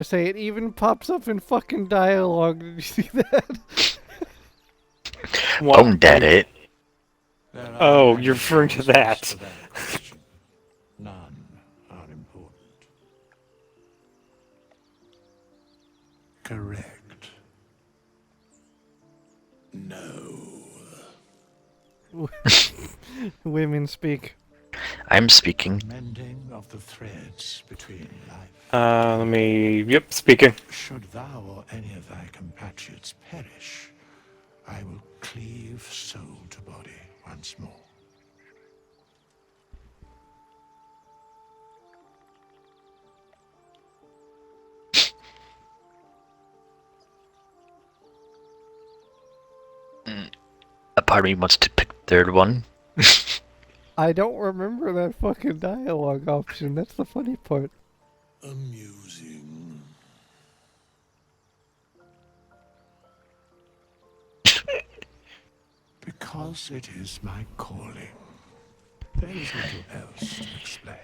Say it even pops up in fucking dialogue. Did you see that? What? Bone dead it. Oh, you're referring to that. None are important. Correct. No. Women speak. I'm speaking. Mending of the threads between life. Let me. Yep, speaking. Should thou or any of thy compatriots perish, I will cleave soul to body once more. A part of me wants to pick the third one. I don't remember that fucking dialogue option. That's the funny part. Amusing. Because it is my calling. There is little else to explain.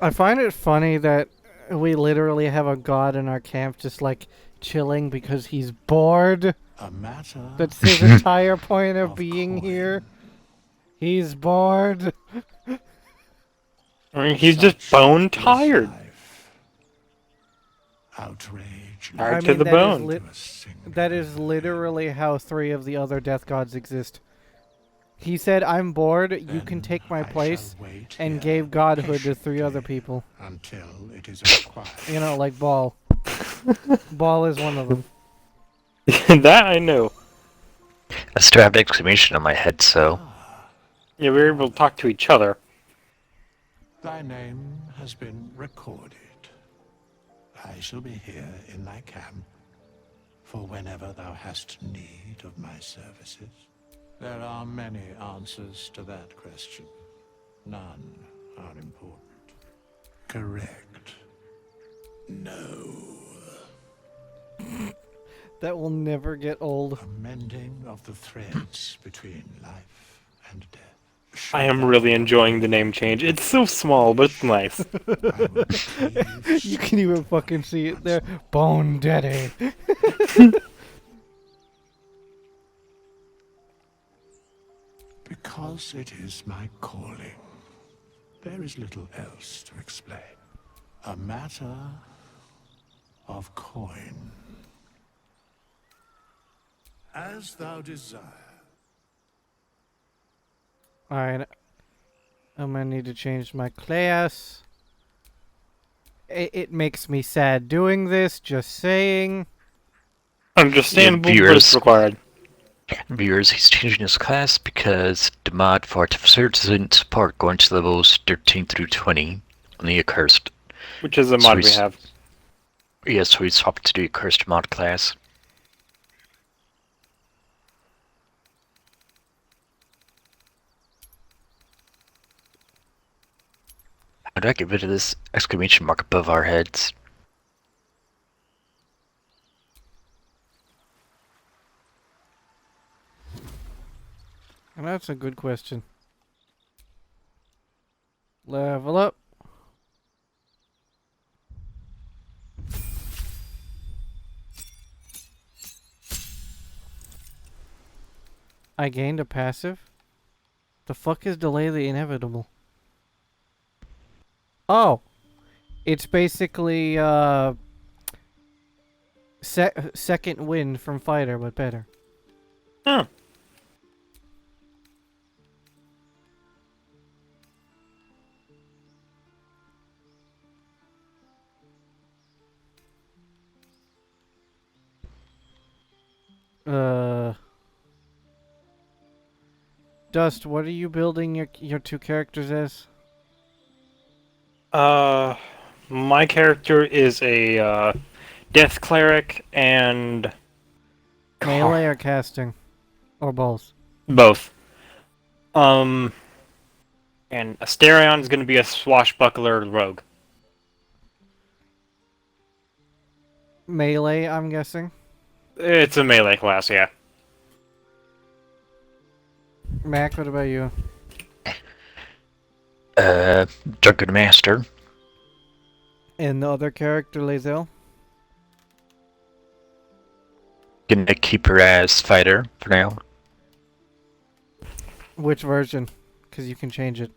I find it funny that we literally have a god in our camp just like chilling because he's bored. A matter That's his entire point of of being coin. here. He's bored. I mean, he's just bone Such is tired. life. Outrage. Tired to the that is bone. lit- that is literally how three of the other death gods exist. He said, "I'm bored. You can take my place," and gave godhood to three other people. Until it is acquired. You know, like Ball. Ball is one of them. That I know. I still have exclamation on my head, so. Yeah, we were able to talk to each other. Thy name has been recorded. I shall be here in thy camp for whenever thou hast need of my services. There are many answers to that question. None are important. Correct. No. That will never get old. A mending of the threads between life and death. I am really enjoying the name change. It's so small, but it's nice. I will cleave You can even fucking see it there. Bone Daddy. Because it is my calling. There is little else to explain. A matter of coin. As thou desire. Alright. I'm gonna need to change my class. It makes me sad doing this, just saying. Understandable, Yeah, but it's required. Viewers, he's changing his class because the mod for Artificer doesn't support going to levels 13 through 20 on the Accursed. Which is a So mod we he's- have. Yeah, so he's swapped to the Accursed mod class. How do I get rid of this exclamation mark above our heads? And that's a good question. Level up. I gained a passive? The fuck is delay the inevitable? Oh! It's basically, second wind from fighter, but better. Huh. Uh... Dust, what are you building your two characters as? My character is a death cleric and Melee or casting? Or both? both. And Asterion is going to be a swashbuckler rogue. Melee, I'm guessing. It's a melee class, yeah. Mac, what about you? Drunken Master. And the other character, Lazel? Gonna keep her as fighter for now. Which version? Because you can change it.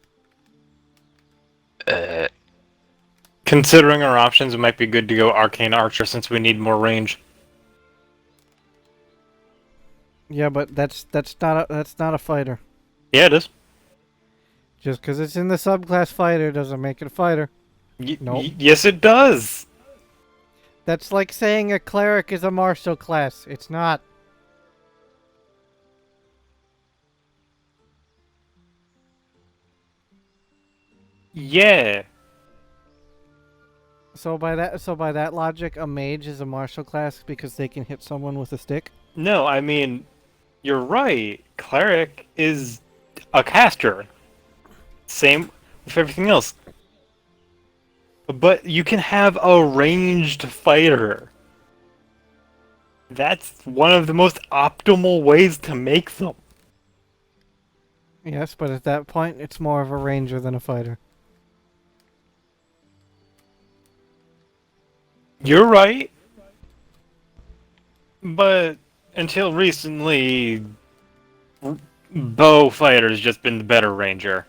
Considering our options, it might be good to go Arcane Archer since we need more range. Yeah, but that's not a fighter. Yeah, it is. Just because it's in the subclass fighter doesn't make it a fighter. Nope. Yes, it does. That's like saying a cleric is a martial class. It's not. Yeah. So by that logic, a mage is a martial class because they can hit someone with a stick. No, I mean, you're right. Cleric is a caster. Same with everything else. But you can have a ranged fighter. That's one of the most optimal ways to make them. Yes, but at that point, it's more of a ranger than a fighter. You're right. But until recently, bow fighter's just been the better ranger.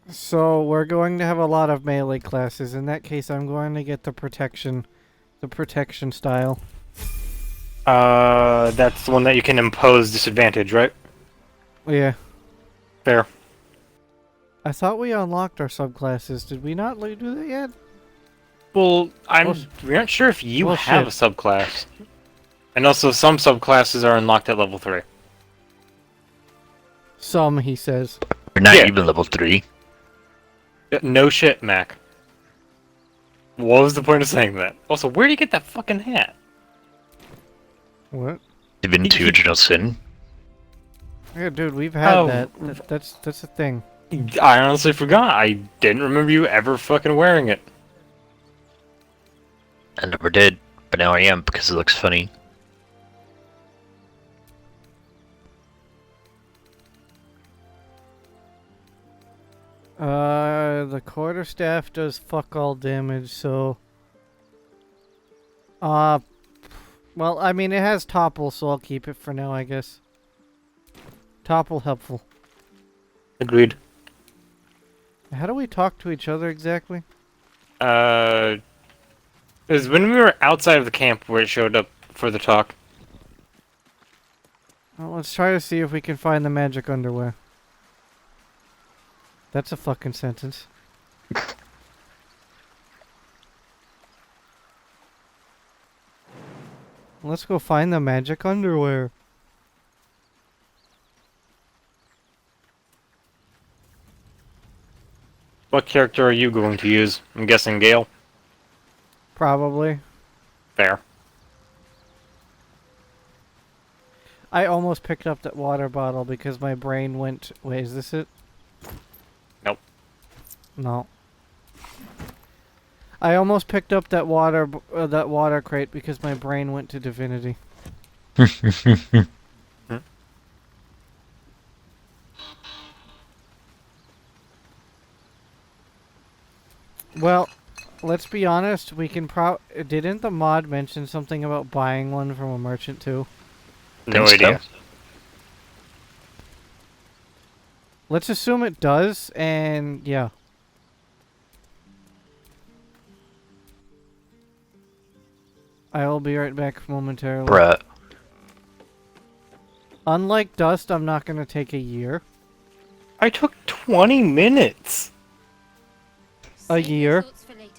So we're going to have a lot of melee classes. In that case, I'm going to get the protection style. That's the one that you can impose disadvantage, right? Yeah. Fair. I thought we unlocked our subclasses. Did we not do that yet? Well, Well, we aren't sure if you well, have a subclass. And also, some subclasses are unlocked at level 3. Some, he says. We're not Yeah. even level 3. No shit, Mac. What was the point of saying that? Also, where do you get that fucking hat? What? Even to Original Sin. Yeah, dude, we've had Oh. that. That's a thing. I honestly forgot. I didn't remember you ever fucking wearing it. I never did, but now I am because it looks funny. The quarterstaff does fuck all damage, so... well, I mean, it has topple, so I'll keep it for now, I guess. Topple helpful. Agreed. How do we talk to each other exactly? It was when we were outside of the camp where it showed up for the talk. Well, let's try to see if we can find the magic underwear. That's a fucking sentence. Let's go find the magic underwear. What character are you going to use? I'm guessing Gale. Probably. Fair. I almost picked up that water bottle because my brain went... Wait, is this it? Nope. No. I almost picked up that water crate because my brain went to divinity. Well, let's be honest. We can didn't the mod mention something about buying one from a merchant too? No Think so? idea. Let's assume it does, and yeah. I will be right back momentarily. Bruh. Unlike Dust, I'm not going to take a year. I took 20 minutes. A year? Thoughts for later.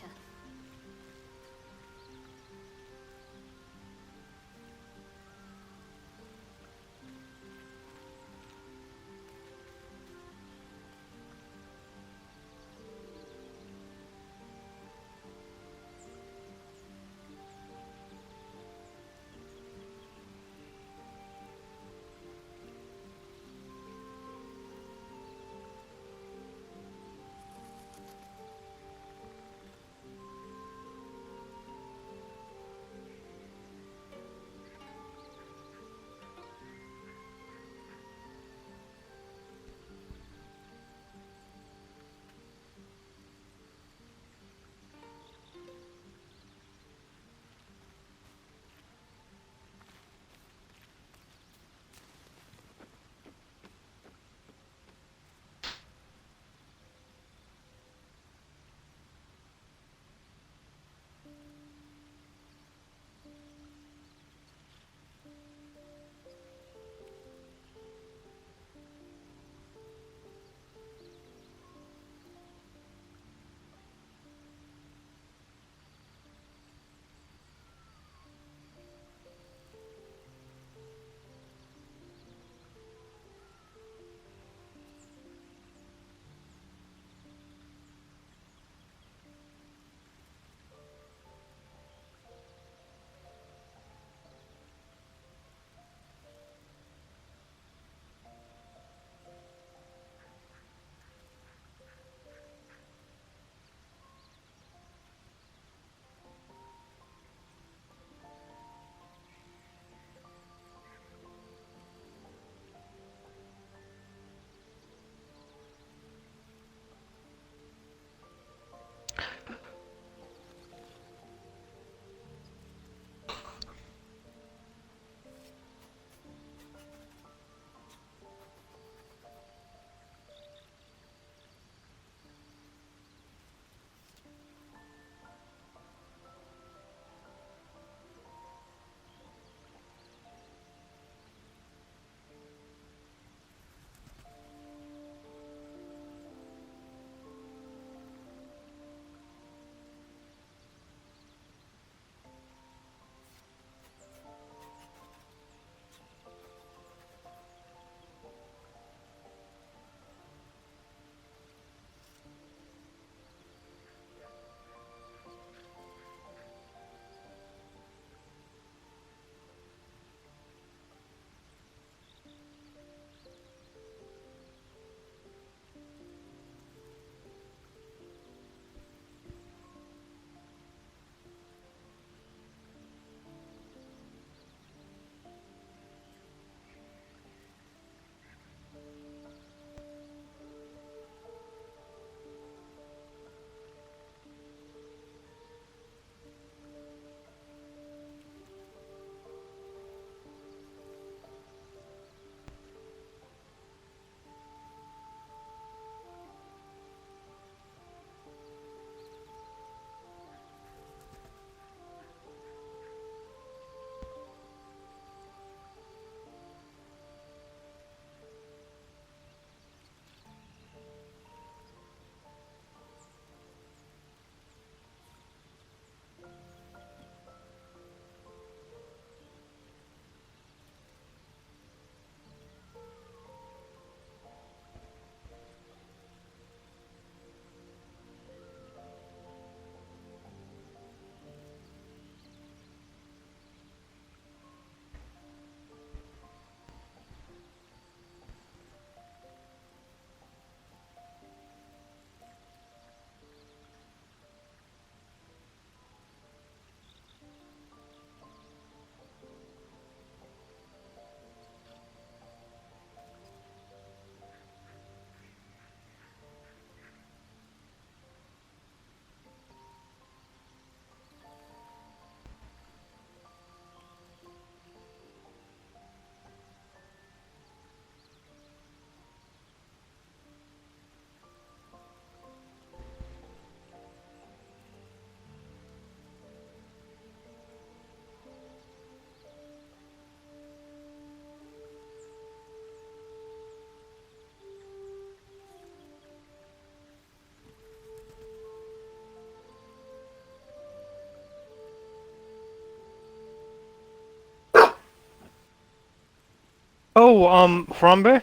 Oh, Harambe?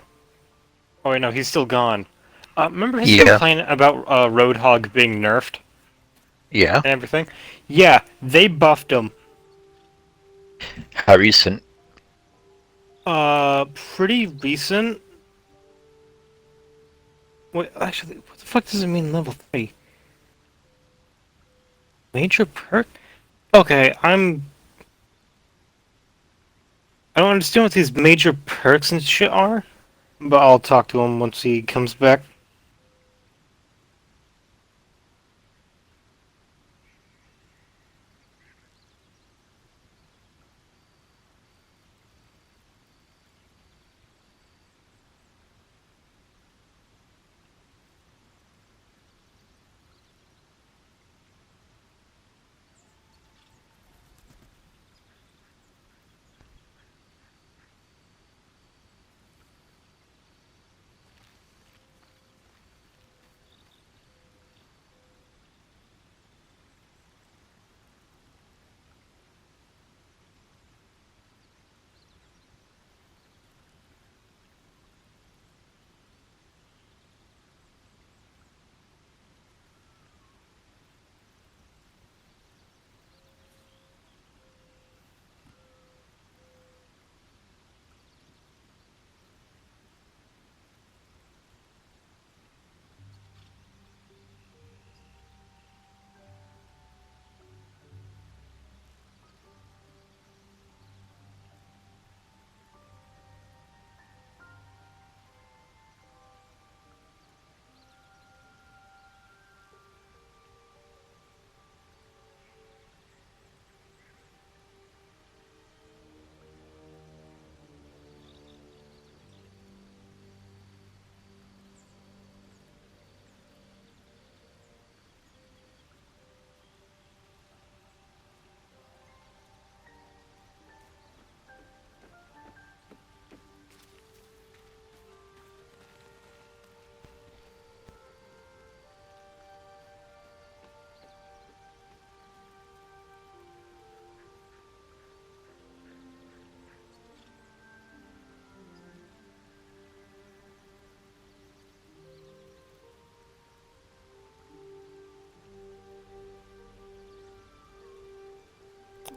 Oh wait, no, he's still gone. Remember his Yeah. complaint about Roadhog being nerfed Yeah. and everything? Yeah, they buffed him. How recent? Pretty recent. Wait, actually, what the fuck does it mean level 3? Major perk? Okay, I don't understand what these major perks and shit are, but I'll talk to him once he comes back.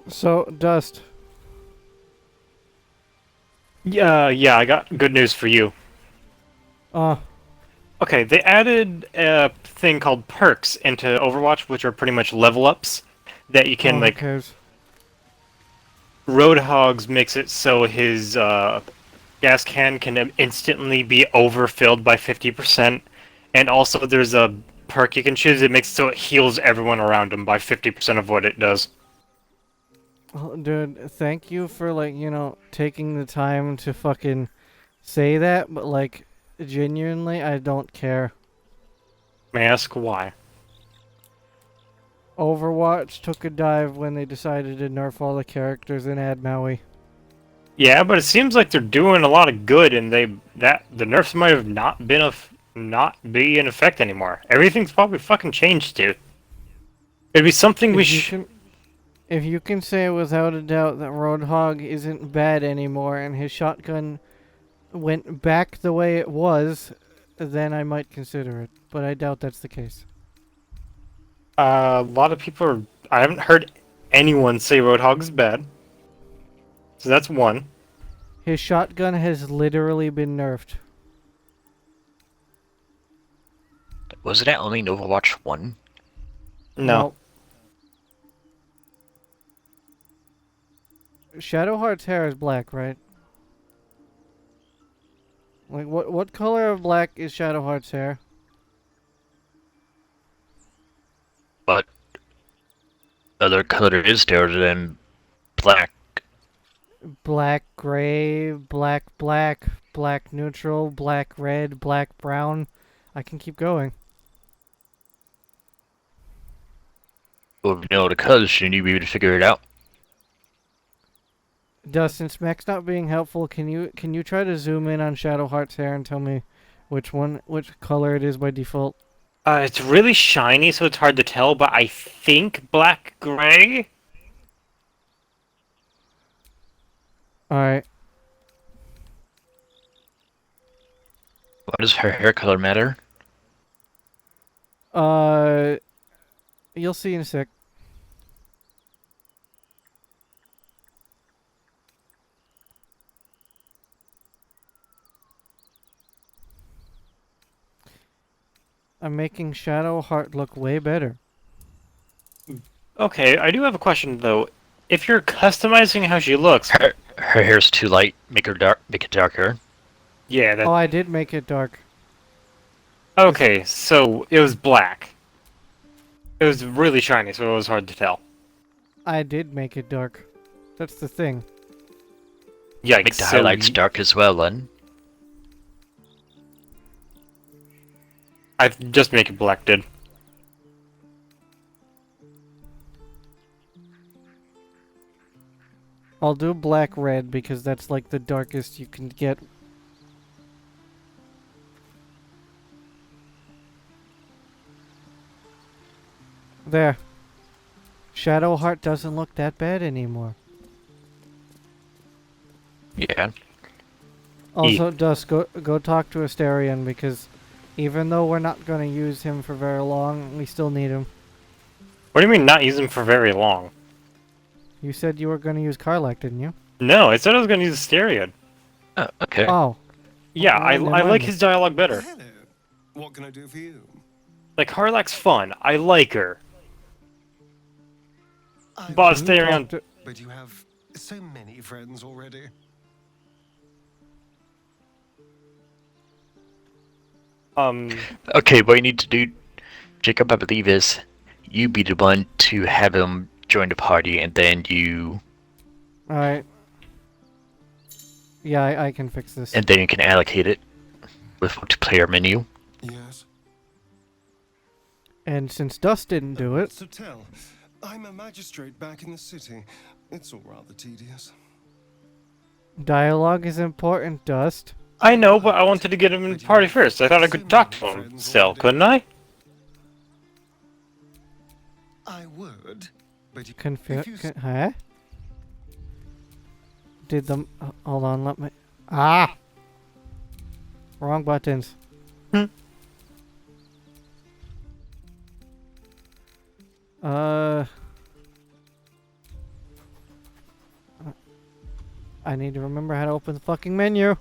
So, Dust. Yeah, I got good news for you. Uh, Okay, they added a thing called perks into Overwatch, which are pretty much level ups that you can who like. cares? Roadhogs makes it so his gas can instantly be overfilled by 50%, and also there's a perk you can choose. It makes it so it heals everyone around him by 50% of what it does. Oh, dude, thank you for, like, taking the time to fucking say that, but, like, genuinely, I don't care. May I ask why? Overwatch took a dive when they decided to nerf all the characters and add Maui. Yeah, but it seems like they're doing a lot of good, and the nerfs might have not be in effect anymore. Everything's probably fucking changed, dude. It'd be something we If you sh. can, if you can say without a doubt that Roadhog isn't bad anymore and his shotgun went back the way it was, then I might consider it. But I doubt that's the case. A lot of people are. I haven't heard anyone say Roadhog's bad, so that's one. His shotgun has literally been nerfed. Wasn't that only in Overwatch 1? No. Shadowheart's hair is black, right? Like, what color of black is Shadowheart's hair? What other color is there than black? Black gray, black black, black neutral, black red, black brown. I can keep going. Well, if you know the colors, shouldn't you be able to figure it out? Dust, since Mac's not being helpful, can you try to zoom in on Shadowheart's hair and tell me which color it is by default? It's really shiny, so it's hard to tell, but I think black gray. Alright. Why does her hair color matter? You'll see in a sec. I'm making Shadowheart look way better. Okay, I do have a question though. If you're customizing how she looks, Her hair's too light. Make it darker. yeah, that. Oh, I did make it dark. Okay, so it was black. It was really shiny, so it was hard to tell. I did make it dark. That's the thing. Yikes! Make the so highlights dark as well, then. I just make it black, did. I'll do black red because that's like the darkest you can get. There. Shadowheart doesn't look that bad anymore. Yeah. Also, Dusk, go talk to Asterion because even though we're not going to use him for very long, we still need him. What do you mean not use them for very long? You said you were going to use Karlach, didn't you? No, I said I was going to use Asterion. Oh, okay. Oh. Yeah, Oh, I never like mind. his dialogue better. Hello. What can I do for you? Like, Harlach's fun. I like her. But Can you talk Asterion... to- But you have so many friends already. Okay, what you need to do, Jacob, I believe, is you be the one to have him join the party, and then you, Alright. Yeah, I can fix this. and then you can allocate it with multiplayer menu. Yes. And since Dust didn't do it, So tell, I'm a magistrate back in the city. It's all rather tedious. dialogue is important, Dust. I know, but I wanted to get him in the party first. I thought I could talk to him still, couldn't I? I would, but you Huh? Did the... hold on, let me... Ah! Wrong buttons. Hmm. I need to remember how to open the fucking menu.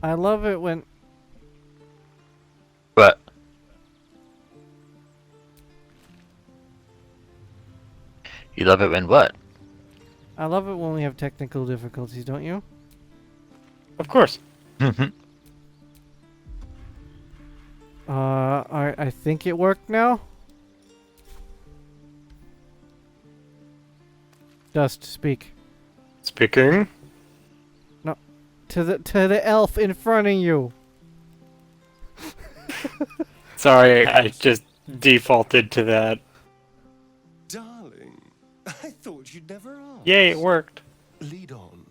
I love it when... But you love it when what? I love it when we have technical difficulties, don't you? Of course. Mm-hmm. I think it worked now. Dust, speak. Speaking. To the elf in front of you. Sorry, I just defaulted to that. darling, I thought you'd never ask. Yay, it worked. Lead on.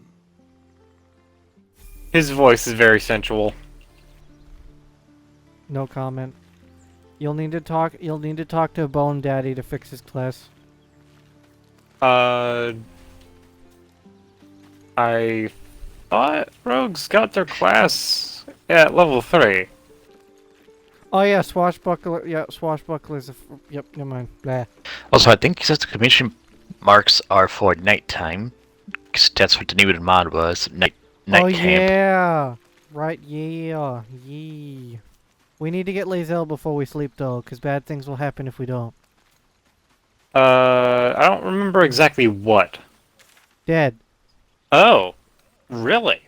His voice is very sensual. No comment. You'll need to talk to Bone Daddy to fix his class. I thought rogues got their class at level 3. Oh yeah, Swashbuckler. Yeah, Swashbuckler's yep, never mind. Blah. Also, I think his exclamation marks are for nighttime, 'cause that's what the new mod was. Night Oh camp. yeah. Right, yeah. Yee. We need to get Lae'zel before we sleep though, because bad things will happen if we don't. I don't remember exactly what. Dead. Oh, really?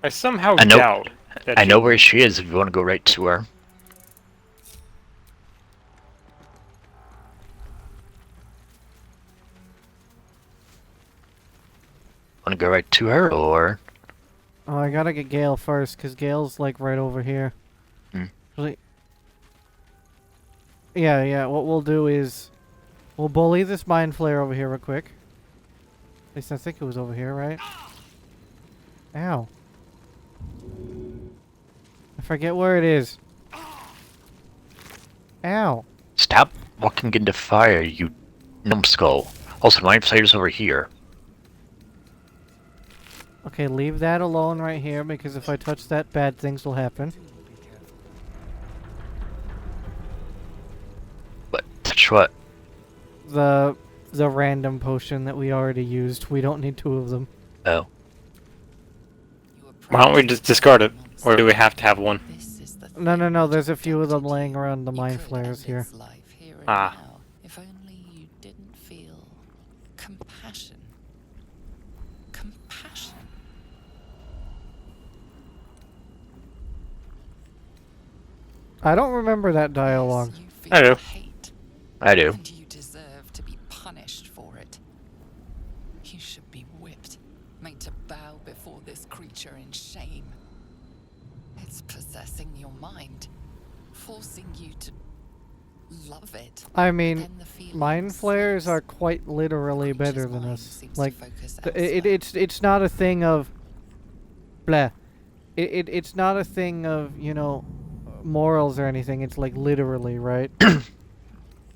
I somehow I know- doubt that I she- know where she is if you want to go right to her. Want to go right to her, or Oh, I gotta get Gale first, because Gale's like right over here. Hmm. Really? Yeah, what we'll do is we'll bully this mind flare over here real quick. At least I think it was over here, right? Ow. I forget where it is. Ow. Stop walking into fire, you numbskull. Also, mind flayer's over here. Okay, leave that alone right here, because if I touch that, bad things will happen. But touch what? The random potion that we already used. We don't need 2 of them. Oh. Why don't we just discard it? Or do we have to have one? No, there's a few of them laying around the mind flares here. Ah. If only you didn't feel compassion. Compassion. I don't remember that dialogue. You feel I do. hate, I do. and you deserve to be punished for it. You should be whipped, made to bow before this creature in shame. It's possessing your mind, forcing you to love it. I mean, Then the feeling mind flares slips. are quite literally better Creature's than mind us. seems to Like, focus it's not a thing of blah. It's not a thing of, you know, morals or anything. It's like literally, right?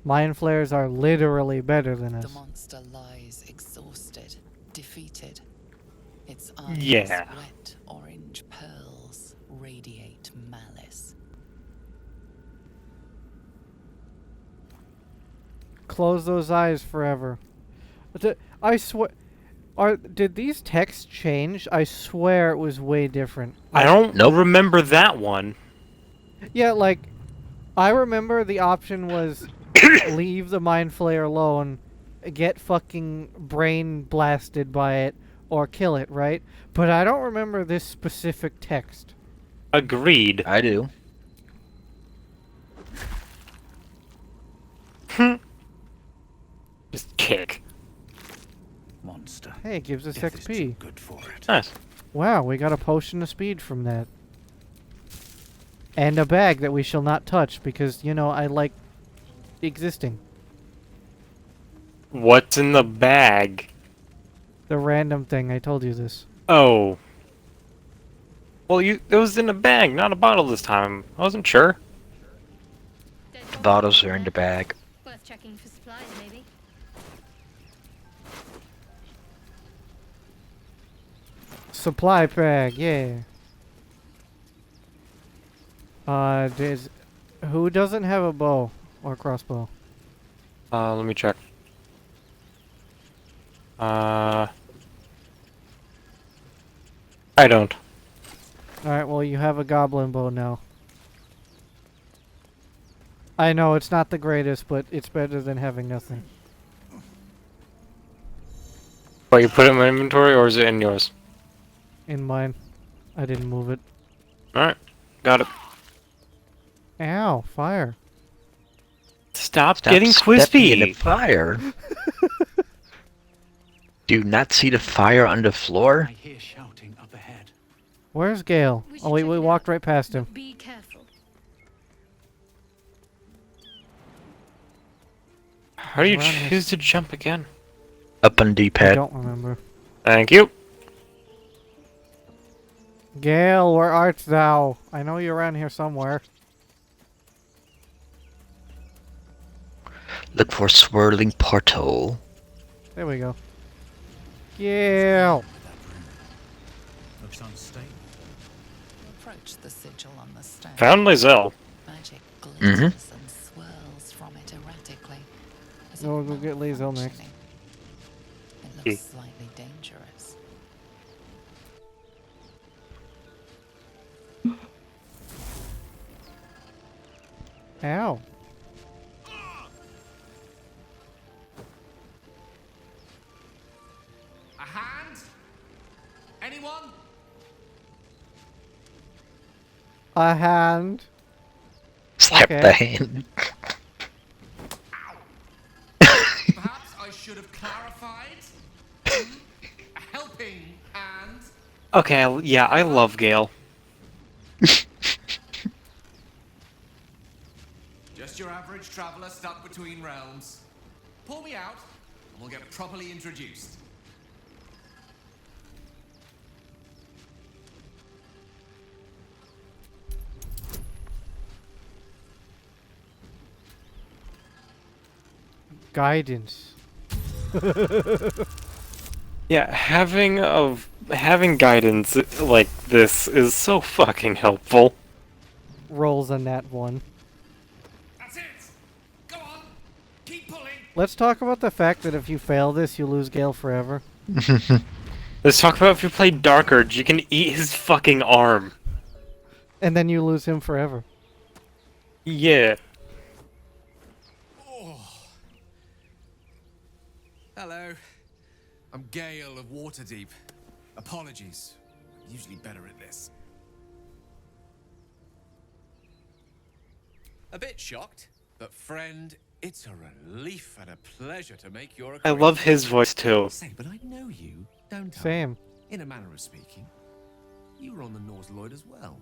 Mind flares are literally better than The us. monster lies exhausted, defeated. Its eyes, Yeah. wet orange pearls, radiate malice. Close those eyes forever. I swear. Did these texts change? I swear it was way different. I don't Nope. remember that one. Yeah, like, I remember the option was leave the mind flayer alone, get fucking brain blasted by it, or kill it, right? But I don't remember this specific text. Agreed. I do. Just kick. Monster. Hey, it gives us Death is too XP. good for it. Nice. Wow, we got a potion of speed from that. And a bag that we shall not touch because, you know, I like existing. What's in the bag? The random thing, I told you this. Oh. Well, it was in a bag, not a bottle this time. I wasn't sure. The bottles are in the bag. Worth checking for supplies, maybe. Supply bag, yeah. Who doesn't have a bow or crossbow? Let me check. I don't. Alright, well, you have a goblin bow now. I know, it's not the greatest, but it's better than having nothing. But you put it in my inventory, or is it in yours? In mine. I didn't move it. Alright. Got it. Ow, fire. Stop Stop getting stepping in the crispy! fire. Do you not see the fire on the floor? I hear shouting up ahead. Where's Gale? We Oh, should wait, check we it walked out. right past him. Be careful. How do you Around this- choose to jump again? Up on I D-pad. don't remember. Thank you. Gale, where art thou? I know you're around here somewhere. Look for swirling portal. There we go. Gale! Looks unstable. Approach the sigil on the stone. Found Lizelle. Magic glitters Mhm. and swirls from it erratically. as No, if we'll get Lizelle next. malfunctioning. It Eh. looks slightly dangerous. Ow. A hand? Anyone? A hand. Slap Okay. the hand. Perhaps I should have clarified. A helping hand. Okay, yeah, I love Gale. Just your average traveler stuck between realms. Pull me out, and we'll get properly introduced. Guidance. Yeah, having guidance like this is so fucking helpful. Rolls on that one. That's it! Go on! Keep pulling! Let's talk about the fact that if you fail this, you lose Gale forever. Let's talk about if you play Dark Urge, you can eat his fucking arm. And then you lose him forever. Yeah. Hello. I'm Gale of Waterdeep. Apologies. I'm usually better at this. A bit shocked, but friend, it's a relief and a pleasure to make your I acquaintance. love his voice too. Say, but I know you, don't I? Same. In a manner of speaking. You were on the Norse Lloyd as well.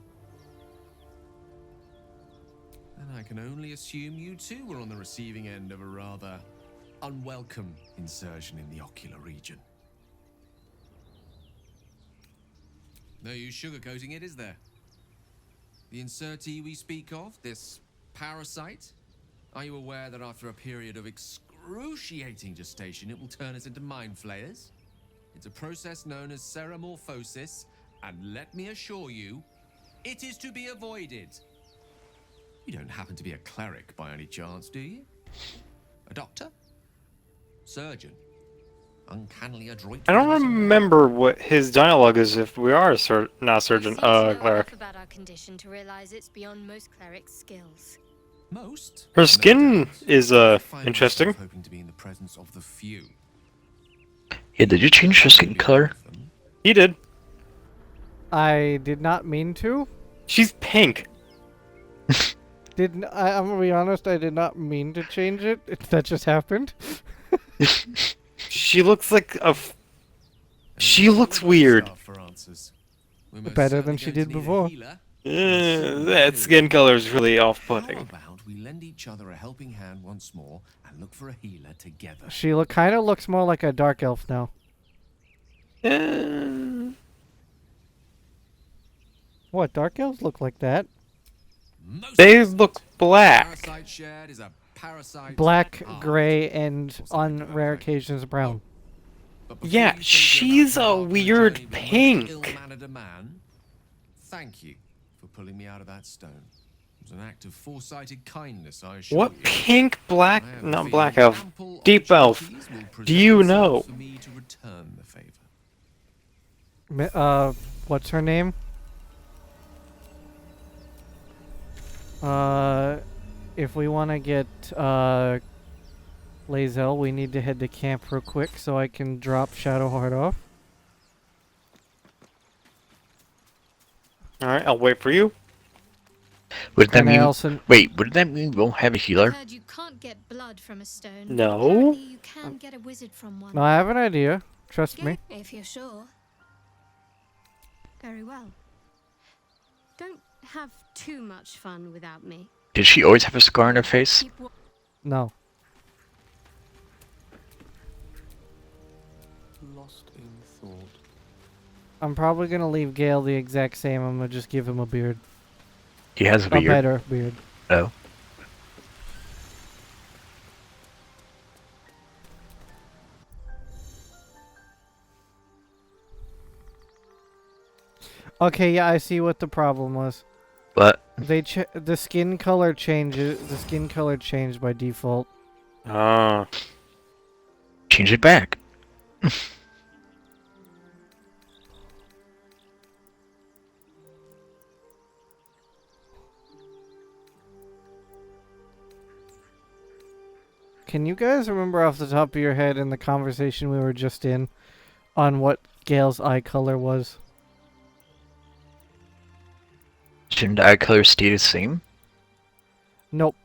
And I can only assume you too were on the receiving end of a rather unwelcome insertion in the ocular region. No use sugarcoating it, is there? The insertee we speak of, this parasite, are you aware that after a period of excruciating gestation, it will turn us into mind flayers? It's a process known as ceramorphosis, and let me assure you, it is to be avoided. You don't happen to be a cleric by any chance, do you? A doctor? Surgeon? Uncannily adroit. I don't remember what his dialogue is if we are not a surgeon, I seem to know cleric. enough about our condition to realize it's beyond most clerics' skills. Most? Her No skin doubt. is, I find interesting. myself hoping to be in the presence of the few. Yeah, did you change your skin color? He did. I did not mean to. She's pink. I'm gonna be honest, I did not mean to change it. That just happened. She looks like she looks weird. Better than she did before. That skin color is really How off-putting. about we lend each other a helping hand once more and look for a healer together? She kind of looks more like a dark elf now. What, dark elves look like that? Most They innocent. look black. Parasite shared is a parasite Black, apart. gray, and Or something on to that rare effect. occasions brown. But before Yeah, you think she's you're a about to embark on weird journey with the most pink. ill-mannered a man, thank you for pulling me out of that stone. It was an act of foresighted kindness, I assure What you. pink, black, I have a not feeling black elf, ample deep elf, opportunities will present do you know? themselves for me to return the favor. What's her name? If we want to get, Lae'zel, we need to head to camp real quick so I can drop Shadowheart off. Alright, I'll wait for you. Would that And I mean? also... Wait, would that mean we won't have a healer? Heard you can't get blood from a stone. No. Apparently you can get a wizard from one. No, I have an idea. Trust me. If you're sure. Very well. Don't have too much fun without me. Did she always have a scar on her face? Keep No. Lost in thought. I'm probably gonna leave Gale the exact same. I'm gonna just give him a beard. He has a A beard. better beard. Oh. Okay, yeah, I see what the problem was. But The skin color changes. The skin color changed by default. Ah. change it back. Can you guys remember off the top of your head in the conversation we were just in on what Gale's eye color was? Shouldn't eye color stay the same? Nope.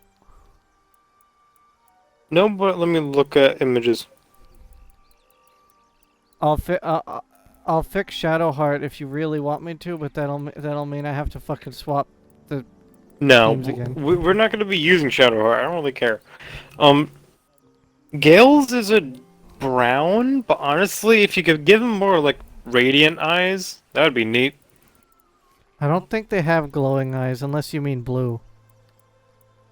No, but let me look at images. I'll I'll fix Shadowheart if you really want me to, but that'll mean I have to fucking swap the No, teams again. we're not going to be using Shadowheart. I don't really care. Gale's is a brown, but honestly, if you could give him more like radiant eyes, that would be neat. I don't think they have glowing eyes unless you mean blue.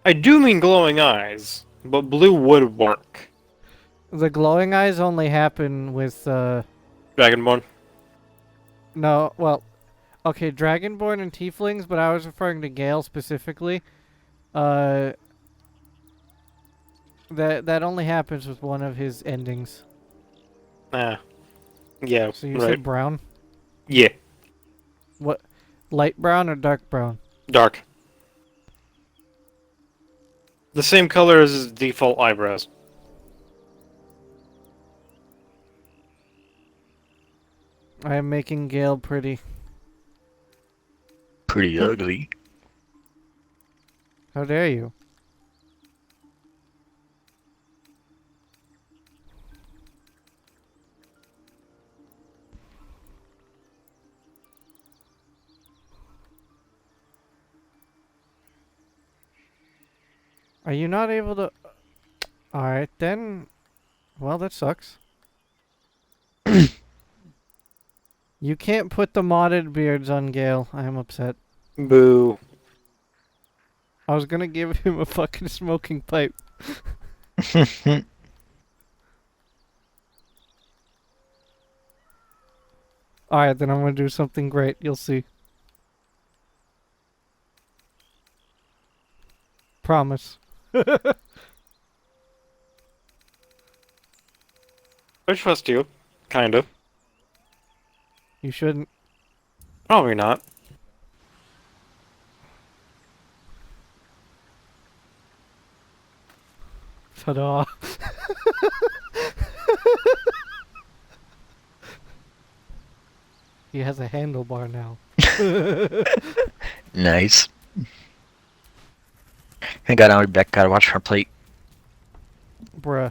I do mean glowing eyes, but blue would work. The glowing eyes only happen with Dragonborn. no, well, okay, Dragonborn and Tieflings, but I was referring to Gale specifically. That only happens with one of his endings. Ah. Yeah, So you right. said brown? Yeah, What? Light brown or dark brown? dark. The same color as his default eyebrows. I am making Gale pretty. Pretty ugly. How dare you? Are you not able to... Alright, then... Well, that sucks. You can't put the modded beards on Gale. I am upset. Boo. I was gonna give him a fucking smoking pipe. Alright, then I'm gonna do something great. You'll see. Promise. I trust you. Kind of. You shouldn't. Probably not. Ta-da. He has a handlebar now. Nice. I got our back, gotta watch her plate. Bruh.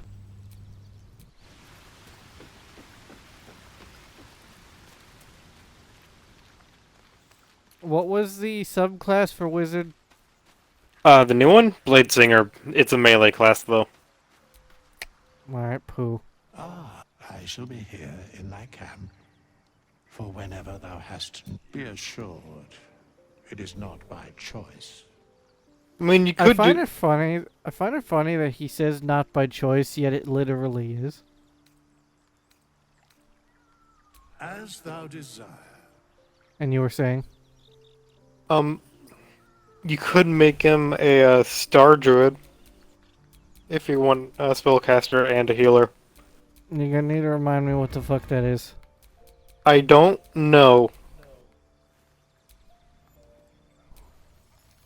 What was the subclass for wizard? The new one? Blade Singer. It's a melee class, though. Alright, poo. Ah, I shall be here in thy camp, for whenever thou hast. Be assured, it is not by choice. I mean, you I could find do... it funny. I find it funny that he says not by choice, yet it literally is. As thou desire. And you were saying? You could make him a Star Druid. If you want a spellcaster and a healer. You're gonna need to remind me what the fuck that is. I don't know.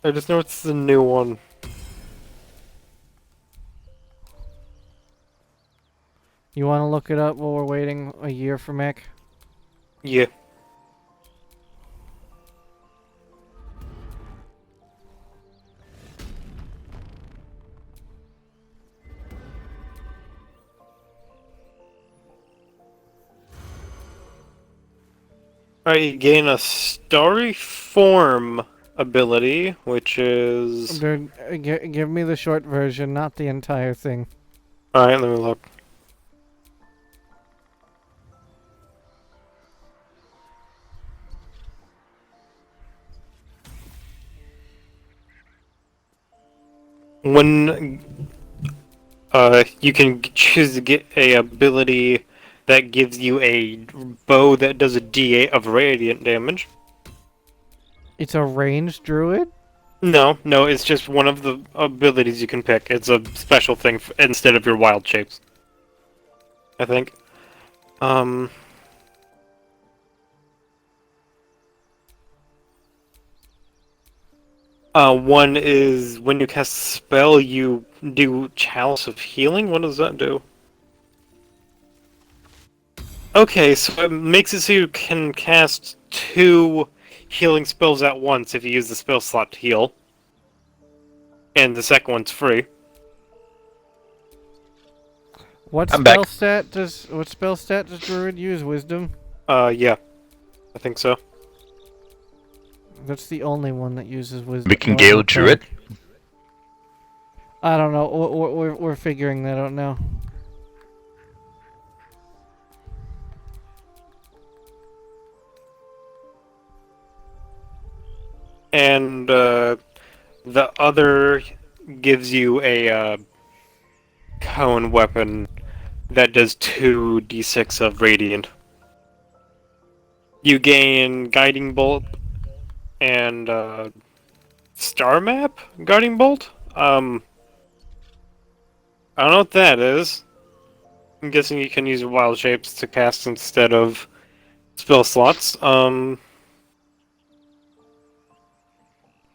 I just know it's the new one. You wanna look it up while we're waiting a year for Mac? Yeah. You gain a Starry Form ability, which is... Dude, give me the short version, not the entire thing. Alright, let me look. When you can choose to get a ability that gives you a bow that does a D8 of radiant damage. It's a ranged druid? No, it's just one of the abilities you can pick. It's a special thing instead of your wild shapes. I think. One is when you cast a spell, you do Chalice of Healing. What does that do? Okay, so it makes it so you can cast 2 healing spells at once if you use the spell slot to heal. And the second one's free. What I'm spell back. stat does druid use? Wisdom? Yeah, I think so. That's the only one that uses wisdom. We can no, it's a Gale Druid. cleric. I don't know. We're figuring that out now. And the other gives you a cone weapon that does 2d6 of radiant. You gain guiding bolt and star map guiding bolt. I don't know what that is. I'm guessing you can use wild shapes to cast instead of spell slots.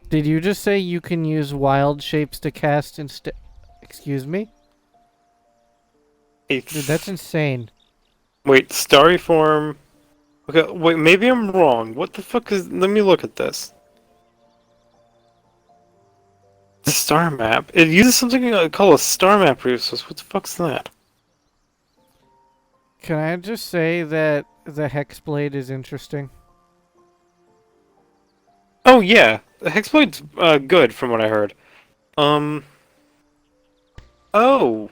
Did you just say you can use wild shapes to cast instead? Excuse me? Dude, that's insane. Wait, starry form. Okay, wait, maybe I'm wrong. What the fuck is? Let me look at this. Star map. It uses something called a star map resource. What the fuck's that? Can I just say that the Hexblade is interesting? Oh yeah, the Hexblade's good from what I heard. Oh,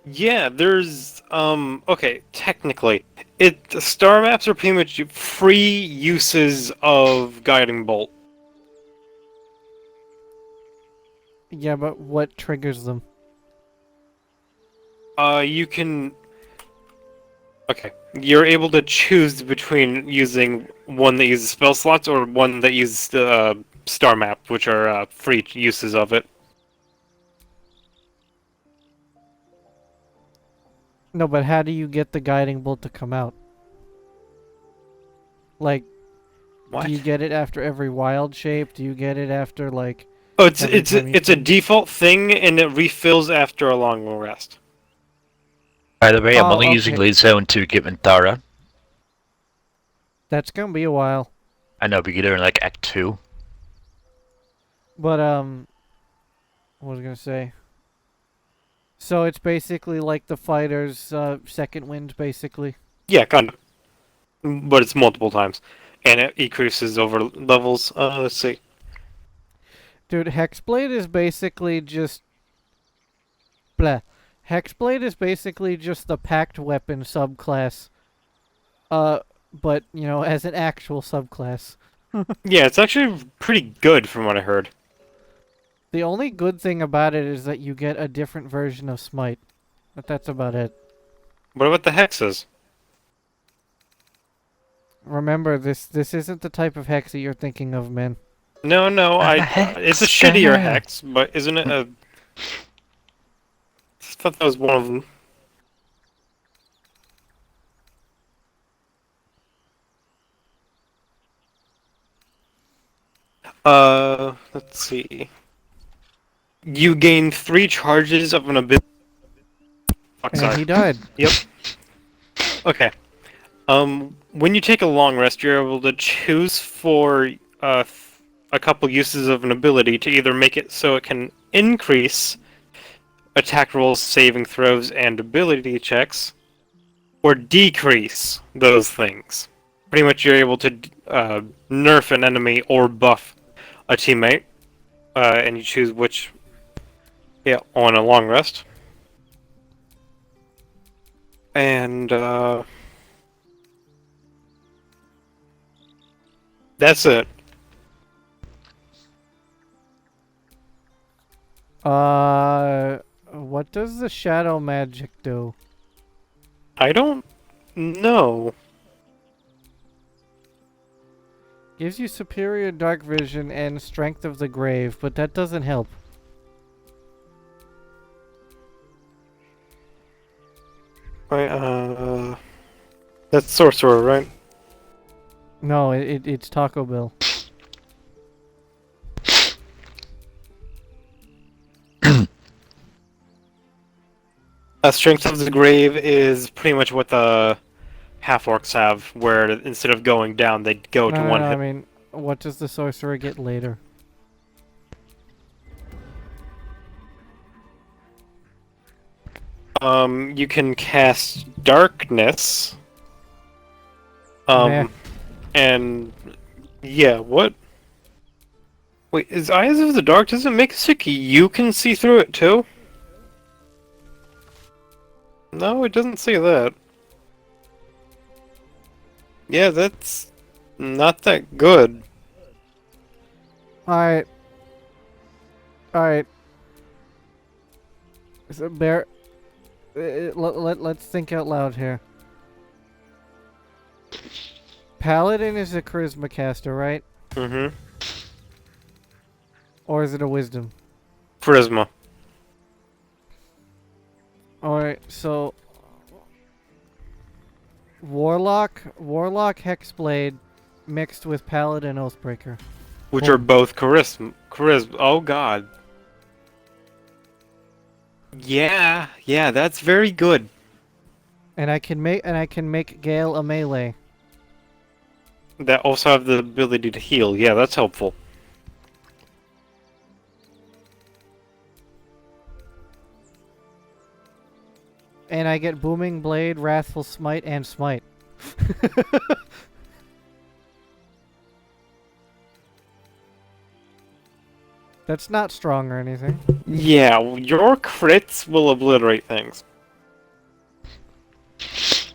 yeah. There's Okay, technically, the star maps are pretty much free uses of guiding bolt. Yeah, but what triggers them? You can. Okay, you're able to choose between using one that uses spell slots or one that uses the star map, which are free uses of it. No, but how do you get the guiding bolt to come out? Like, What? do you get it after every wild shape? Do you get it after, like... Oh, it's every it's time you it's a can- default thing, and it refills after a long rest. By the way, I'm Oh, only using okay. Lead Zone to get Minthara. That's gonna be a while. I know, but you get her in like Act 2. But, what was I gonna say? So it's basically like the fighter's second wind, basically. Yeah, kind of, but it's multiple times, and it increases over levels. Let's see. Dude, Hexblade is basically just... Blah. Hexblade is basically just the packed weapon subclass. But, you know, as an actual subclass. Yeah, it's actually pretty good from what I heard. The only good thing about it is that you get a different version of Smite. But that's about it. What about the hexes? Remember, this isn't the type of hex that you're thinking of, man. No, it's a shittier hex, but isn't it a? I thought that was one of them. Let's see. You gain 3 charges of an ability. Fuck, And sorry. he died. Yep. Okay. When you take a long rest, you're able to choose for a couple uses of an ability to either make it so it can increase attack rolls, saving throws, and ability checks, or decrease those things. Pretty much, you're able to nerf an enemy or buff a teammate, and you choose which. Yeah, on a long rest. And that's it. What does the shadow magic do? I don't know. Gives you superior dark vision and strength of the grave, but that doesn't help. Right, that's sorcerer, right? No, it's Taco Bell. Strength of the grave is pretty much what the half-orcs have, where instead of going down, they go to one No, hit. I mean, what does the sorcerer get later? You can cast darkness, Meh. And yeah, what? Wait, is Eyes of the Dark, does it make it so you can see through it too? No, it doesn't say that. Yeah, that's not that good. Alright. Alright. So bear... let's think out loud here. Paladin is a charisma caster, right? Mm-hmm. Or is it a wisdom? Charisma. Alright, so... Warlock, Hexblade, mixed with Paladin, Oathbreaker. Which are both charisma. Oh god. Yeah, that's very good. And I can make Gale a melee. That also have the ability to heal. Yeah, that's helpful. And I get Booming Blade, Wrathful Smite, and Smite. That's not strong or anything. Yeah, your crits will obliterate things.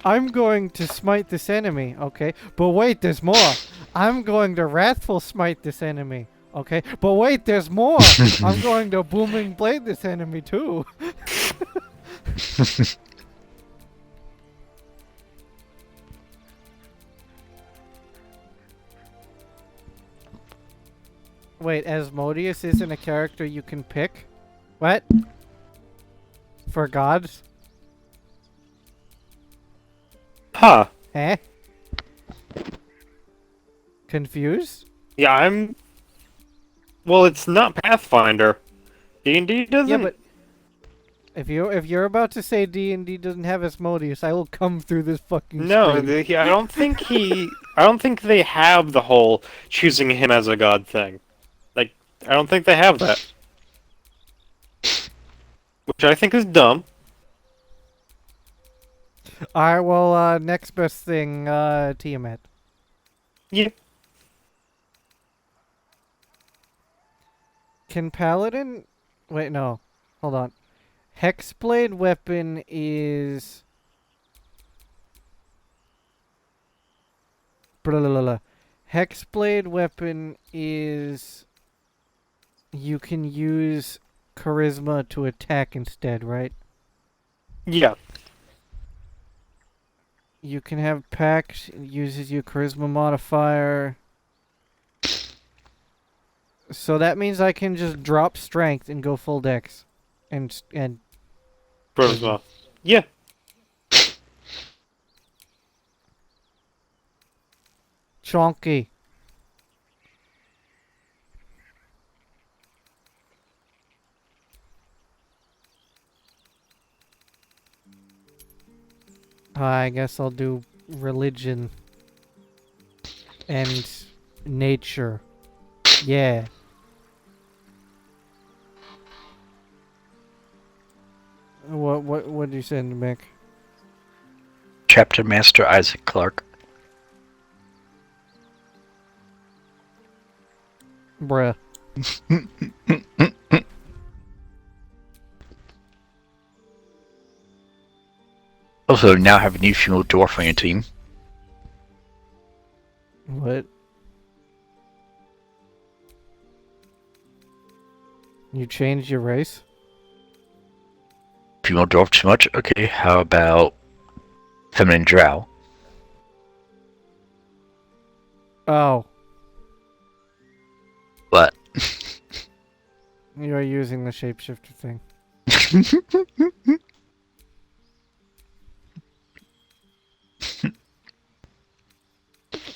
I'm going to smite this enemy, okay? But wait, there's more. I'm going to Wrathful Smite this enemy, okay? But wait, there's more. I'm going to Booming Blade this enemy too. Wait, Asmodeus isn't a character you can pick? What? For gods? Huh. Eh? Confused? Yeah, well, it's not Pathfinder. D&D doesn't... Yeah, but if you're about to say D&D doesn't have Asmodeus, I will come through this fucking No, screen. I don't think I don't think they have the whole choosing him as a god thing. Like, I don't think they have that. Which I think is dumb. Alright, well, next best thing, Tiamat. Yeah. Can Paladin... Wait, no. Hold on. Hexblade weapon is... Blah. Hexblade weapon is... You can use charisma to attack instead, right? Yeah. You can have Pact, uses your charisma modifier. So that means I can just drop strength and go full dex. And Charisma. Yeah. chonky. I guess I'll do religion and nature. Yeah. What do you send, Mick? Chapter Master Isaac Clarke. Bruh. Also, now have a new female dwarf on your team. What? You changed your race? Female dwarf too much? Okay, how about feminine drow? Oh. What? You are using the shapeshifter thing.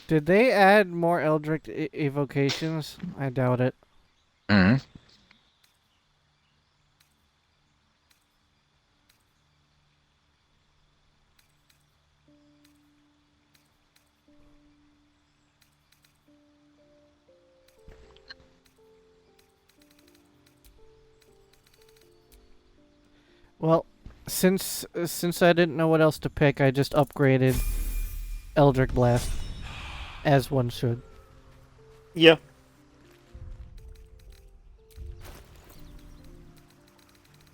Did they add more Eldritch evocations? I doubt it. Mm. Well, since I didn't know what else to pick, I just upgraded Eldritch Blast. As one should. Yeah.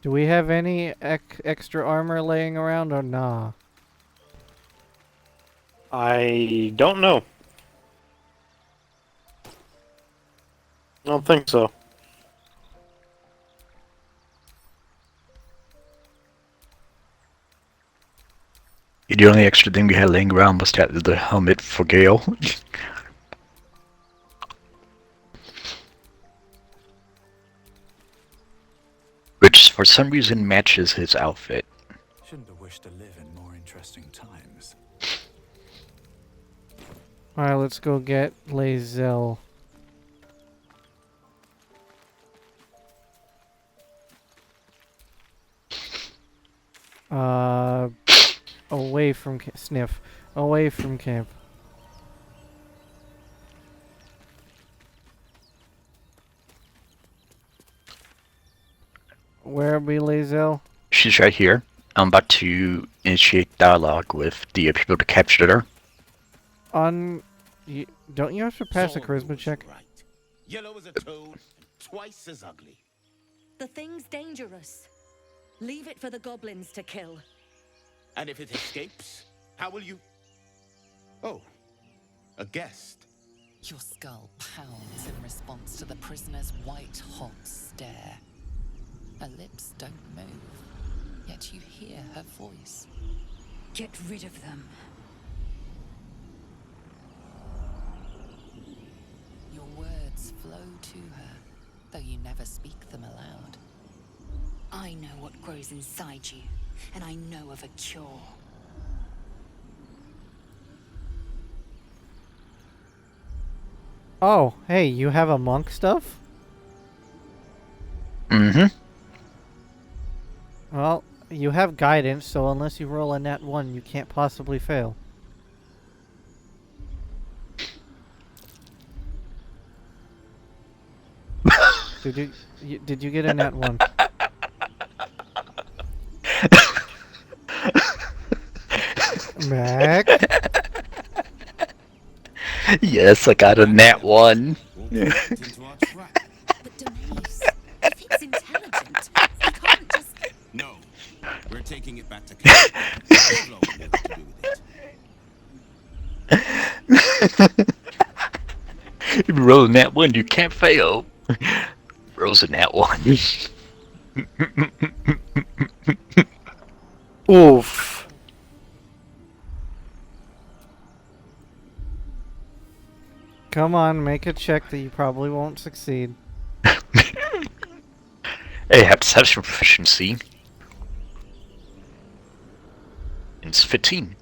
Do we have any extra armor laying around or nah? I don't know. I don't think so. The only extra thing we had laying around was the helmet for Gale. Which for some reason matches his outfit. Shouldn't have wished to live in more interesting times. Alright, let's go get Lae'zel. Away from Sniff. Away from camp. Where be Lae'zel? She's right here. I'm about to initiate dialogue with the people that captured her. Don't you have to pass a charisma check? Right. Yellow as a toad, and twice as ugly. The thing's dangerous. Leave it for the goblins to kill. And if it escapes, how will you... Oh, a guest. Your skull pounds in response to the prisoner's white-hot stare. Her lips don't move, yet you hear her voice. Get rid of them. Your words flow to her, though you never speak them aloud. I know what grows inside you, and I know of a cure. Oh, hey, you have a monk stuff? Mm-hmm. Well, you have guidance, so unless you roll a nat 1, you can't possibly fail. Did you get a nat 1? Mac? Yes, I got a nat 1. But Demise, if it's intelligent, we can't just... No, we're taking it back to camp. Flo will know what to do with it. If you roll a nat 1, you can't fail. Rolls a nat 1. Oof. Come on, make a check that you probably won't succeed. Hey, have perception proficiency. It's 15.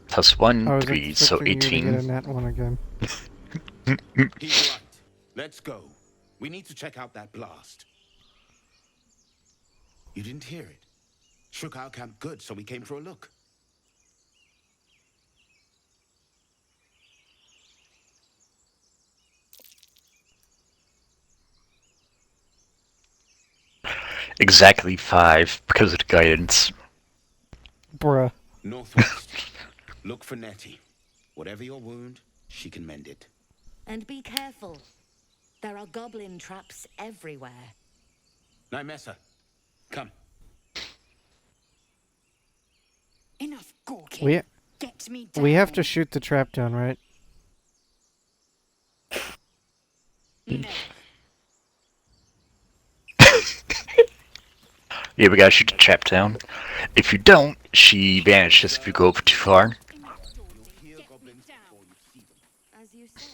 Plus 1, I was 3, so expecting you to 18. get a nat 1 again. He's right. Let's go. We need to check out that blast. You didn't hear it. Shook our camp good, so we came for a look. Exactly 5 because of the guidance. Bruh. Northwest. Look for Nettie. Whatever your wound, she can mend it. And be careful. There are goblin traps everywhere. Nymessa, come. Enough gawking. Get me down. We have to shoot the trap down, right? No. Yeah, we gotta shoot the trap down. If you don't, she vanishes if you go over too far. As you say.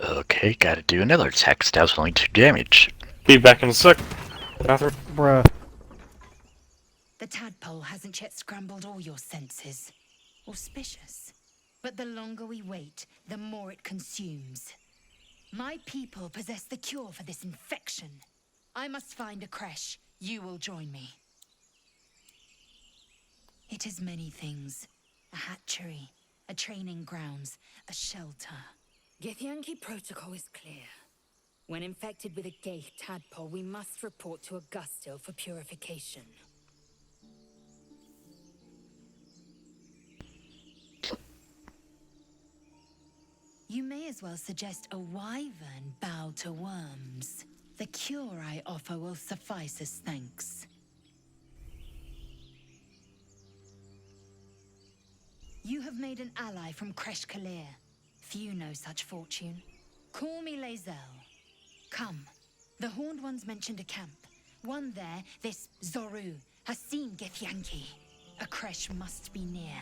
Okay, gotta do another attack, 'cause that was only 2 damage. Be back in a sec. Bathroom. Bruh. The tadpole hasn't yet scrambled all your senses. Auspicious. But the longer we wait, the more it consumes. My people possess the cure for this infection. I must find a creche. You will join me. It is many things. A hatchery, a training grounds, a shelter. Githyanki protocol is clear. When infected with a Gaith tadpole, we must report to Augustil for purification. You may as well suggest a wyvern bow to worms. The cure I offer will suffice as thanks. You have made an ally from Kresh Kalir. Few know such fortune. Call me Lae'zel. Come. The Horned Ones mentioned a camp. One there, this Zoru, has seen Githyanki. A Kresh must be near.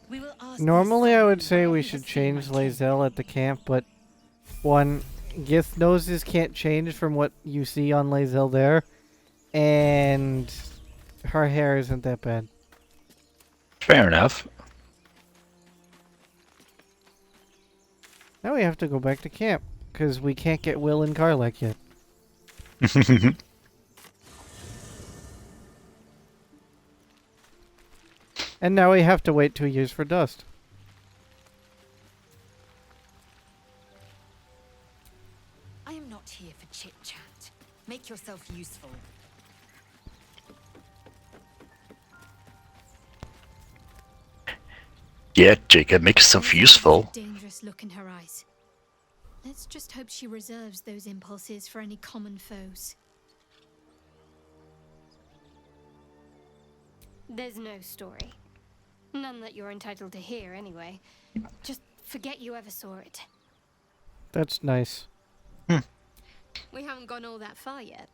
We will ask. Normally I would say we should change Lae'zel at the camp, but one, Gith noses can't change from what you see on Lae'zel there, and her hair isn't that bad. Fair enough. Now we have to go back to camp, because we can't get Will and Karlak yet. And now we have to wait 2 years for Dust. I am not here for chit-chat. Make yourself useful. Yeah, Jacob, make yourself useful. Dangerous look in her eyes. Let's just hope she reserves those impulses for any common foes. There's no story. None that you're entitled to hear, anyway. Just forget you ever saw it. That's nice. We haven't gone all that far yet.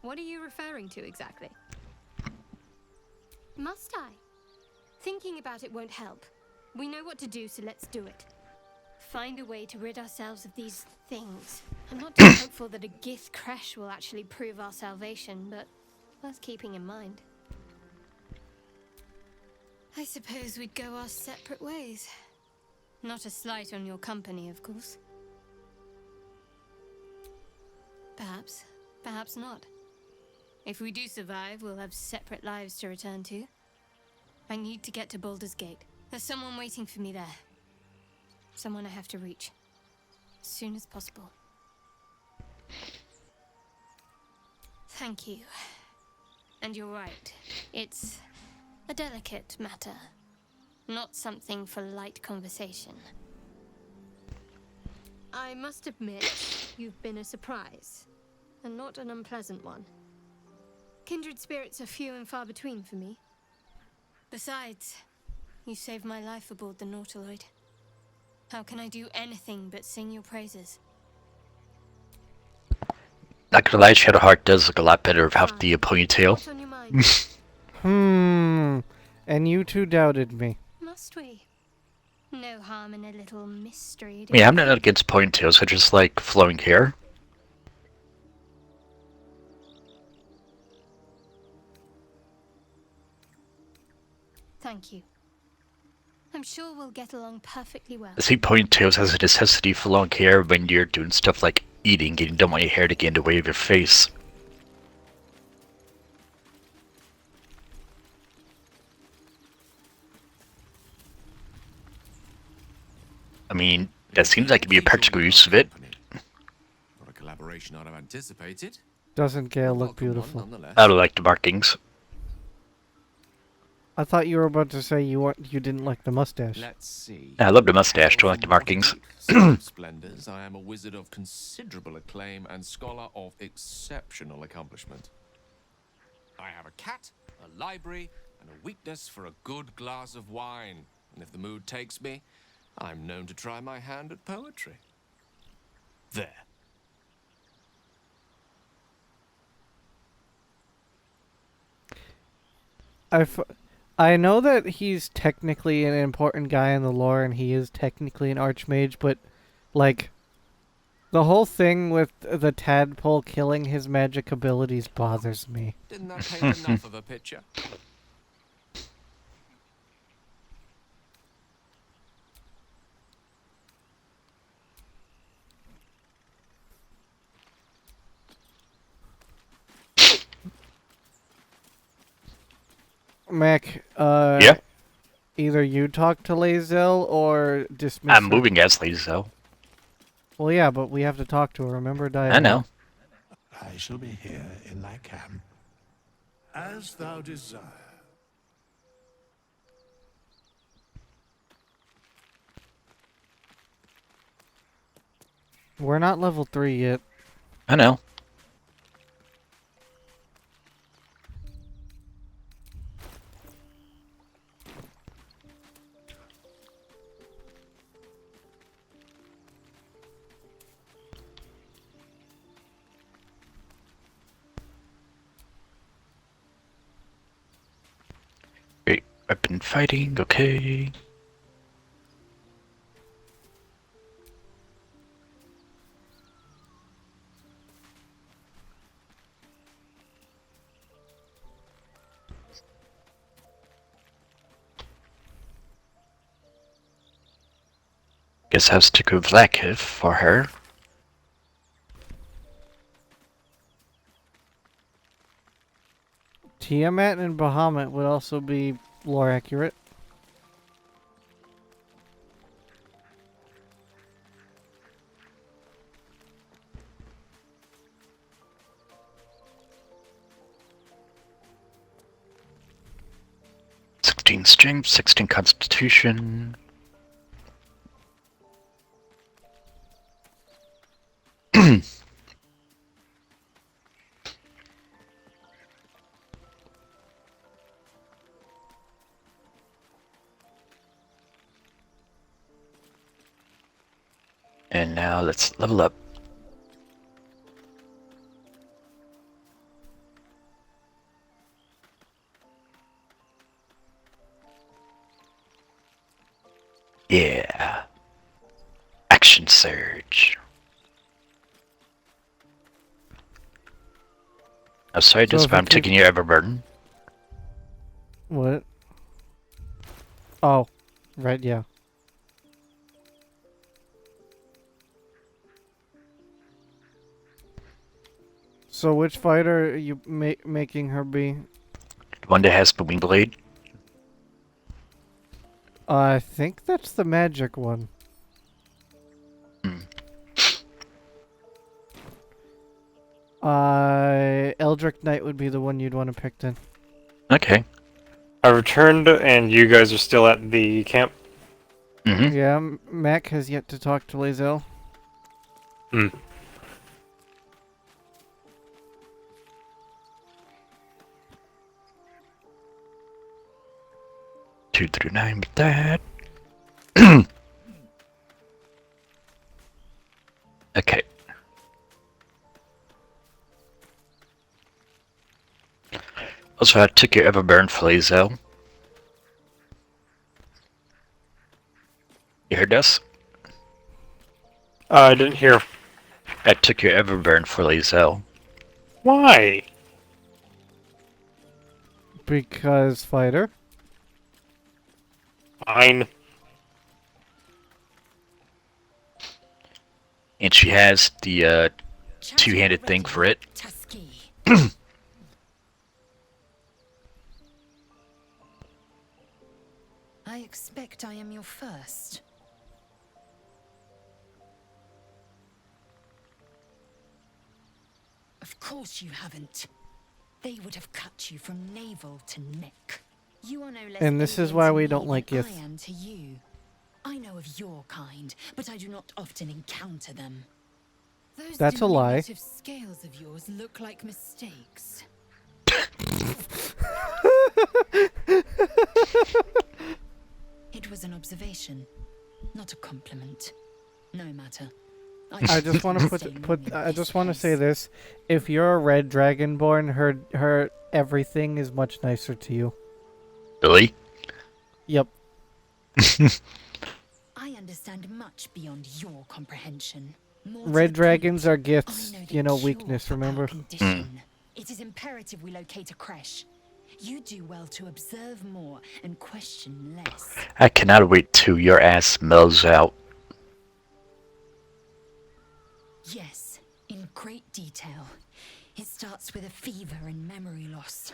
What are you referring to exactly? Must I? Thinking about it won't help. We know what to do, so let's do it. Find a way to rid ourselves of these things. I'm not too hopeful that a Gith crash will actually prove our salvation, but worth keeping in mind. I suppose we'd go our separate ways. Not a slight on your company, of course. Perhaps. Perhaps not. If we do survive, we'll have separate lives to return to. I need to get to Baldur's Gate. There's someone waiting for me there. Someone I have to reach. As soon as possible. Thank you. And you're right. It's a delicate matter. Not something for light conversation. I must admit, you've been a surprise. And not an unpleasant one. Kindred spirits are few and far between for me. Besides, you saved my life aboard the Nautiloid. How can I do anything but sing your praises? Not gonna lie, Shadowheart does look a lot better without the ponytail. What's on your mind? And you two doubted me. Must we? No harm in a little mystery. Yeah, I'm not against ponytails, I just like flowing hair. Thank you. I'm sure we'll get along perfectly well. I see ponytails as a necessity for long hair when you're doing stuff like eating and you don't want your hair to get in the way of your face. I mean, that seems like it'd be a practical use of it. Not a collaboration I'd have anticipated. Doesn't Gale look Welcome one, beautiful? nonetheless. I don't like the markings. I thought you were about to say you didn't like the mustache. Let's see. I love the mustache, don't like the markings. Splendors, I am a wizard of considerable acclaim and scholar of exceptional accomplishment. I have a cat, a library, and a weakness for a good glass of wine. And if the mood takes me, I'm known to try my hand at poetry. There. I know that he's technically an important guy in the lore, and he is technically an archmage, but, like, the whole thing with the tadpole killing his magic abilities bothers me. Didn't that paint enough of a picture? Mac, Yeah? either you talk to Lae'zel or dismiss I'm her. moving as Lae'zel. Well, yeah, but we have to talk to her. Remember, dialogue. I know. I shall be here in thy camp, as thou desire. We're not level 3 yet. I know. Great weapon fighting, okay. Guess I have to go Vlakiv for her. Tiamat and Bahamut would also be lore accurate. Strength, 16 Constitution. And now let's level up. Yeah. Action Surge. I'm sorry, So but I'm taking your Everburden. What? Oh, right, yeah. So which fighter are you making her be? The one that has the wing blade. I think that's the magic one. Eldritch Knight would be the one you'd want to pick then. Okay. I returned, and you guys are still at the camp. Mm-hmm. Yeah, Mac has yet to talk to Lae'zel. Hmm. 2 through 9 with that. Okay. Also, I took your Everburn for Lae'zel. You heard us? I didn't hear. I took your Everburn for Lae'zel. Why? Because fighter. Fine. And she has the two-handed thing for it. I expect I am your first. Of course you haven't. They would have cut you from navel to neck. You are no less And this is alien why to we me don't like than Yith. I am to you. I know of your kind, but I do not often encounter them. Those That's a lie. diminutive scales of yours look like mistakes. It was an observation, not a compliment. No matter. I just want to I just want to say this: if you're a red dragonborn, her everything is much nicer to you. Really? Yep. I understand much beyond your comprehension. More to Red the dragons point, are gifts, I know the you know, cure weakness, for our remember? condition. It is imperative we locate a creche. You do well to observe more and question less. I cannot wait till your ass melts out. Yes, in great detail. It starts with a fever and memory loss.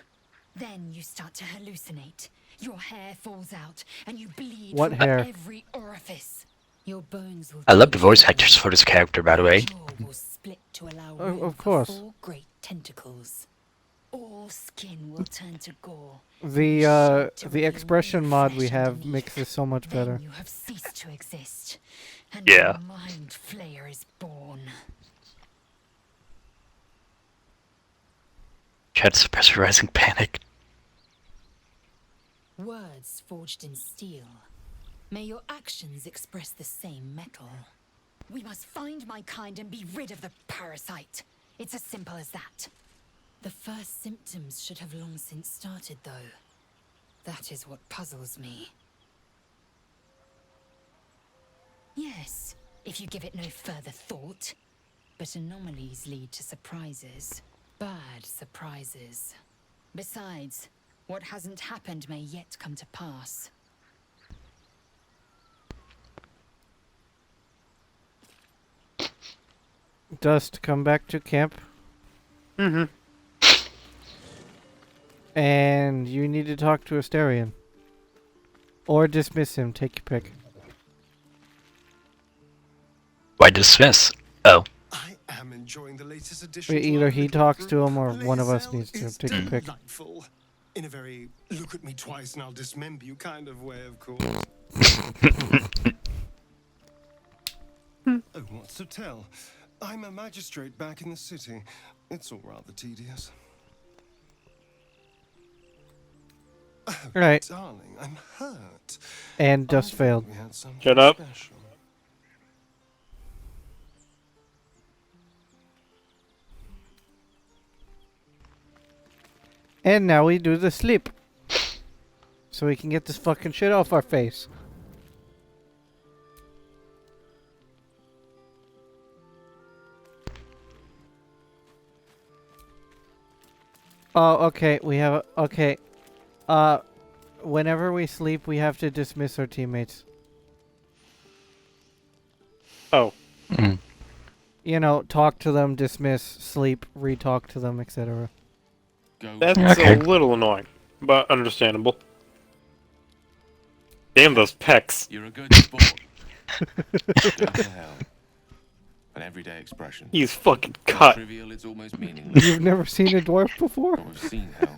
Then you start to hallucinate. Your hair falls out, and you bleed What from hair? every orifice. Your bones will I love the voice turn actors for this character, by the way. jaw will split to allow Of room for course. 4 great tentacles. All skin will turn to gore. The to the reveal expression raw mod flesh we have underneath. makes this so much better. Then you have ceased to exist, and Yeah. a mind flayer is born. Try to suppress your rising panic. Words forged in steel. May your actions express the same metal. We must find my kind and be rid of the parasite. It's as simple as that. The first symptoms should have long since started, though. That is what puzzles me. Yes, if you give it no further thought. But anomalies lead to surprises. Bad surprises. Besides, what hasn't happened may yet come to pass. Dust, come back to camp. Mm-hmm. And you need to talk to Asterion. Or dismiss him, take your pick. Why dismiss? Oh. I am enjoying the latest addition to Either our he little talks to group. him or one of us Lae'zel needs to is take a pick. delightful. In a very look at me twice and I'll dismember you kind of way, of course. Oh, what's to tell? I'm a magistrate back in the city. It's all rather tedious. Oh, Right. darling, I'm hurt. And Dust I thought failed. we had something Shut up. special. And now we do the sleep. So we can get this fucking shit off our face. Oh, okay, we have okay. Whenever we sleep, we have to dismiss our teammates. Oh. You know, talk to them, dismiss, sleep, re-talk to them, etc. That's Okay. a little annoying, but understandable. Damn those pecs. You're a good sport. Go to hell. An everyday expression. He's fucking So cut. trivial, it's almost meaningless. You've never seen a dwarf before? But we've seen hell.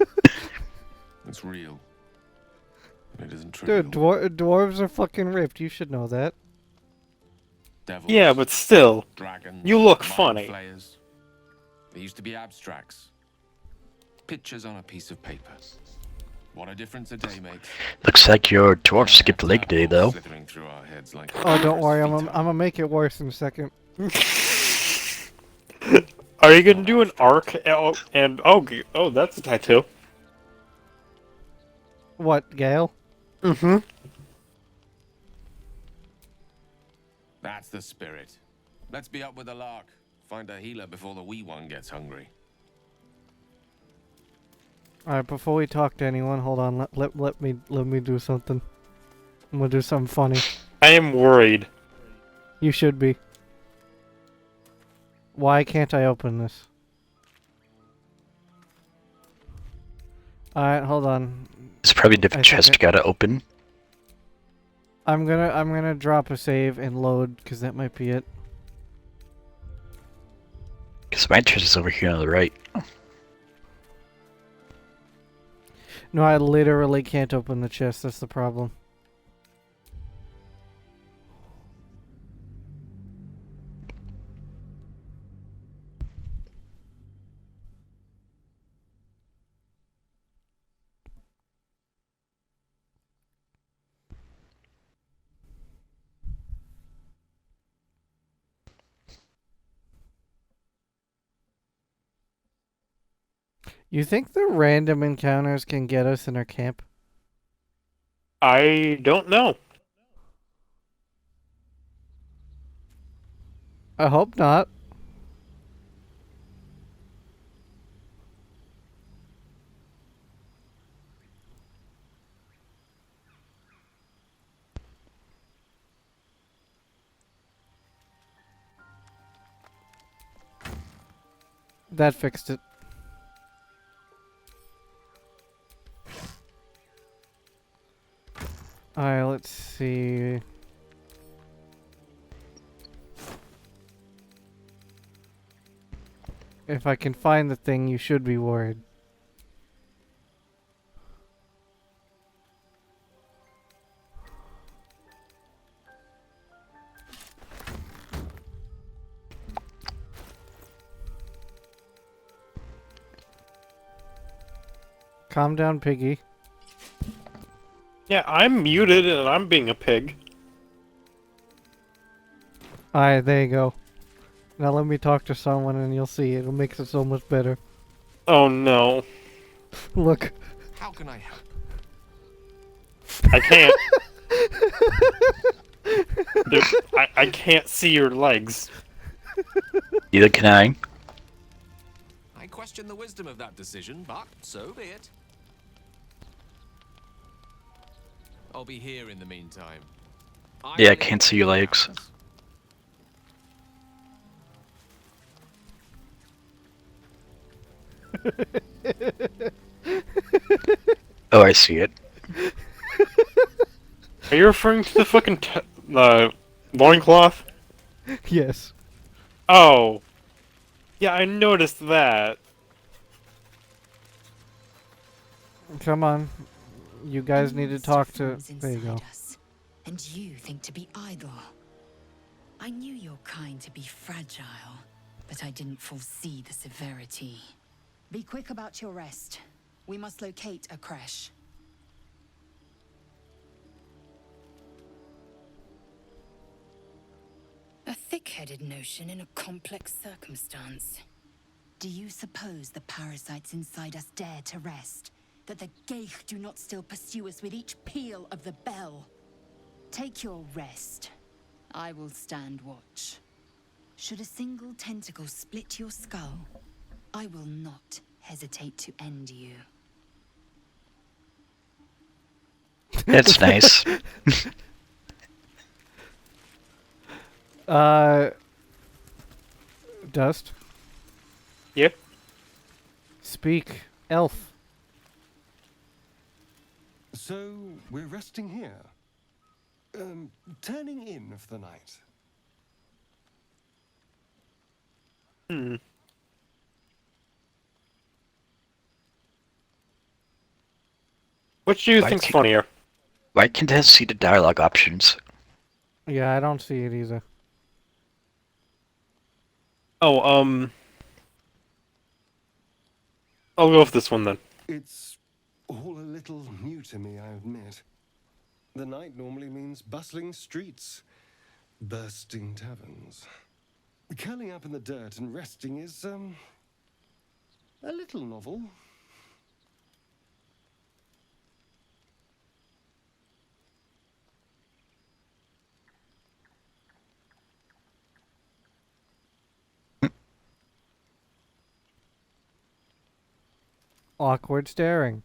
It's real. And it isn't Dude, trivial. dwarves are fucking ripped. You should know that. Devils, Yeah, but still. dragons, You look mind funny. flayers. They used to be abstracts. Pictures on a piece of paper. What a difference a day makes. Looks like your dwarf skipped leg day, though. Slithering through our heads like Oh, don't worry. I'm feet gonna make it worse in a second. Are you gonna do an arc? Oh, that's a tattoo. What, Gale? Mm-hmm. That's the spirit. Let's be up with the lark. Find a healer before the wee one gets hungry. Alright, before we talk to anyone, hold on. Let me do something. I'm gonna do something funny. I am worried. You should be. Why can't I open this? Alright, hold on. It's probably a different I think chest you gotta open. I'm gonna drop a save and load, because that might be it. Because my chest is over here on the right. No, I literally can't open the chest, that's the problem. You think the random encounters can get us in our camp? I don't know. I hope not. That fixed it. Alright, let's see. if I can find the thing, you should be worried. Calm down, Piggy. Yeah, I'm muted and I'm being a pig. Alright, there you go. Now let me talk to someone and you'll see. It'll make it so much better. Oh no. Look. How can I help? I can't. Dude, I can't see your legs. Neither can I. I question the wisdom of that decision, but so be it. I'll be here in the meantime. Yeah, I can't see your legs. Oh, I see it. Are you referring to the fucking loincloth? Yes. Oh. Yeah, I noticed that. Come on. You guys need to talk to... There you go. Us, and you think to be idle. I knew your kind to be fragile, but I didn't foresee the severity. Be quick about your rest. We must locate a crash. A thick-headed notion in a complex circumstance. Do you suppose the parasites inside us dare to rest? That the Geich do not still pursue us with each peal of the bell? Take your rest. I will stand watch. Should a single tentacle split your skull, I will not hesitate to end you. That's nice. Dust? Yep. Speak, elf. So, we're resting here. Turning in for the night. Hmm. Which do you think's funnier? Why can't I see the dialogue options? Yeah, I don't see it either. Oh, I'll go with this one then. It's all a little new to me, I admit. The night normally means bustling streets, bursting taverns. Curling up in the dirt and resting is, a little novel. Awkward staring.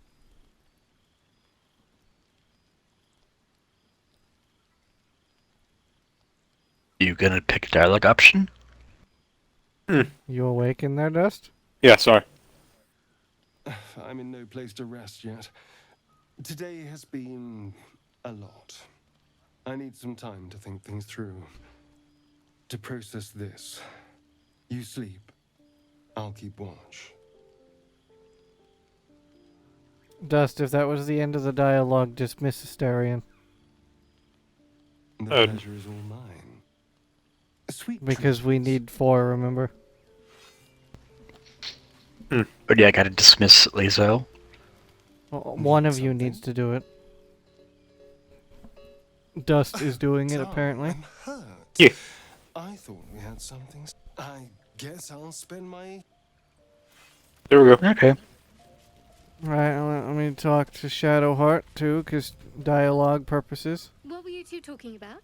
You gonna pick a dialogue option? You awake in there, Dust? Yeah, sorry. I'm in no place to rest yet. Today has been a lot. I need some time to think things through. To process this. You sleep. I'll keep watch. Dust, if that was the end of the dialogue, dismiss Astarion. The pleasure is all mine. Sweet Because we need 4, remember? But yeah, I gotta dismiss Lazo. Well, one of you needs to do it. Dust is doing it, apparently. I'm hurt. Yeah. I thought we had something. I guess I'll spend my... There we go. Okay. Right, let me talk to Shadowheart, too, because dialogue purposes. What were you two talking about?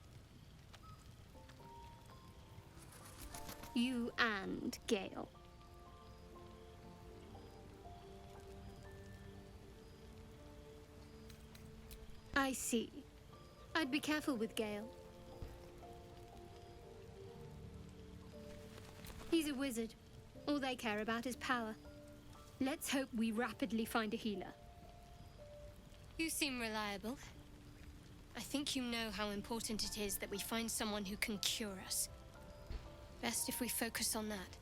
You and Gale. I see. I'd be careful with Gale. He's a wizard. All they care about is power. Let's hope we rapidly find a healer. You seem reliable. I think you know how important it is that we find someone who can cure us. Best if we focus on that.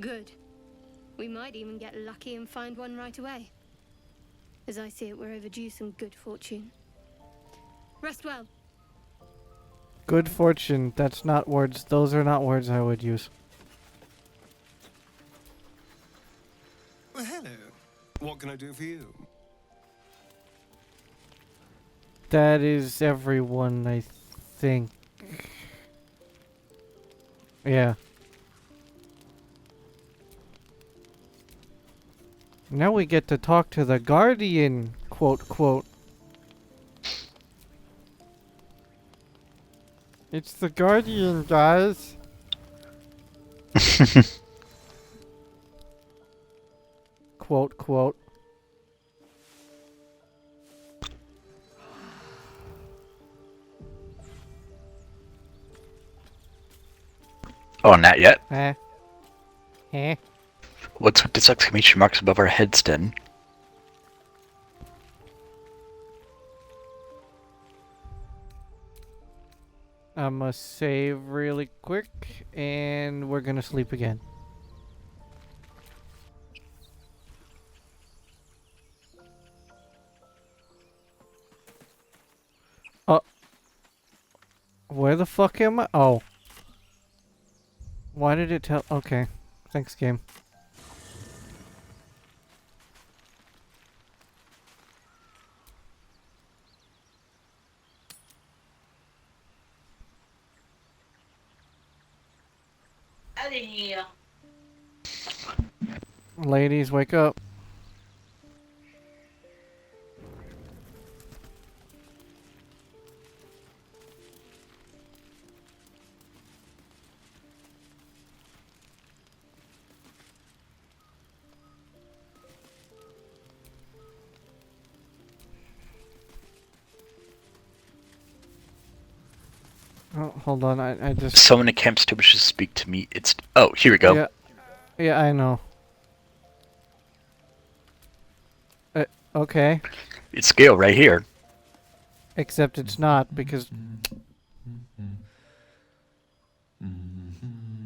Good. We might even get lucky and find one right away. As I see it, we're overdue some good fortune. Rest well. Good fortune. That's not words. Those are not words I would use. Well, hello. What can I do for you? That is everyone, I think. Yeah. Now we get to talk to the Guardian, quote, quote. It's the Guardian, guys. Quote, quote. Oh, not yet. Eh. What's with this exclamation marks above our heads, then? I'm gonna save really quick, and we're gonna sleep again. Where the fuck am I? Oh. Why did it tell? Okay. Thanks, game. Ladies, wake up. Oh, hold on, I just... Someone in camp still wishes to speak to me. It's... Oh, here we go. Yeah, I know. Okay. It's Gale right here. Except it's not, because...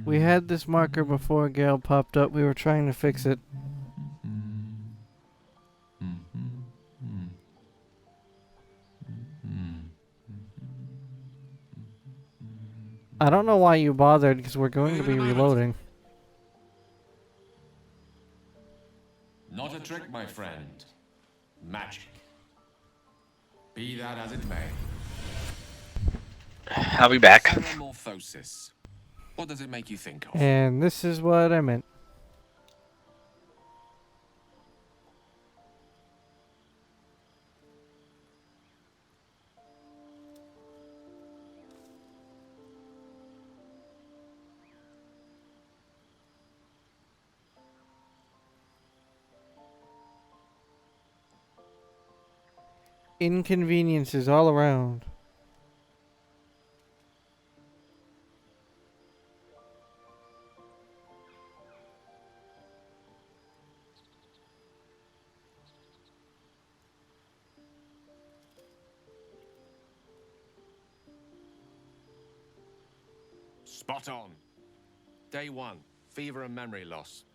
We had this marker before Gale popped up. We were trying to fix it. I don't know why you bothered, because we're going to be reloading. Not a trick, my friend. Magic. Be that as it may. I'll be back. Metamorphosis. What does it make you think of? And this is what I meant. Inconveniences all around. Spot on. Day 1, fever and memory loss.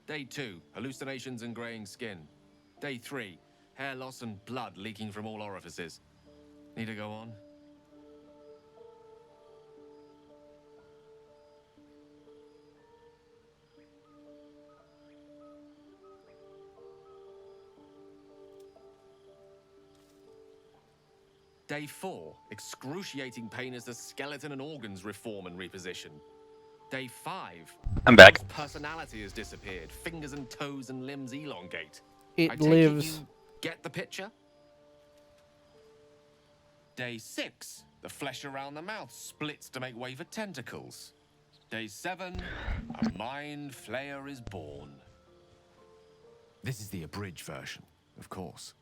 Day 2, hallucinations and graying skin. Day 3, hair loss and blood leaking from all orifices. Need to go on? Day 4, excruciating pain as the skeleton and organs reform and reposition. Day 5, I'm back. personality has disappeared. Fingers and toes and limbs elongate. It I take lives. you get the picture? Day 6, the flesh around the mouth splits to make way for tentacles. Day 7, a mind flayer is born. This is the abridged version, of course.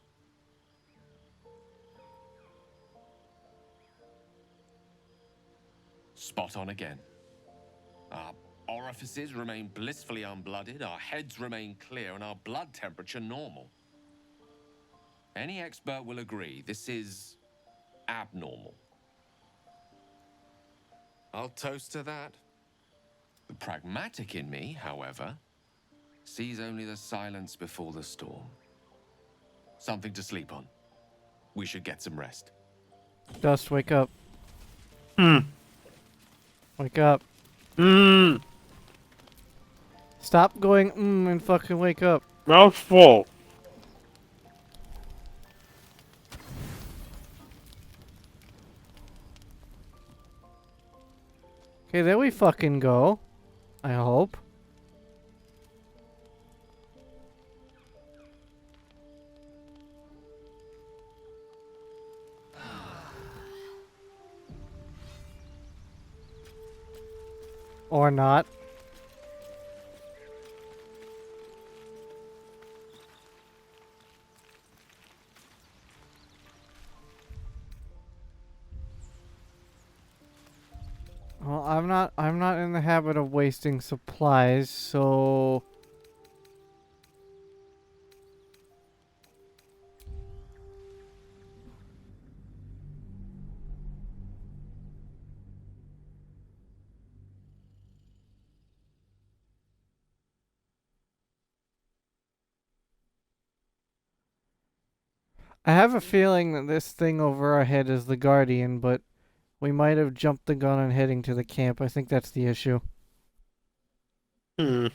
Spot on again. Our orifices remain blissfully unblooded, our heads remain clear, and our blood temperature normal. Any expert will agree this is abnormal. I'll toast to that. The pragmatic in me, however, sees only the silence before the storm. Something to sleep on. We should get some rest. Dust, wake up. Hmm. Wake up. Hmm. Stop going and fucking wake up. Mouthful. Okay, there we fucking go. I hope. Or not. Well, I'm not in the habit of wasting supplies, so I have a feeling that this thing over our head is the Guardian, but we might have jumped the gun on heading to the camp. I think that's the issue. Hmm.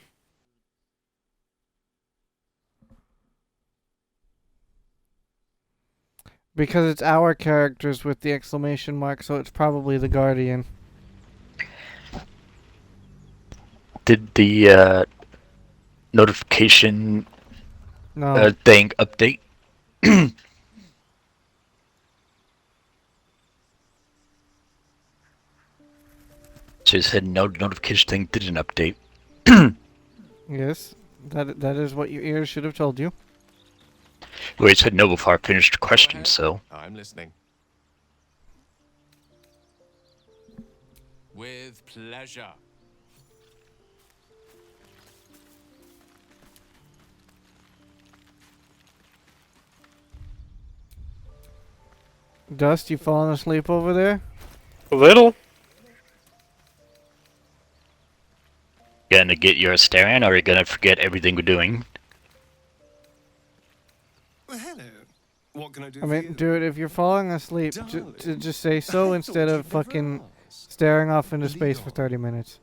Because it's our characters with the exclamation mark, so it's probably the Guardian. Did the notification No. thing update? So it said no notification thing didn't update. Yes. That is what your ears should have told you. Well, it said no before I finished the question, so. I'm listening. With pleasure. Dust, you falling asleep over there? A little. Gonna get your staring, or are you gonna forget everything we're doing? Well, hello. What can I do I for mean, you? dude, if you're falling asleep, just say so instead of fucking staring off into space for 30 minutes.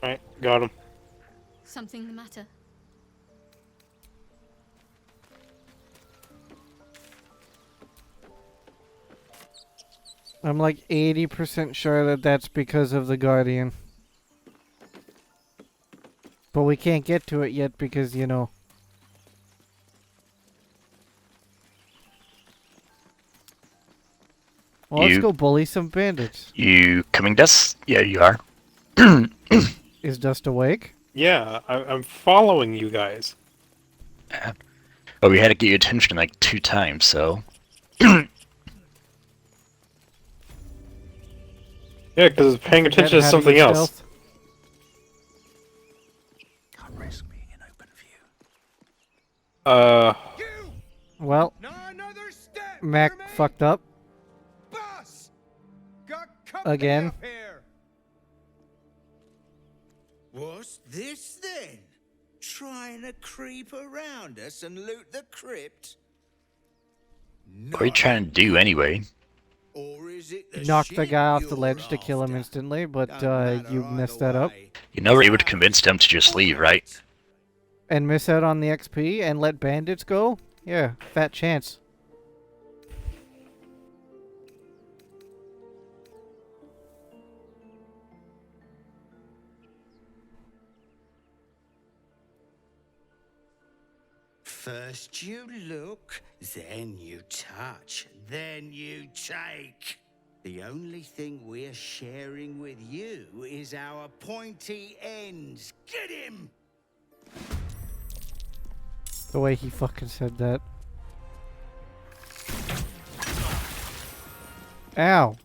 Alright, got him. Something the matter? I'm like 80% sure that that's because of the Guardian. But we can't get to it yet because, you know. Well, let's You- go bully some bandits. You coming, Dust? Yeah, you are. Is Dust awake? Yeah, I'm following you guys. Well, we had to get your attention like 2 times, so. Yeah, because I was paying Forget attention to how something use else. stealth? Can't risk being in open view. Well, Another step, Mac fucked up. Boss! Got company Again. up here. What's this then? Trying to creep around us and loot the crypt? What are you trying to do anyway? Or is it the Knocked the ship guy off the you're ledge to kill him after? instantly, but Don't matter you either messed that up. way. You know we're able to convince them to just leave, right? And miss out on the XP and let bandits go? Yeah, fat chance. First you look, then you touch, then you take. The only thing we're sharing with you is our pointy ends. Get him! The way he fucking said that. Ow.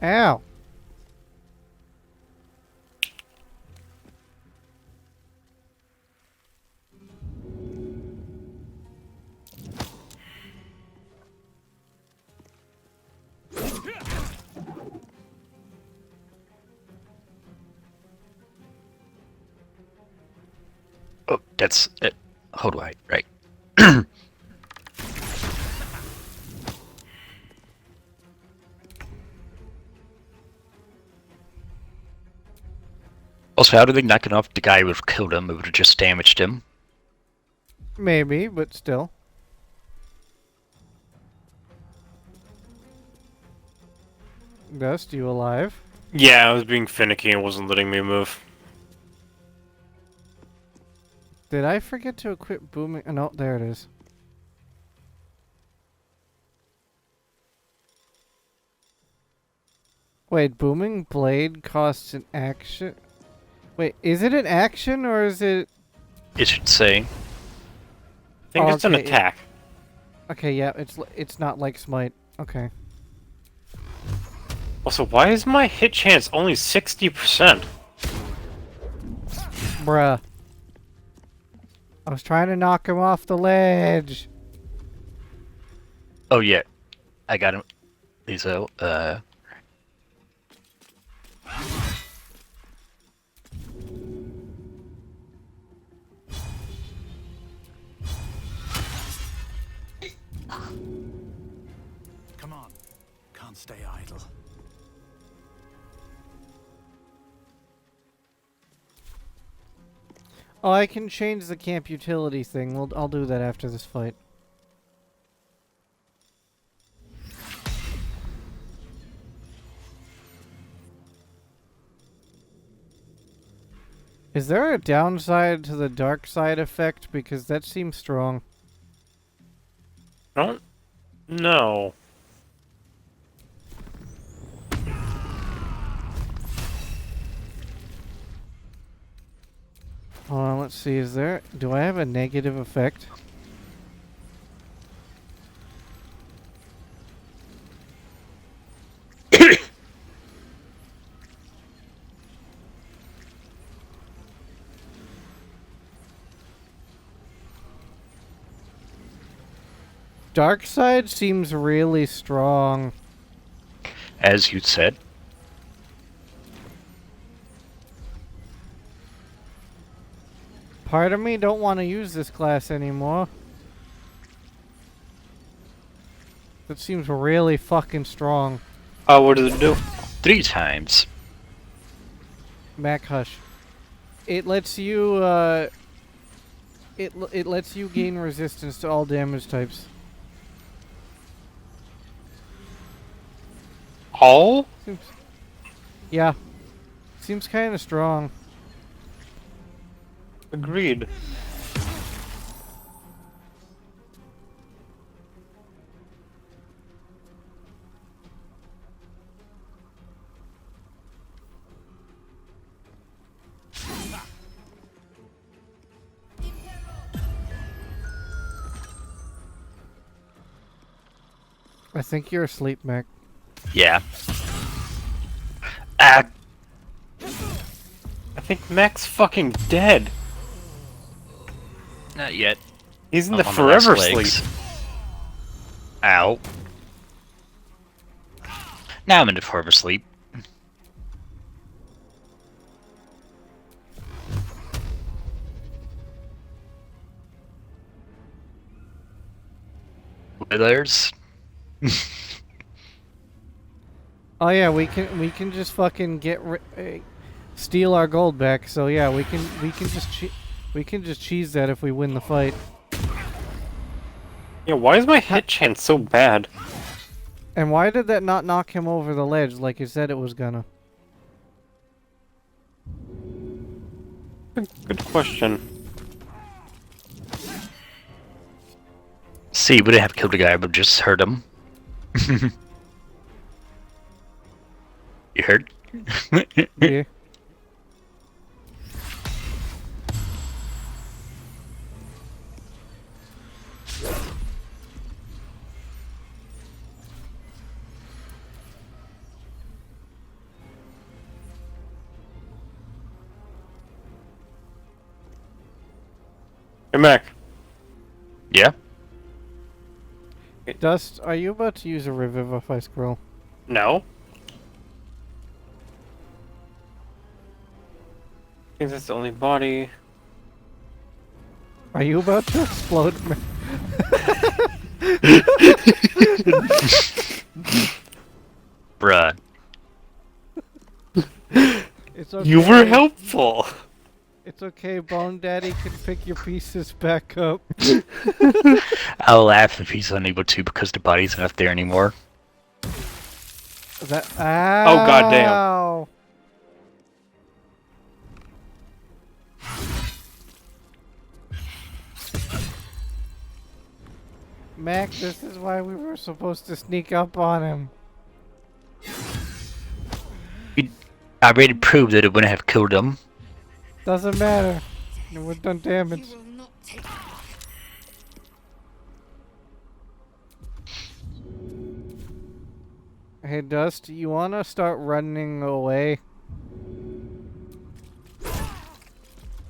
Ow. Oh, that's it. Hold on, right. Also, how do they knock it off? The guy would have killed him. It would have just damaged him. Maybe, but still. Dust, you alive? Yeah, I was being finicky and wasn't letting me move. Did I forget to equip booming? Oh, no, there it is. Wait, booming blade costs an action? Wait, is it an action or is it... It should say. I think it's an okay, attack. Okay, yeah, it's not like smite. Okay. Also, why is my hit chance only 60%? Bruh. I was trying to knock him off the ledge. Oh yeah, I got him. These out. Come on. Can't stay idle. Oh, I can change the camp utility thing. I'll do that after this fight. Is there a downside to the dark side effect? Because that seems strong. I don't know. Hold on, let's see. Do I have a negative effect? Dark side seems really strong. As you said. Part of me don't want to use this class anymore. That seems really fucking strong. What does it do? 3 times. Mac hush. It lets you it lets you gain resistance to all damage types. All? Yeah. Seems kind of strong. Agreed. I think you're asleep, Mac. Yeah. Ah. I think Mac's fucking dead. Not yet. He's in I'm the on my last forever legs. sleep. Ow. Now I'm in the forever sleep. There's. Oh yeah, we can just fucking steal our gold back. So yeah, we can just cheese that if we win the fight. Yeah, why is my hit chance so bad? And why did that not knock him over the ledge like you said it was gonna? Good question. See, we didn't have to kill the guy, but just hurt him. You heard? Yeah. Hey, Mac. Yeah? Dust, are you about to use a Revivify scroll? No. I think that's the only body. Are you about to explode? Bruh. It's okay. You were helpful. It's okay, Bone Daddy can pick your pieces back up. I'll laugh if he's unable to because the body's not there anymore. That. Ow! Oh, goddamn. Mac, this is why we were supposed to sneak up on him. I already proved that it wouldn't have killed him. Doesn't matter. It would have done damage. You will not take. Hey, Dust, you wanna start running away?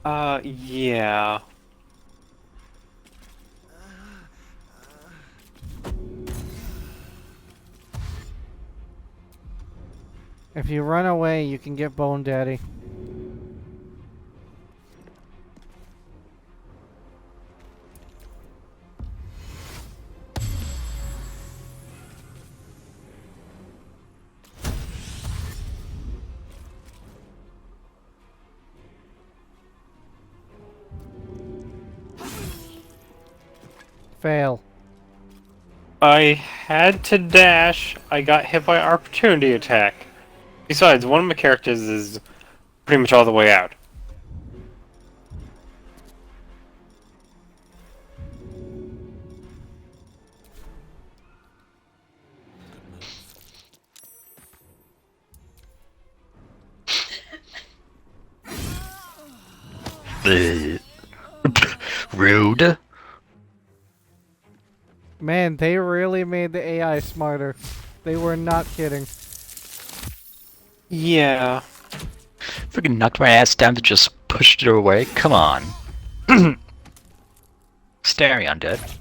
Yeah. If you run away, you can get Bone Daddy. Fail. I had to dash. I got hit by opportunity attack. Besides, one of my characters is pretty much all the way out. Rude. Man, they really made the AI smarter. They were not kidding. Yeah. Freaking knocked my ass down to just push it away. Come on. Staring undead.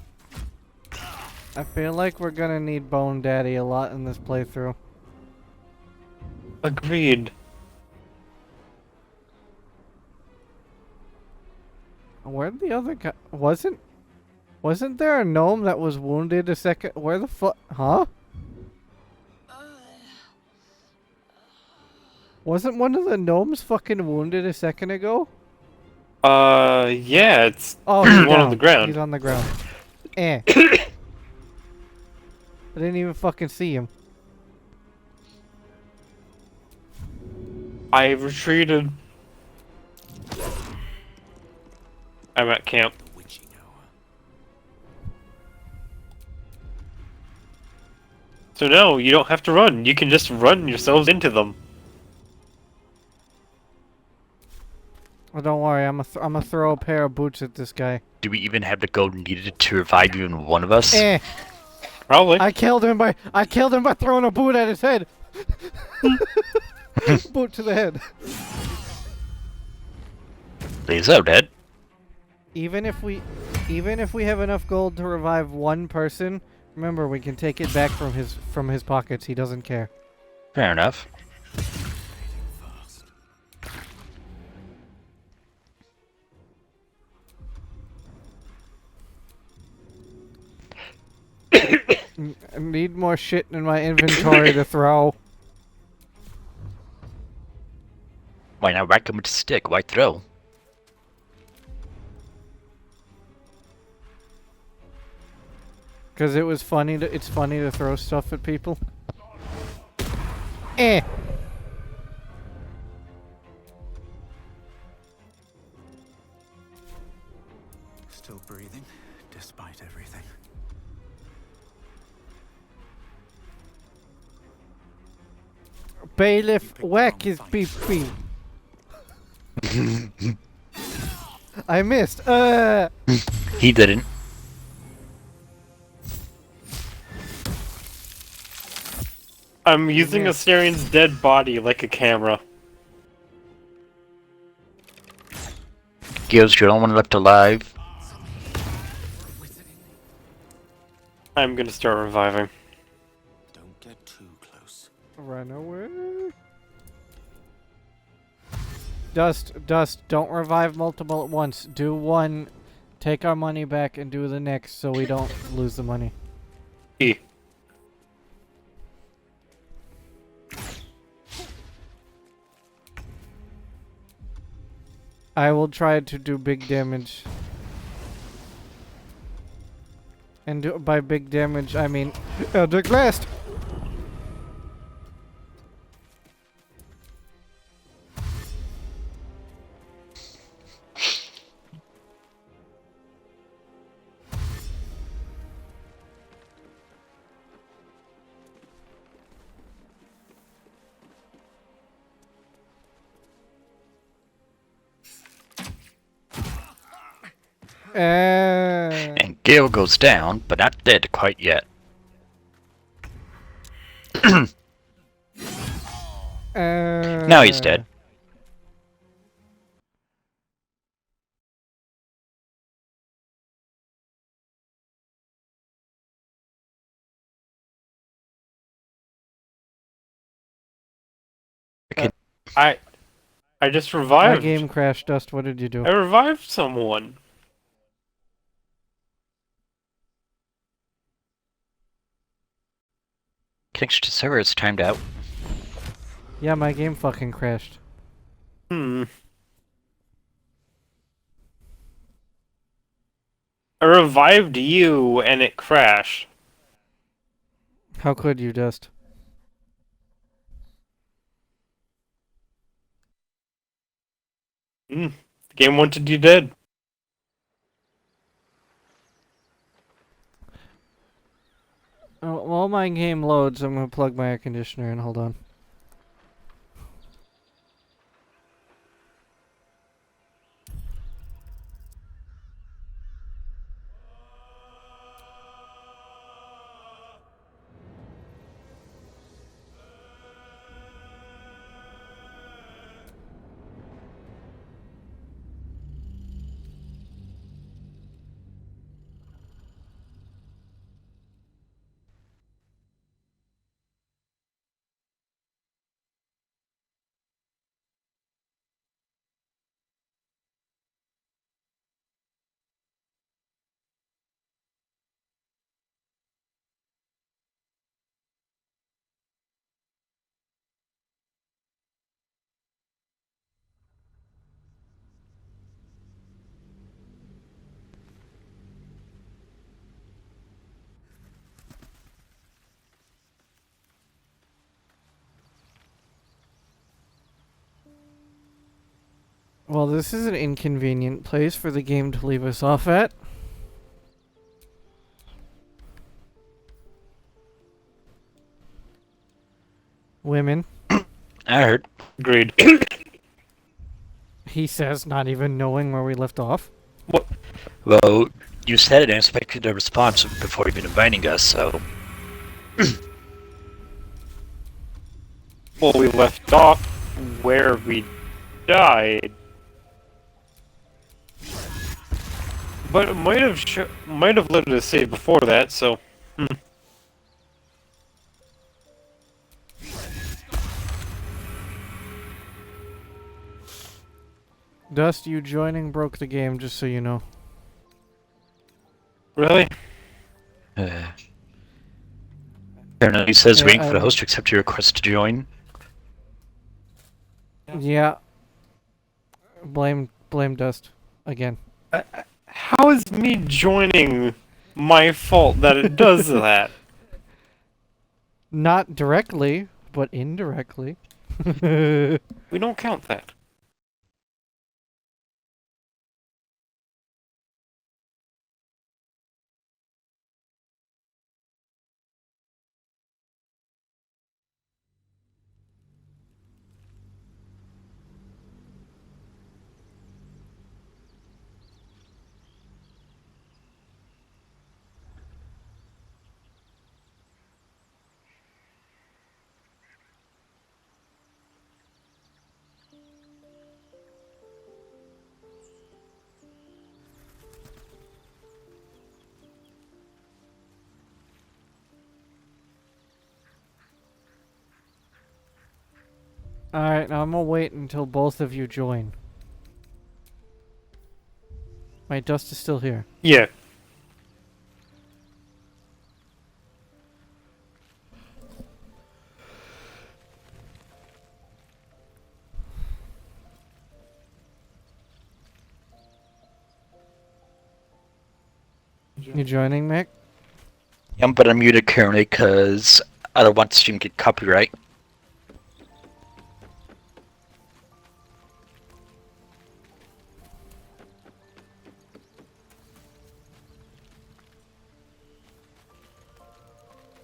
I feel like we're gonna need Bone Daddy a lot in this playthrough. Agreed. Where'd the other guy... Wasn't there a gnome that was wounded a second... Where the fuck... Huh? Wasn't one of the gnomes fucking wounded a second ago? Yeah, it's Oh, he's one down. on the ground. He's on the ground. I didn't even fucking see him. I retreated. I'm at camp. So no, you don't have to run. You can just run yourselves into them. Oh, don't worry. I'm gonna throw a pair of boots at this guy. Do we even have the gold needed to revive even one of us? Probably. I killed him by throwing a boot at his head. Boot to the head. He's so dead. Even if we have enough gold to revive one person, remember we can take it back from his pockets. He doesn't care. Fair enough. I need more shit in my inventory to throw. Why not whack him with a stick? Why throw? Because it's funny to throw stuff at people. Still breathing, despite everything. Bailiff, whack his beef. I missed. He didn't. I'm using Asterian's dead body like a camera. Gives you the only one left alive. I'm gonna start reviving. Don't get too close. Run away. Dust, don't revive multiple at once. Do one take our money back and do the next so we don't lose the money. E. I will try to do big damage. And by big damage, I mean Eldritch Blast! And Gale goes down, but not dead quite yet. Now he's dead. I just My revived. game crashed, Dust. What did you do? I revived someone. Connection to server is timed out. Yeah, my game fucking crashed. I revived you and it crashed. How could you, Dust? The game wanted you dead. While my game loads, I'm gonna plug my air conditioner in. Hold on. Well, this is an inconvenient place for the game to leave us off at. Women. I heard. Agreed. He says, not even knowing where we left off. What? Well, you said it and expected a response before even inviting us, so... Well, we left off where we died. But it might have let us save before that, so... Dust, you joining broke the game, just so you know. Really? Apparently he says Yeah, waiting for the host to accept your request to join. Yeah. Blame Dust. Again. How is me joining my fault that it does that? Not directly, but indirectly. We don't count that. Alright, now I'm gonna wait until both of you join. Right, Dust is still here. Yeah. You joining, Mick? But I'm muted currently because I don't want the stream to get copyright.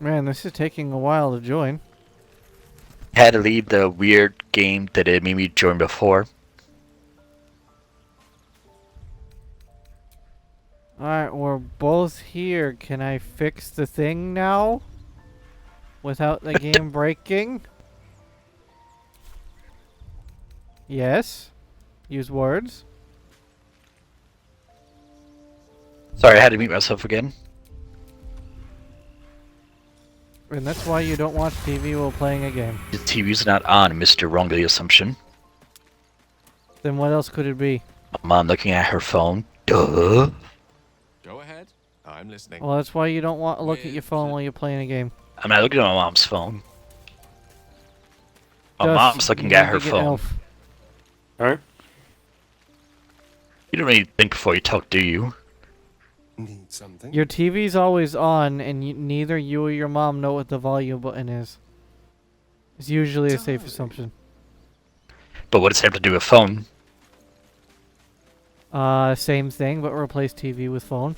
Man, this is taking a while to join. Had to leave the weird game that it made me join before. Alright, we're both here. Can I fix the thing now? Without the game breaking? Yes. Use words. Sorry, I had to mute myself again. And that's why you don't watch TV while playing a game. The TV's not on, Mr. Wrongly Assumption. Then what else could it be? My mom looking at her phone. Duh. Go ahead. I'm listening. Well, that's why you don't want to look at your phone while you're playing a game. I'm not looking at my mom's phone. My Dust, mom's looking you at need her to get phone. Elf. Alright. You don't really think before you talk, do you? Need something? Your TV's always on, and neither you or your mom know what the volume button is. It's usually a safe assumption. But what does it have to do with phone? Same thing, but replace TV with phone.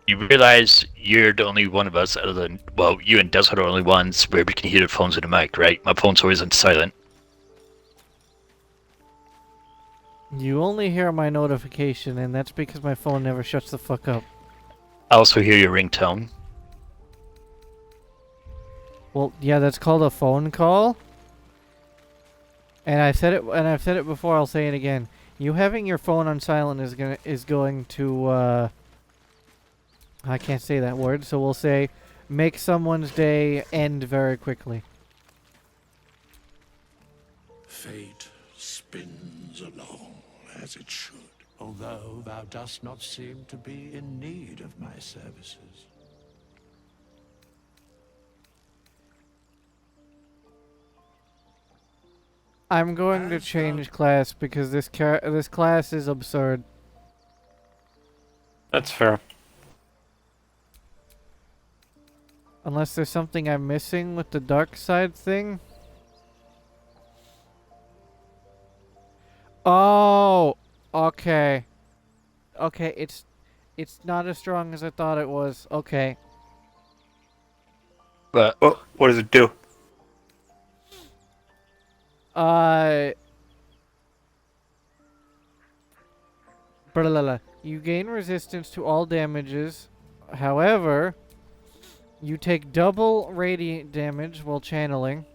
You realize you're the only one of us other than, well, you and Des are the only ones where we can hear the phones in the mic, right? My phone's always on silent. You only hear my notification, and that's because my phone never shuts the fuck up. I also hear your ringtone. Well, yeah, that's called a phone call. And I've said it before, I'll say it again. You having your phone on silent is going to I can't say that word, so we'll say make someone's day end very quickly. Fate spins along as it should, although thou dost not seem to be in need of my services. I'm going to change class because this class is absurd. That's fair. Unless there's something I'm missing with the dark side thing. Oh, okay. Okay, it's not as strong as I thought it was. Okay. But Oh, what does it do? You gain resistance to all damages. However, you take double radiant damage while channeling.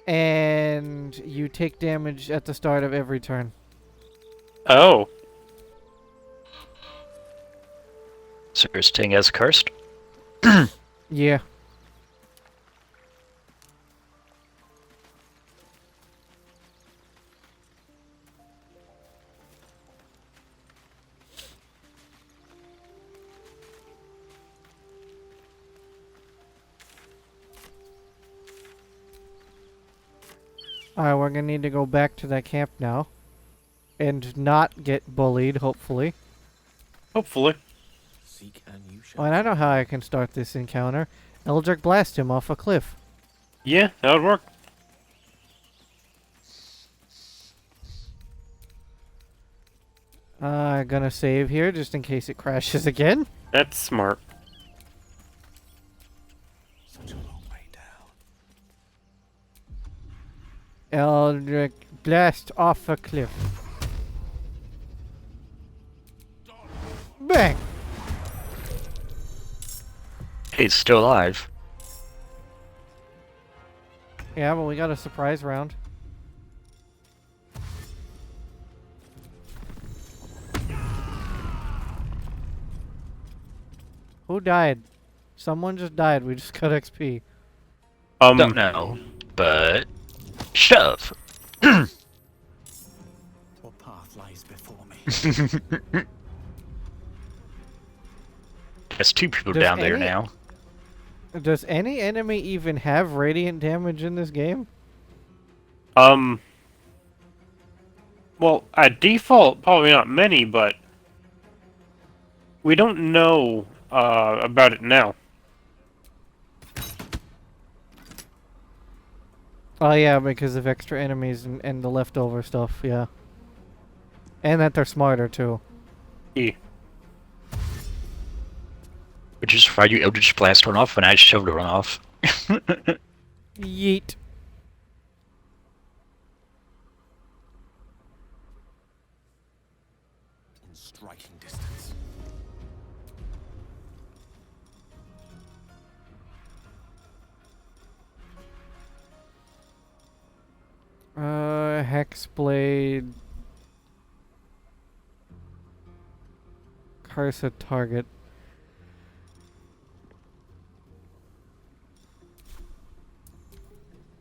And you take damage at the start of every turn. Oh. so you're staying as cursed? Yeah. Alright, we're gonna need to go back to that camp now. And not get bullied, hopefully. Hopefully. Seek and you shall. Oh, and I know how I can start this encounter. Eldritch Blast him off a cliff. Yeah, that would work. Gonna save here just in case it crashes again. That's smart. Such a long way down. Eldritch Blast off a cliff. Bang! Hey, he's still alive. Yeah, but we got a surprise round. Who died? Someone just died. We just got XP. Don't know, but shove. What path lies before me? There's two people Does down there any- now. Does any enemy even have radiant damage in this game? Well, at default, probably not many, but we don't know about it now. Oh yeah, because of extra enemies and the leftover stuff, yeah. And that they're smarter too. E. Which is why you Eldritch Blast run off when I shoved to run off. Yeet. In striking distance. Hexblade. Curse a target.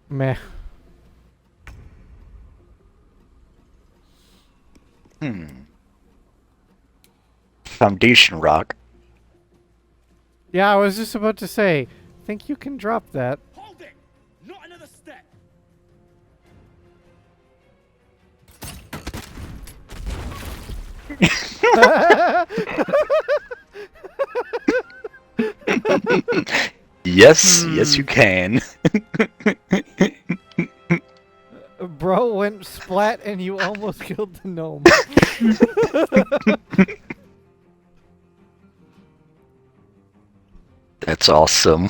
Meh. Foundation rock. Yeah, I was just about to say, think you can drop that. Hold it! Not another step! Yes, yes you can. Bro went splat and you almost killed the gnome. That's awesome.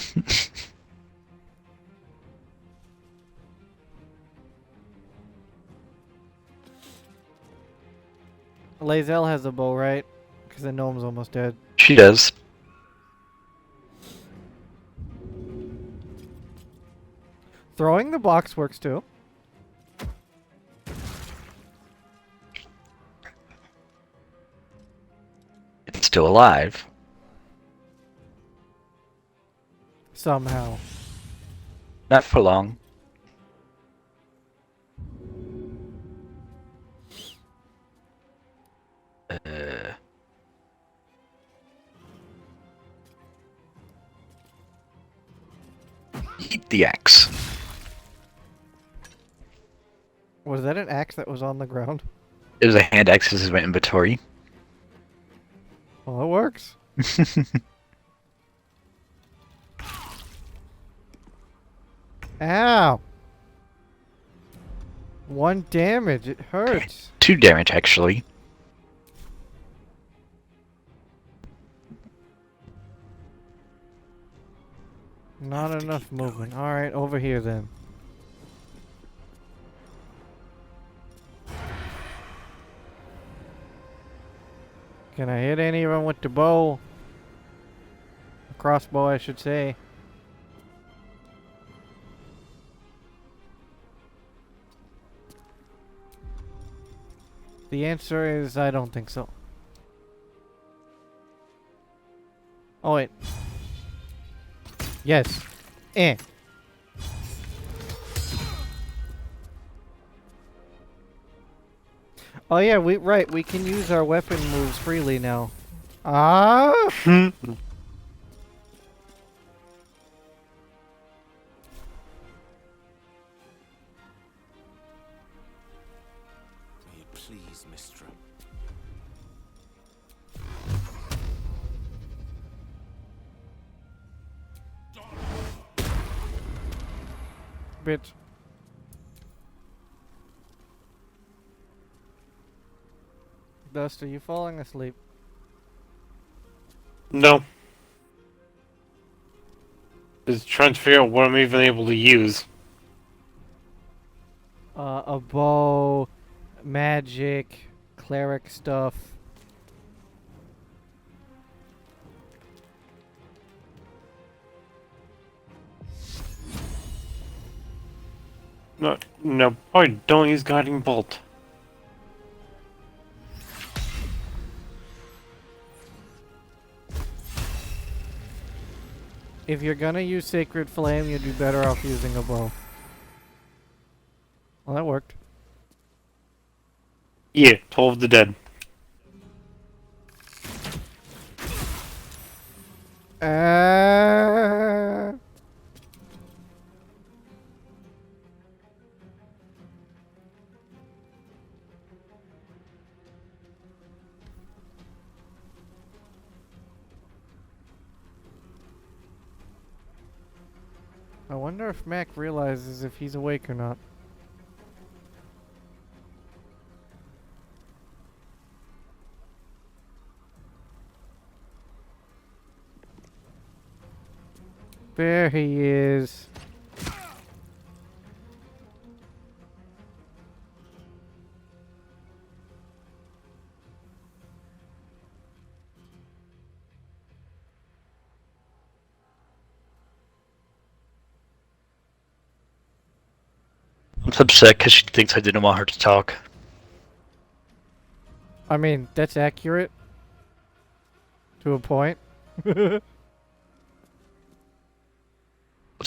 Lae'zel has a bow, right? Because the gnome's almost dead. She does. Throwing the box works too. It's still alive. Somehow. Not for long. Eat the axe. Was that an axe that was on the ground? It was a hand axe in my inventory. Well, it works. Ow! 1 damage, it hurts. 2 damage, actually. Not enough movement. Alright, over here then. Can I hit anyone with the bow? Crossbow, I should say. The answer is I don't think so. Oh wait. Yes. Eh. Oh yeah, we can use our weapon moves freely now. Ah! May it please, Mistra. Bitch. Dust, are you falling asleep? No. Just trying to figure out what I'm even able to use. A bow, magic, cleric stuff. No, probably don't use Guiding Bolt. If you're gonna use Sacred Flame, you'd be better off using a bow. Well, that worked. Yeah, 12 of the dead. Uh... I wonder if Mac realizes if he's awake or not. There he is. I'm upset because she thinks I didn't want her to talk. I mean, that's accurate. To a point. What's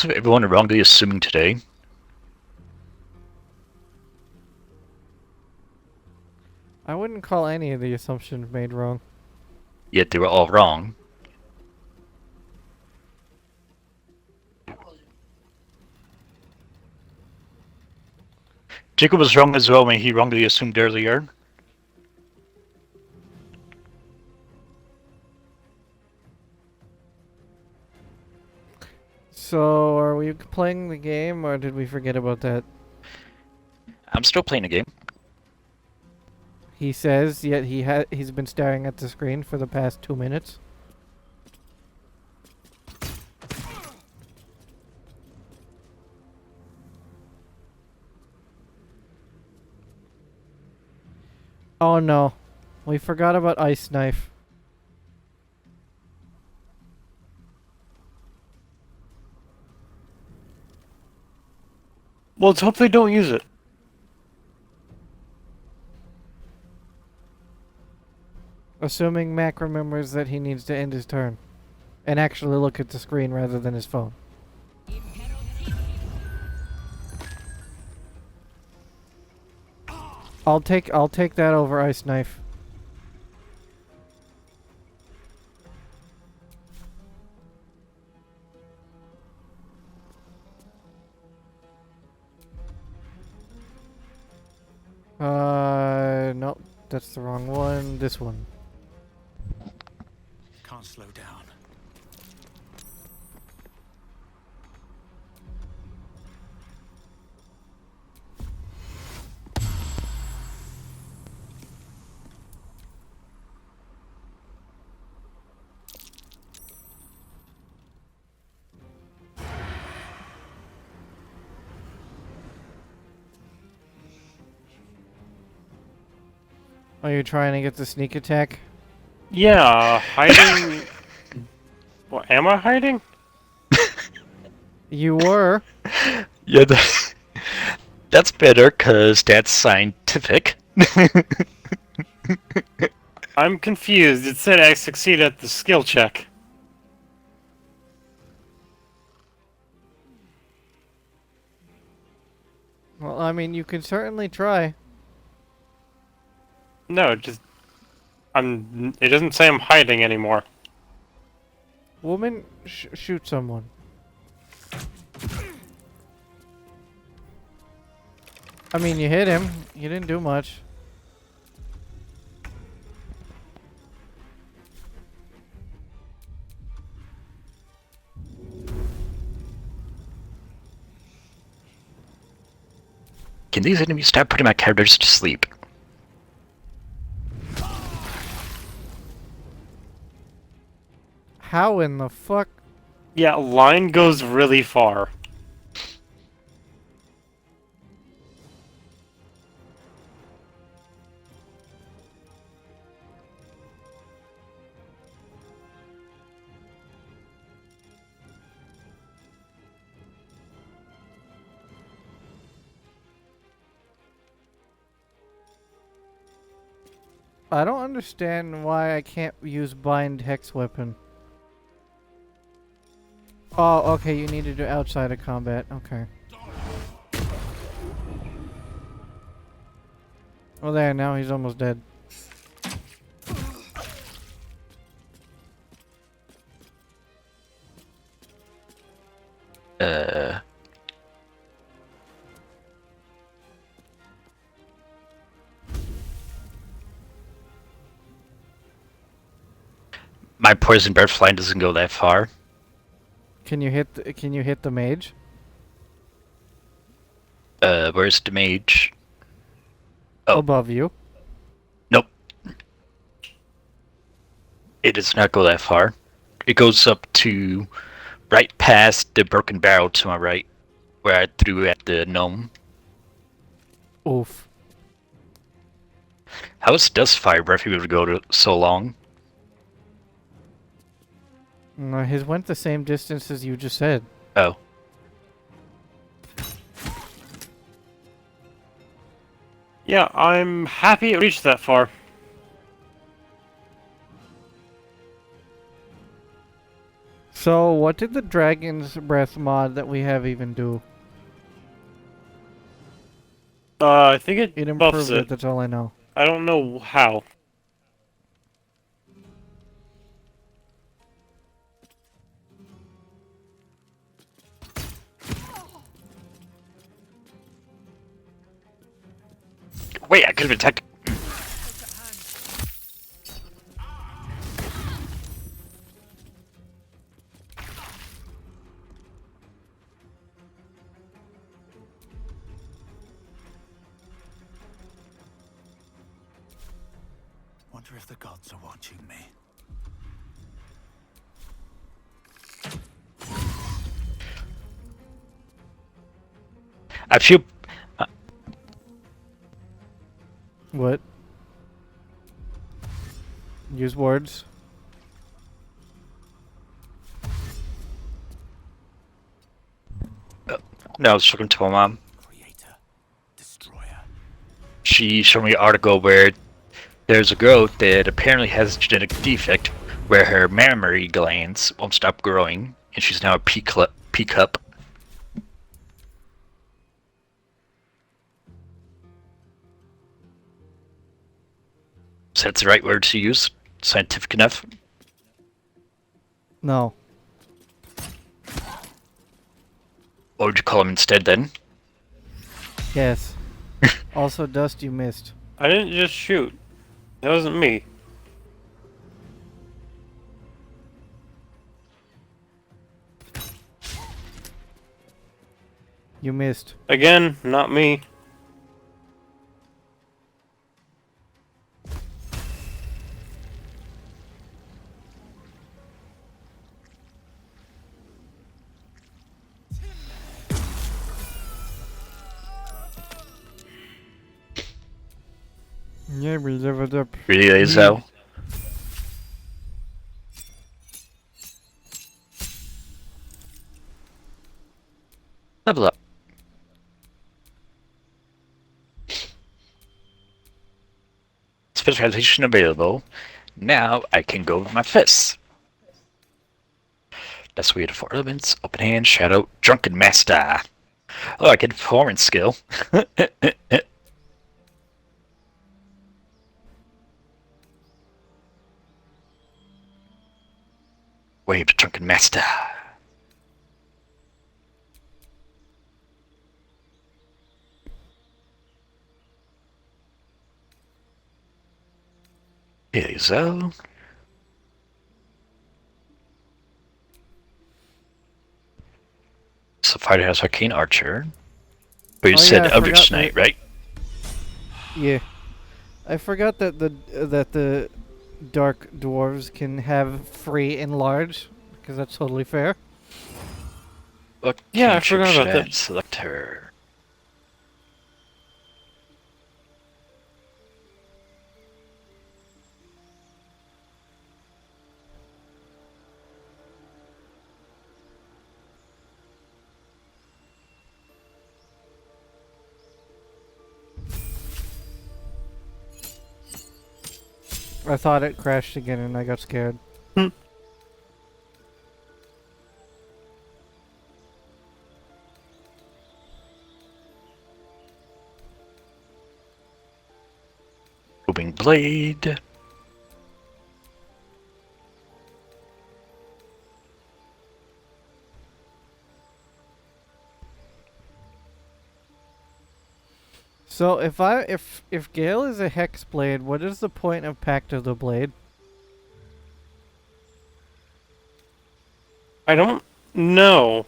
with everyone wrongly assuming today? I wouldn't call any of the assumptions made wrong. Yet they were all wrong. Jacob was wrong as well when he wrongly assumed earlier. So, are we playing the game, or did we forget about that? I'm still playing the game. He says, yet he's been staring at the screen for the past 2 minutes. Oh no, we forgot about Ice Knife. Well, let's hope they don't use it. Assuming Mac remembers that he needs to end his turn. And actually look at the screen rather than his phone. I'll take that over Ice Knife. No, that's the wrong one. This one. Can't slow down. Are you trying to get the sneak attack? Yeah, hiding... What, am I hiding? You were. Yeah, that's better, because that's scientific. I'm confused. It said I succeeded at the skill check. Well, I mean, you can certainly try. No, it just... It doesn't say I'm hiding anymore. Woman, shoot someone. I mean, you hit him. You didn't do much. Can these enemies stop putting my characters to sleep? How in the fuck? Yeah, line goes really far. I don't understand why I can't use bind hex weapon. Oh, okay, you need to do outside of combat. Okay. Oh, there, now he's almost dead. My poison breath line doesn't go that far. Can you hit the mage? Where's the mage? Oh. Above you. Nope. It does not go that far. It goes up to right past the broken barrel to my right, where I threw at the gnome. Oof. How is Dust Fire Breath able to go to so long? No, his went the same distance as you just said. Oh. Yeah, I'm happy it reached that far. So, what did the Dragon's Breath mod that we have even do? I think it It buffs improved it, that's all I know. I don't know how. Wait, I could have attacked. Wonder if the gods are watching me. I feel. What? Use words. No, I was talking to my mom. Creator, destroyer. She showed me an article where there's a girl that apparently has a genetic defect where her mammary glands won't stop growing, and she's now a P-cup. Is that the right word to use? Scientific enough? No. What would you call him instead then? Yes. Also, Dust, you missed. I didn't just shoot. That wasn't me. You missed. Again, not me. Yeah, we leveled up. Really, Lazo? Level up. Specialization available. Now I can go with my fists. That's weird. 4 elements: open hand, shadow, drunken master. Oh, I get performance skill. Wave to drunken master. Here you go. So fighter has arcane archer. But you Oh, said yeah, I Eldritch forgot Knight, that- right? Yeah. I forgot that the dark dwarves can have free enlarge, because that's totally fair. What Yeah, I cantrip forgot should about I that. select her. I thought it crashed again and I got scared. booming blade. So if Gale is a hex blade, what is the point of Pact of the Blade? I don't know.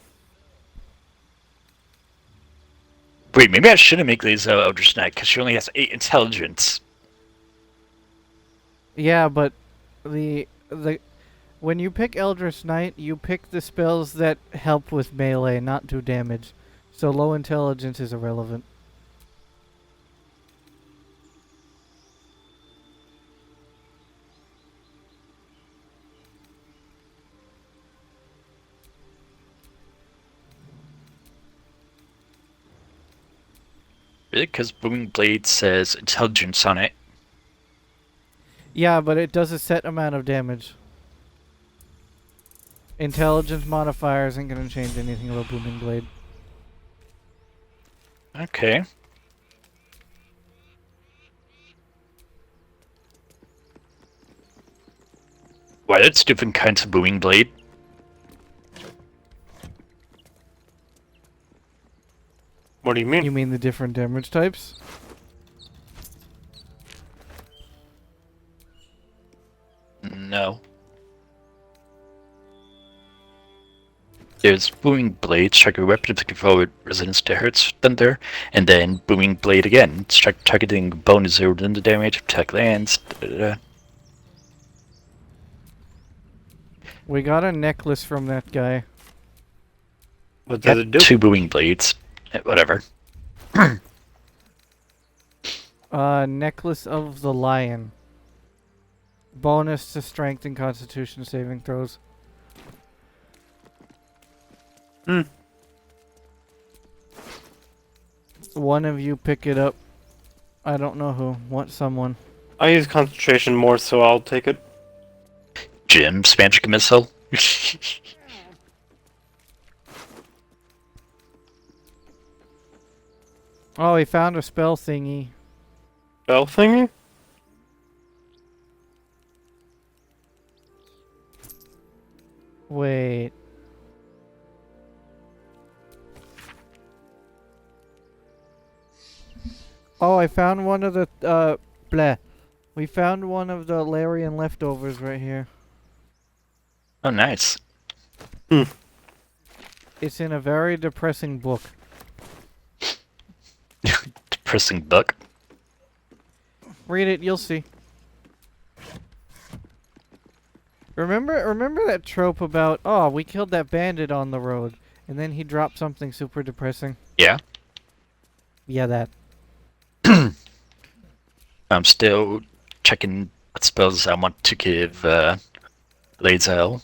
Wait, maybe I shouldn't make Lae'zel Eldritch Knight because she only has 8 intelligence. Yeah, but the when you pick Eldritch Knight, you pick the spells that help with melee, not do damage. So low intelligence is irrelevant. Really? Because booming blade says intelligence on it. Yeah, but it does a set amount of damage. Intelligence modifier isn't going to change anything about Booming Blade. Okay. Why, that's different kinds of booming blade. What do you mean? You mean the different damage types? No. There's booming blade, strike a weapon looking forward, resistance to hurts, thunder, and then booming blade again, strike targeting bonus 0 to the damage, attack lands. We got a necklace from that guy. What does it do? 2 booming blades. Whatever. Necklace of the Lion. Bonus to strength and constitution saving throws. Hmm. One of you pick it up. I don't know who. Want someone. I use concentration more, so I'll take it. Jim's magic missile. Oh, he found a spell thingy. Spell thingy? Wait. Oh, I found one of the, bleh. We found one of the Larian leftovers right here. Oh, nice. It's in a very depressing book. Depressing book. Read it, you'll see. Remember that trope about, oh, we killed that bandit on the road, and then he dropped something super depressing? Yeah. Yeah, that. I'm still checking what spells I want to give Lae'zel.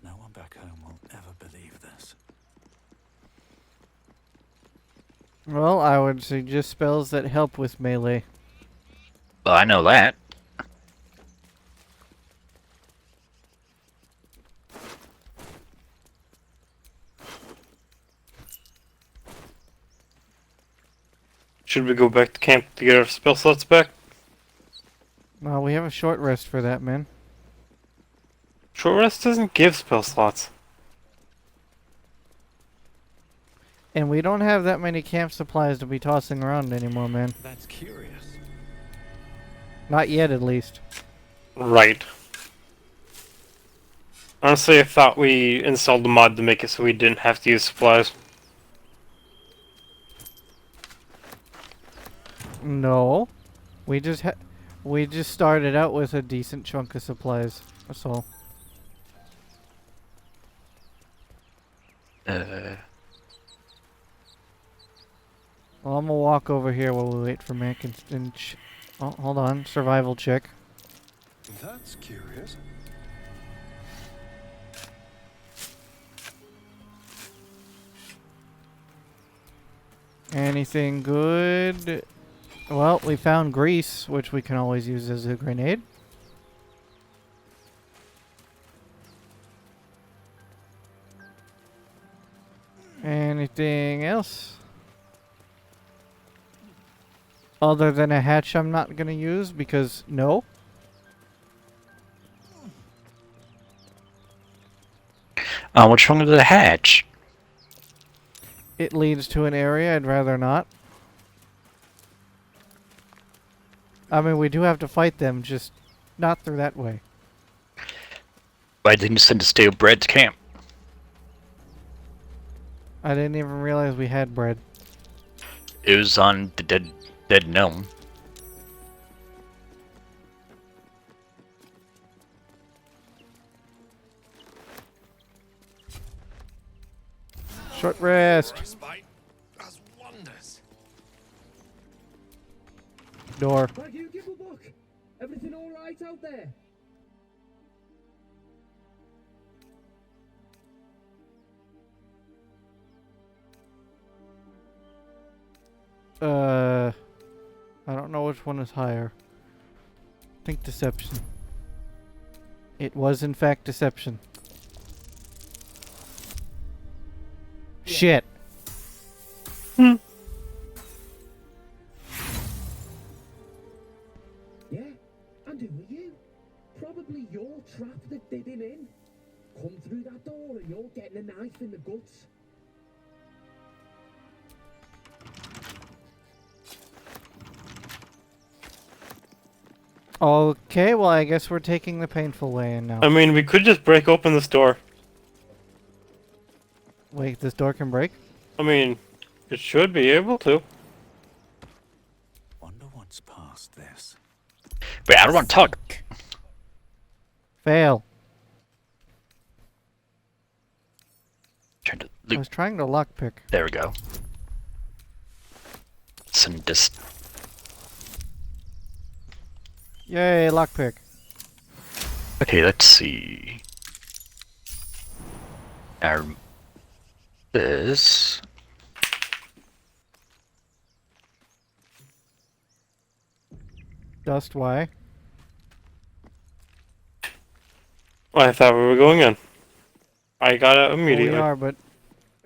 No one back home will ever believe this. Well, I would suggest spells that help with melee. Well, I know that. Should we go back to camp to get our spell slots back? Well, we have a short rest for that, man. Short rest doesn't give spell slots. And we don't have that many camp supplies to be tossing around anymore, man. That's curious. Not yet, at least. Right. Honestly, I thought we installed a mod to make it so we didn't have to use supplies. No. We just started out with a decent chunk of supplies. That's all. Well, I'm gonna walk over here while we wait for Mick and oh, hold on. Survival check. That's curious. Anything good? Well, we found grease, which we can always use as a grenade. Anything else? Other than a hatch I'm not going to use because no. What's wrong with the hatch? It leads to an area I'd rather not. I mean, we do have to fight them, just not through that way. Why didn't you send a stale bread to camp? I didn't even realize we had bread. It was on the dead gnome. Short rest. Respite does wonders. Door. Thank you, Gibblebuck. Everything all right out there? I don't know which one is higher. I think deception. It was in fact deception. Yeah. Shit. Yeah, and who are you? Probably your trap that did him in. Come through that door and you're getting a knife in the guts. Okay, well I guess we're taking the painful way in now. I mean, we could just break open this door. Wait, this door can break? I mean, it should be able to. Wonder what's past this. Wait, I don't want to talk. Fail. Trying to I was trying to lockpick. There we go. Send this. Yay, lockpick. Okay, let's see. This. Just why? I thought we were going in. I got it Well, immediately. we are, but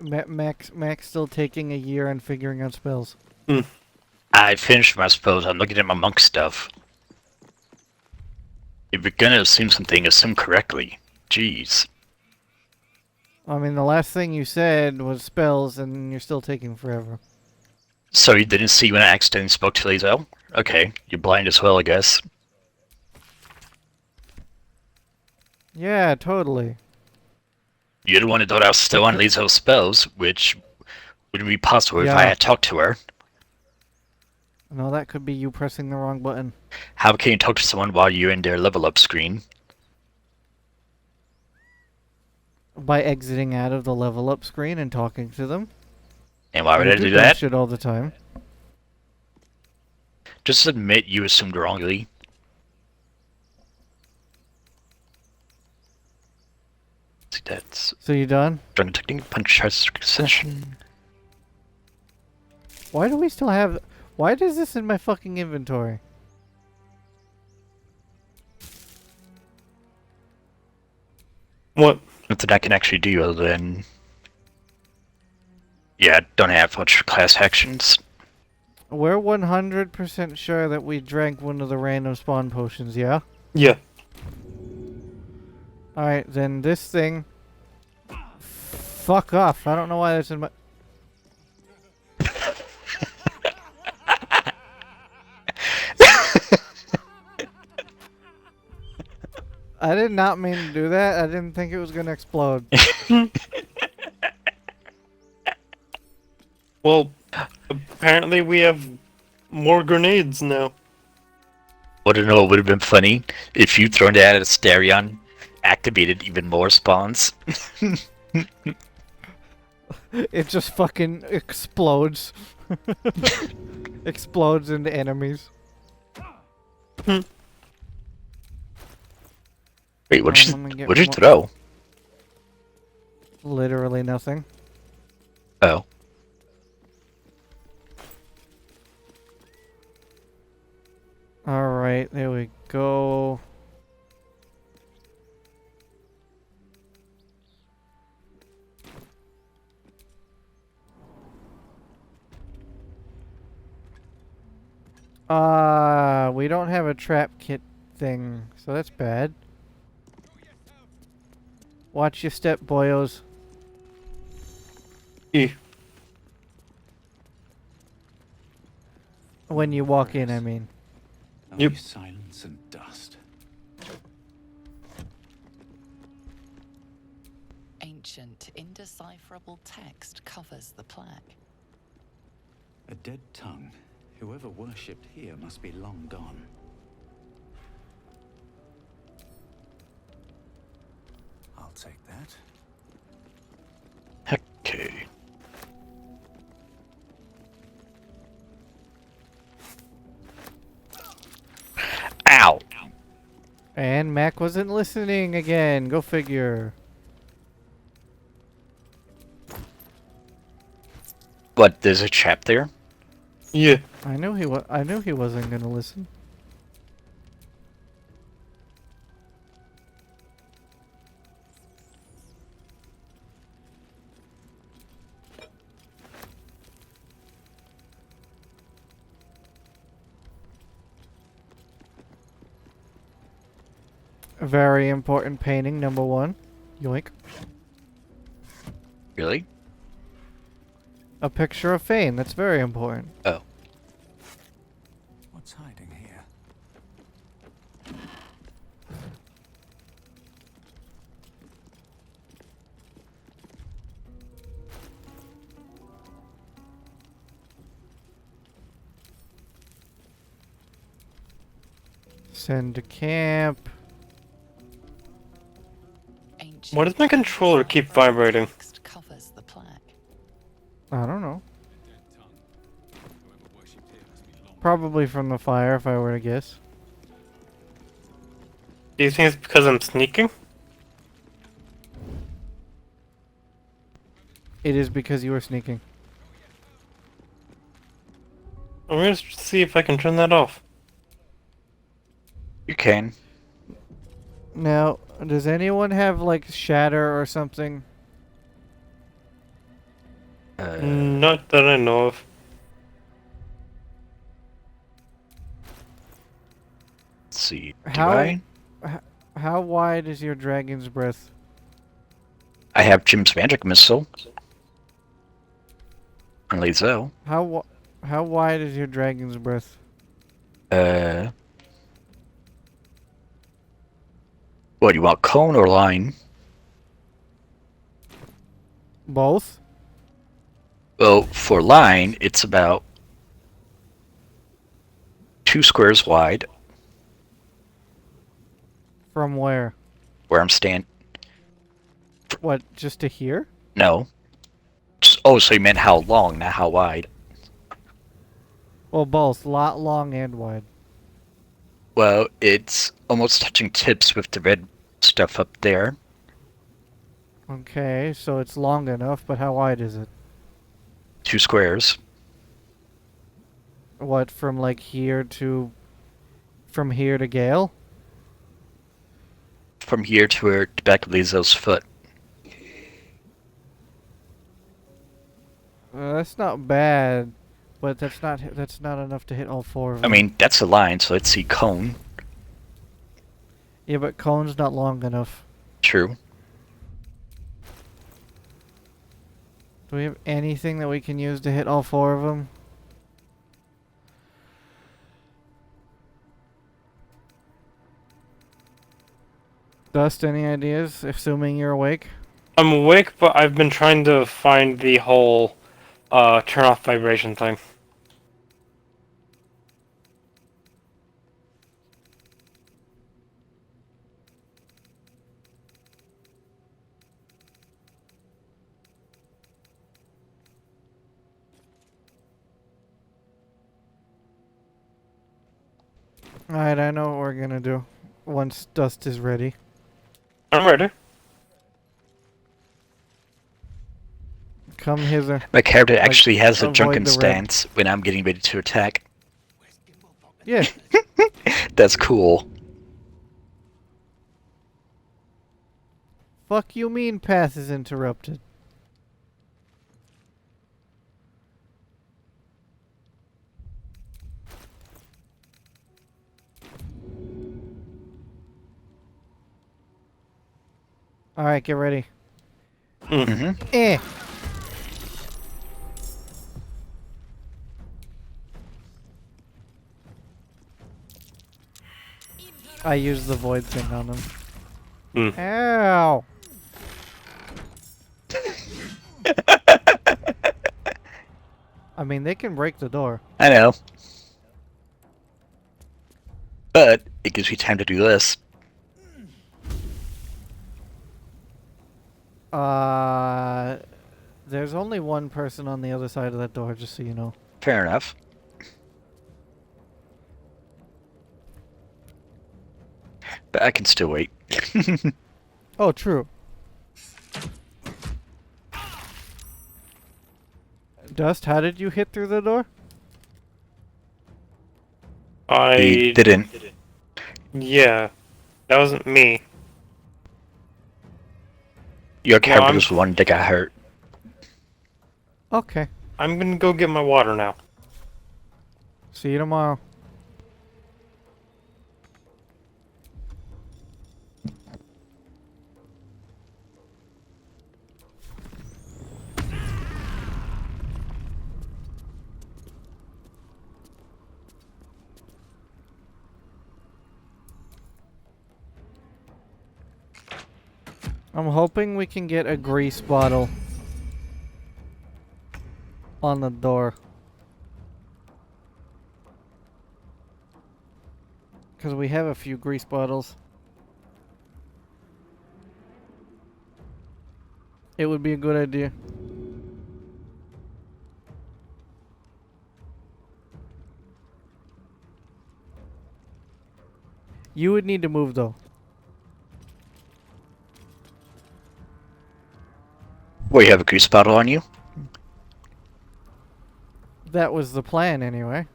Mac's still taking a year and figuring out spells. I finished my spells. I'm looking at my monk stuff. If you're gonna assume something, assume correctly. Jeez. I mean, the last thing you said was spells, and you're still taking forever. So you didn't see when I accidentally spoke to Lazel? Okay, you're blind as well, I guess. Yeah, totally. You're the one that thought I was still on Lazel's spells, which wouldn't be possible if I Yeah. had talked to her. No, that could be you pressing the wrong button. How can you talk to someone while you're in their level up screen? By exiting out of the level up screen and talking to them. And why would I do that that? shit all the time. Just admit you assumed wrongly. See, that's So you done? dragon technique, punch charge session. Why do we still have... Why is this in my fucking inventory? What? Nothing I can actually do other than... Yeah, I don't have much class actions. We're 100% sure that we drank one of the random spawn potions, yeah? Yeah. Alright, then this thing... Fuck off. I don't know why that's in my... I did not mean to do that. I didn't think it was going to explode. Well, apparently we have more grenades now. Want to know what would have been funny? If you thrown that at a Asterion, activated even more spawns. It just fucking explodes. Explodes into enemies. Wait, what'd I'm gonna get you more- throw? Literally nothing. Oh. Right, there we go. We don't have a trap kit thing, so that's bad. Watch your step, boyos. When you walk in, I mean. Only silence and dust. Ancient, indecipherable text covers the plaque. A dead tongue. Whoever worshipped here must be long gone. I'll take that. Okay. Ow! And Mac wasn't listening again. Go figure. What, there's a trap there? Yeah. I knew he wasn't gonna listen. A very important painting, number 1. Yoink. Really? A picture of Fane, that's very important. Oh. What's hiding here? Send to camp. Why does my controller keep vibrating? Text covers the plaque. I don't know. Probably from the fire, if I were to guess. Do you think it's because I'm sneaking? It is because you were sneaking. I'm gonna see if I can turn that off. You can. Now, does anyone have, like, shatter or something? Not that I know of. Let's see. How wide is your dragon's breath? I have Jim's magic missile. On Lizel. How wide is your dragon's breath? What, you want cone or line? Both? Well, for line, it's about 2 squares wide. From where? Where I'm standing. What, just to here? No. Oh, so you meant how long, not how wide. Well, both. Lot long and wide. Well, it's almost touching tips with the red stuff up there. Okay, so it's long enough, but how wide is it? 2 squares. What, from like here to... From here to Gale? From here to where the back of Lizel's foot. That's not bad, but that's not enough to hit all 4 of them. I mean, that's a line, so let's see cone. Yeah, but cone's not long enough. True. Do we have anything that we can use to hit all 4 of them? Dust, any ideas? Assuming you're awake? I'm awake, but I've been trying to find the whole turn off vibration thing. Alright, I know what we're gonna do. Once Dust is ready. I'm ready. Come hither. My character actually has a avoid drunken the red. stance when I'm getting ready to attack. Yeah. That's cool. Fuck you mean path is interrupted? Alright, get ready. Mm-hmm. Eh! I used the void thing on them. Ow! I mean, they can break the door. I know. But it gives me time to do this. There's only one person on the other side of that door, just so you know. Fair enough. But I can still wait. Oh, true. Dust, how did you hit through the door? He didn't. Yeah, that wasn't me. Your No, character was the one that got hurt. Okay. I'm gonna go get my water now. See you tomorrow. I'm hoping we can get a grease bottle on the door. Because we have a few grease bottles. It would be a good idea. You would need to move though. Well, you have a grease bottle on you? That was the plan anyway.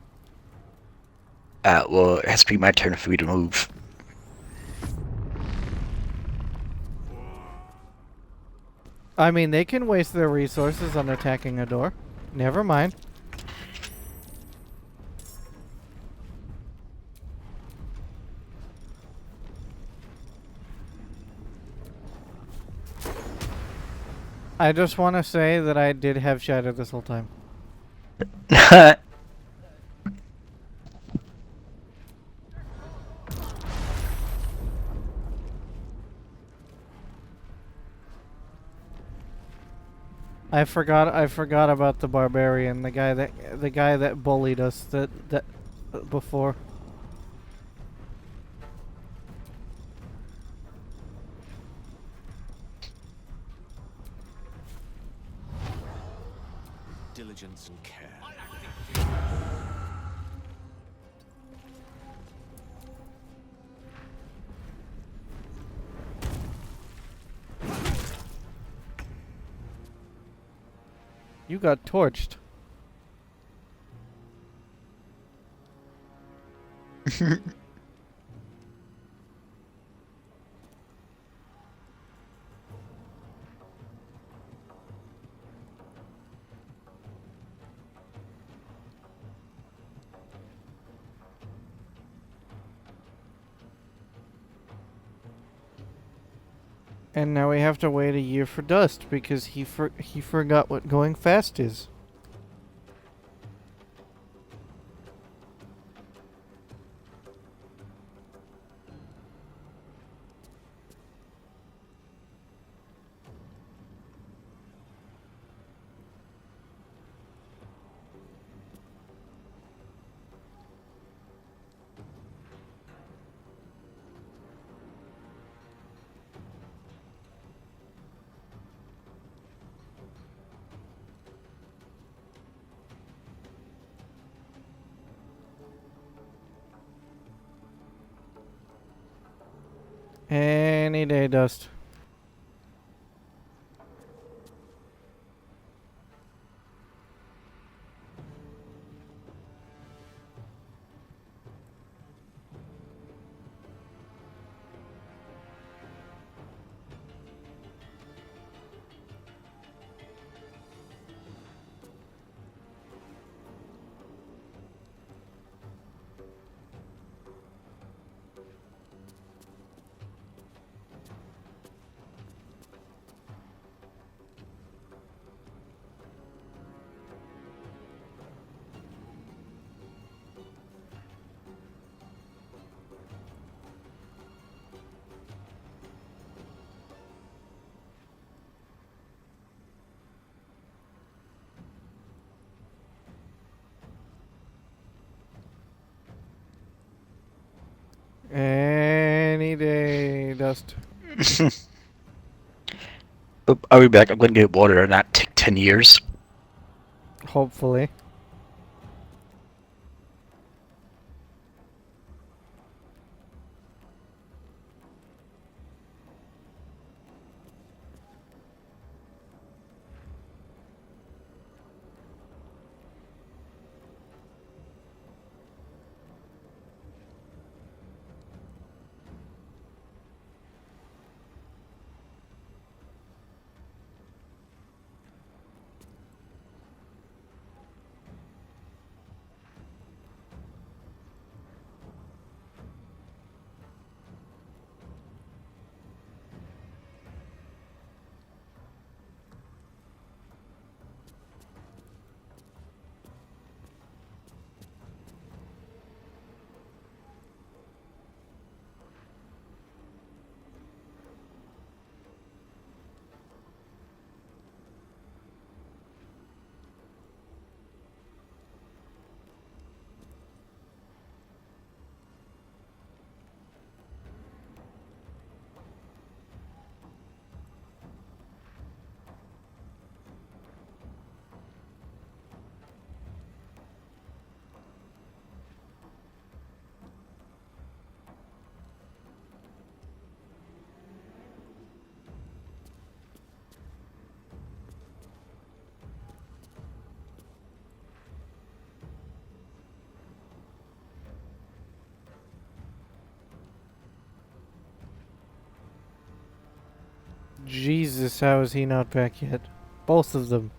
Well, it has to be my turn for me to move. I mean, they can waste their resources on attacking a door. Never mind. I just want to say that I did have shadow this whole time. I forgot about the barbarian, the guy that bullied us that before. Diligence and care. You got torched. And now we have to wait a year for Dust because he forgot what going fast is. Any day, Dust. dust. I'll be back. I'm going to get water and not take 10 years. Hopefully. Jesus, how is he not back yet? Both of them.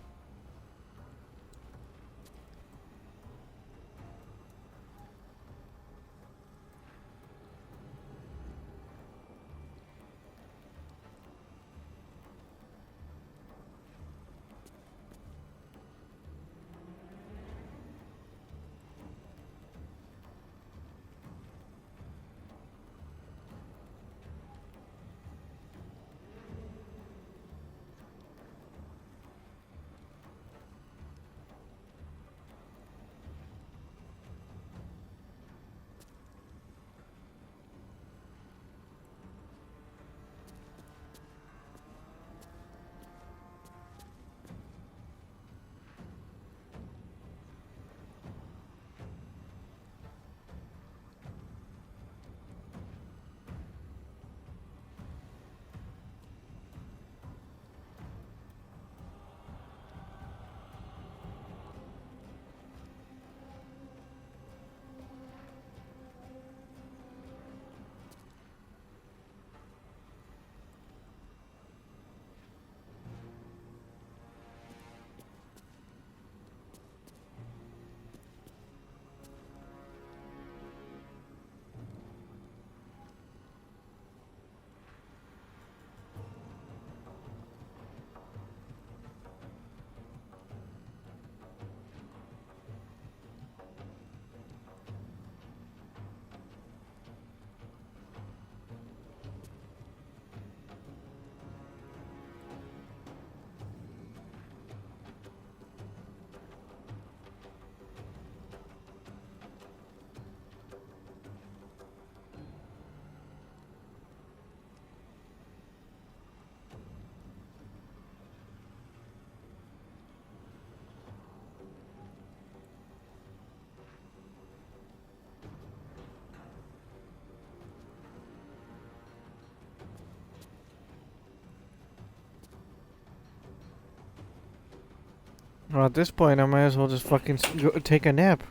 Well, at this point, I might as well just fucking take a nap.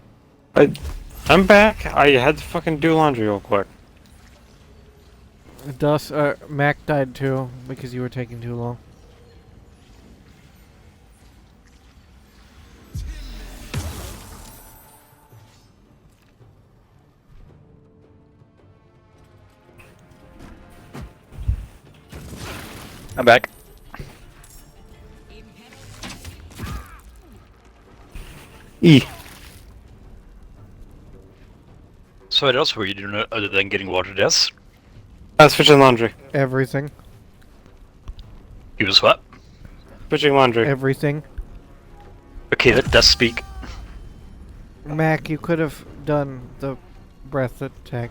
I'm back. I had to fucking do laundry real quick. Mac died too, because you were taking too long. I'm back. E. So what else were you doing other than getting water deaths? Switching laundry. Everything. He was what? Switching laundry. Everything. Okay, that does speak. Mac, you could have done the breath attack.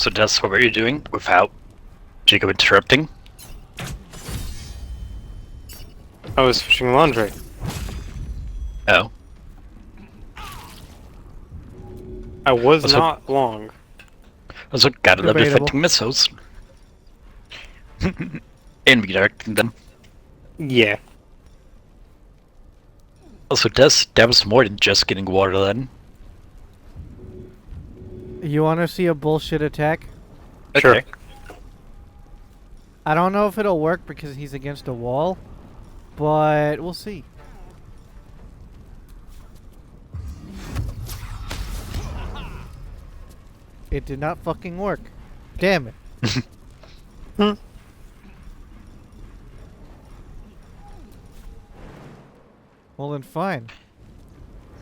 So that's what you're doing without Jacob interrupting? I was fishing laundry. Oh. I was Also- not long. Also, gotta love Debatable. deflecting missiles. And redirecting them. Yeah. Also, that was more than just getting water then. You want to see a bullshit attack? Sure. Okay. I don't know if it'll work because he's against a wall, but we'll see. It did not fucking work. Damn it. Well then fine.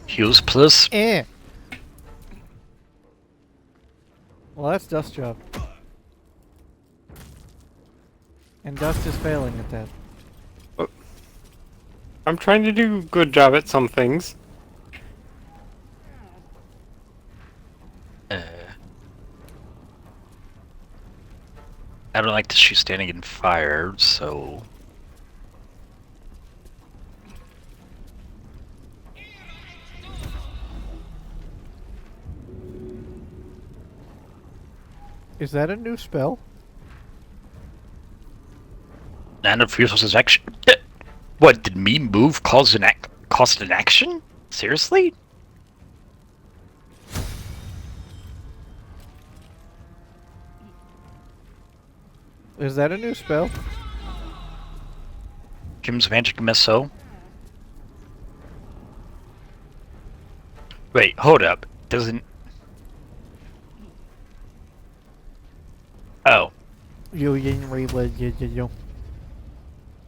Heals plus. Eh. Well, that's Dust's job. And Dust is failing at that. I'm trying to do a good job at some things. I don't like that she's standing in fire, so... Is that a new spell? None of resources action. What, did me move cause an action? Seriously? Is that a new spell? Jim's magic missile. Wait, hold up. Doesn't... Oh. Yo.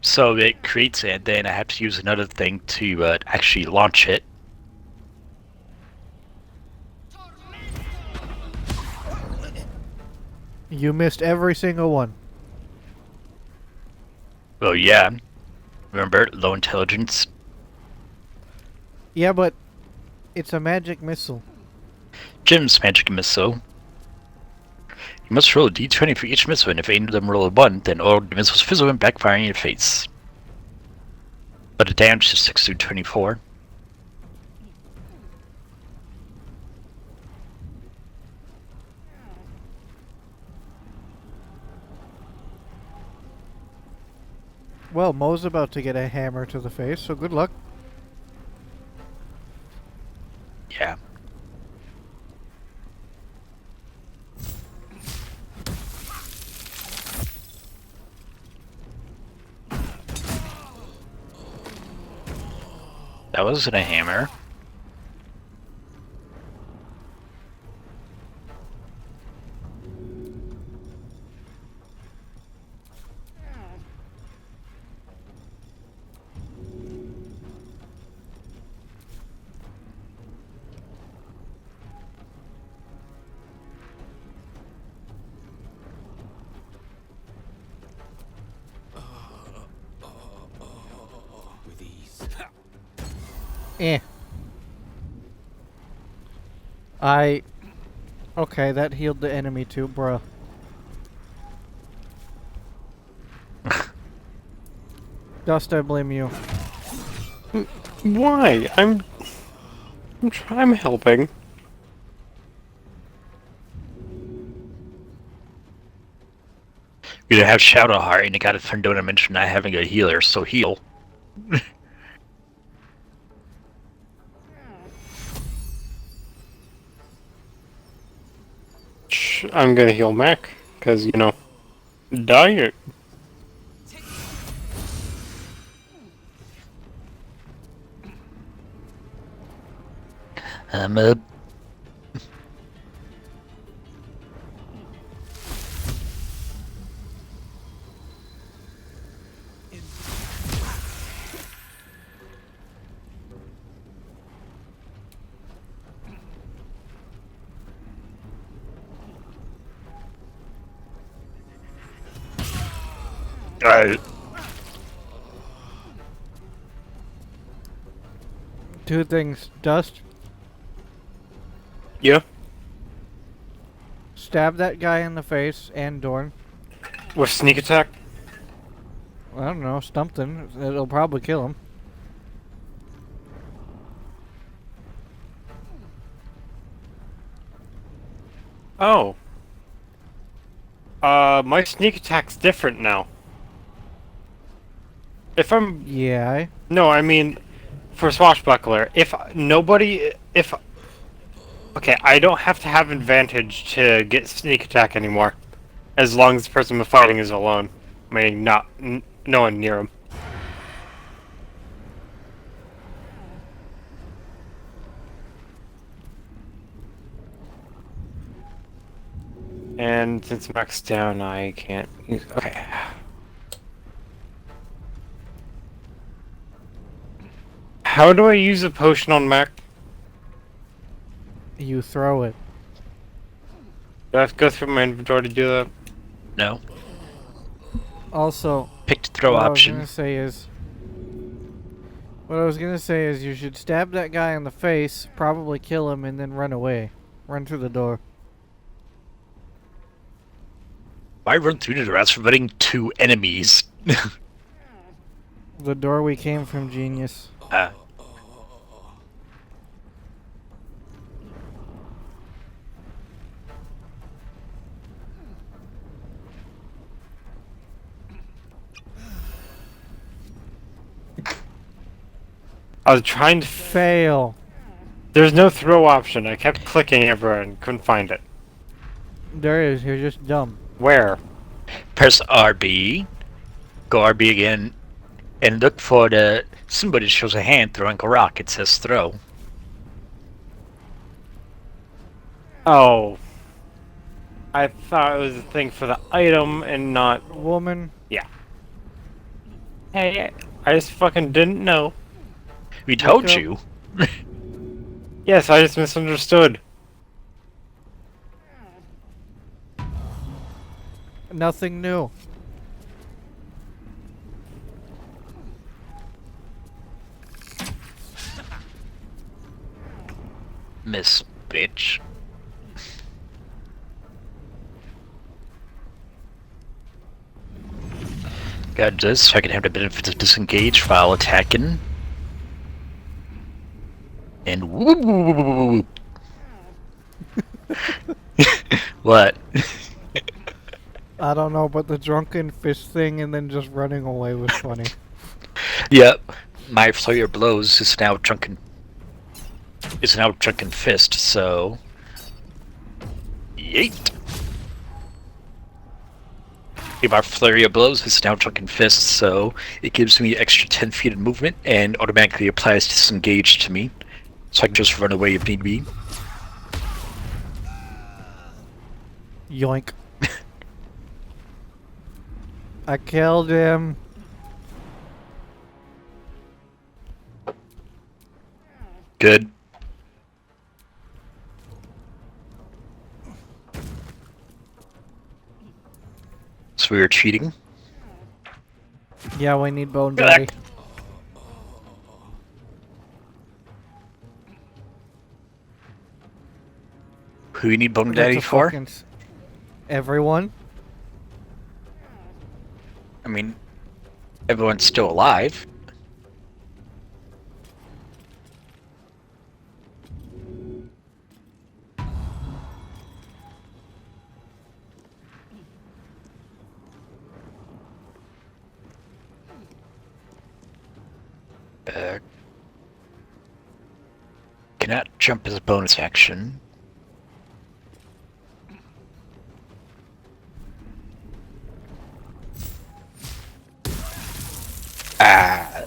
So it creates it, then I have to use another thing to actually launch it. You missed every single one. Well, yeah. Remember, low intelligence. Yeah, but it's a magic missile. Jim's magic missile. You must roll a d20 for each missile, and if any of them roll a 1, then all the missiles fizzle and backfire in your face. But the damage is 6 through 24. Well, Mo's about to get a hammer to the face, so good luck. Yeah. That wasn't a hammer. With ease. Okay, that healed the enemy too, bruh. Dust, I blame you. Why? I'm helping. You don't have Shadow Heart, and you got it from Donut mention not having a healer, so heal. I'm gonna heal Mac, because, you know, diet. I'm up. Two things. Dust, Yeah? stab that guy in the face and Dorn. With sneak attack? I don't know, something. It'll probably kill him. Oh. My sneak attack's different now. If I'm... Yeah. No, I mean, for Swashbuckler, if nobody... If... Okay, I don't have to have advantage to get sneak attack anymore. As long as the person I'm fighting is alone. Meaning not... no one near him. And since Mac's down, I can't use... Okay. How do I use a potion on Mac? You throw it. Do I have to go through my inventory to do that? No. Also, Pick the throw what option. I was gonna say is you should stab that guy in the face, probably kill him, and then run away. Run through the door. Why run through the door? That's preventing 2 enemies. The door we came from, genius. I was trying to fail. There's no throw option. I kept clicking everywhere and couldn't find it. There is. You're just dumb. Where? Press RB. Go RB again. And look for the symbol that shows a hand throwing a rock. It says throw. Oh. I thought it was a thing for the item and not... Woman. Yeah. Hey, I just fucking didn't know. We told you. Yes, I just misunderstood. Nothing new. Miss bitch. Got this, so I can have the benefit of disengage while attacking. And whoop, whoop, whoop, whoop. What? I don't know, but the drunken fish thing and then just running away was funny. Yep. My flurry of blows is now drunken. Is now drunken fist. So. Yeet. If our flurry of blows is now drunken fist, so it gives me extra 10 feet of movement and automatically applies disengage to me, so I can just run away if need be. Yoink. I killed him. Good. So we were cheating. Yeah, we need Bone Go Daddy. back. Who you need Bone Daddy That's a for? fucking everyone. I mean, everyone's still alive. Cannot jump as a bonus action. Ah.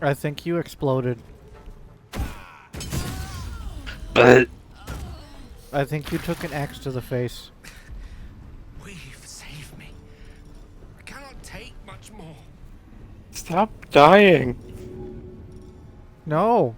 I think you exploded. But I think you took an axe to the face. We've saved me. I cannot take much more. Stop dying. No.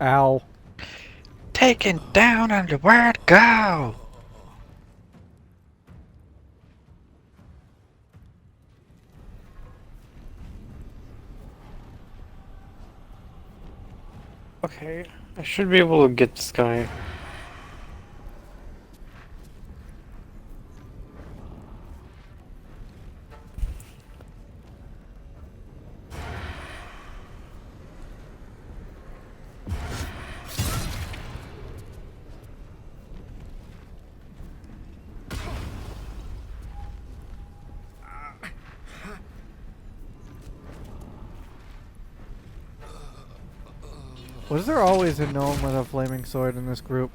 Ow. Taken down under where to go. Okay, I should be able to get this guy. Was there always a gnome with a flaming sword in this group?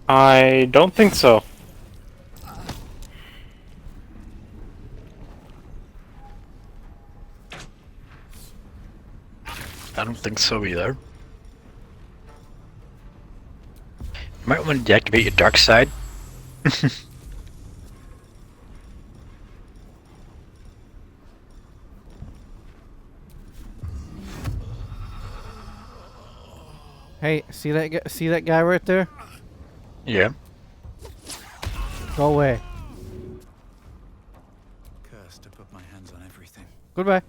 I don't think so. I don't think so either. You might want to deactivate your dark side. Hey, see that guy right there? Yeah. Go away. Cursed to put my hands on everything. Goodbye.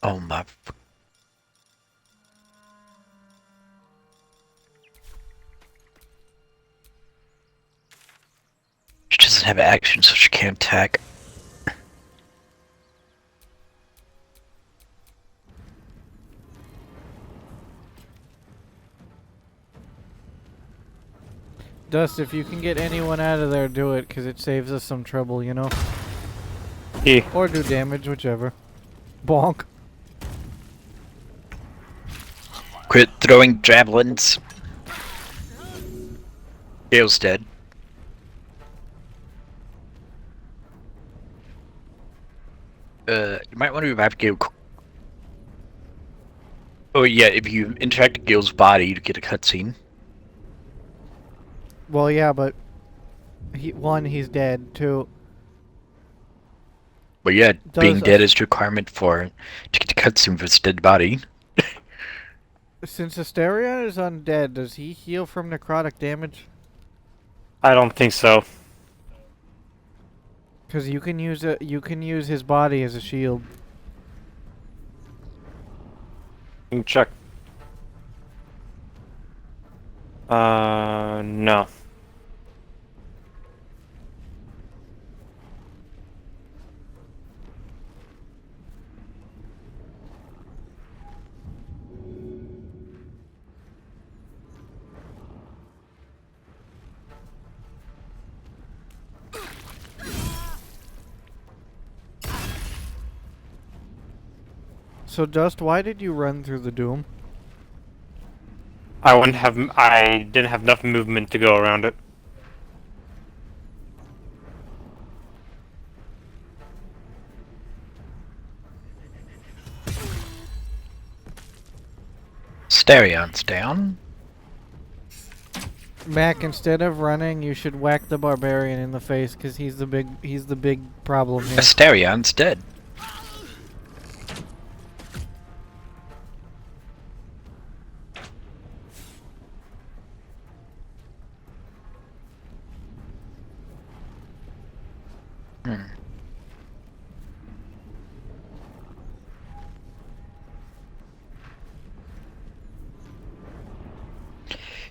Oh my. She doesn't have action, so she can't attack. Dust, if you can get anyone out of there, do it, because it saves us some trouble, you know? Yeah. Or do damage, whichever. Bonk. Quit throwing javelins. Gale's dead. You might want to revive Gale. Oh yeah, if you interact with Gale's body, you get a cutscene. Well, yeah, but... he's dead. Two... But yeah, being Does, dead is a requirement to get the cutscene with his dead body. Since Asterion is undead, does he heal from necrotic damage? I don't think so. Because you can use his body as a shield. You can check. No. So, Dust, why did you run through the Doom? I didn't have enough movement to go around it. Starion's down. Mac, instead of running, you should whack the barbarian in the face, because he's the big problem here. Astarion's dead.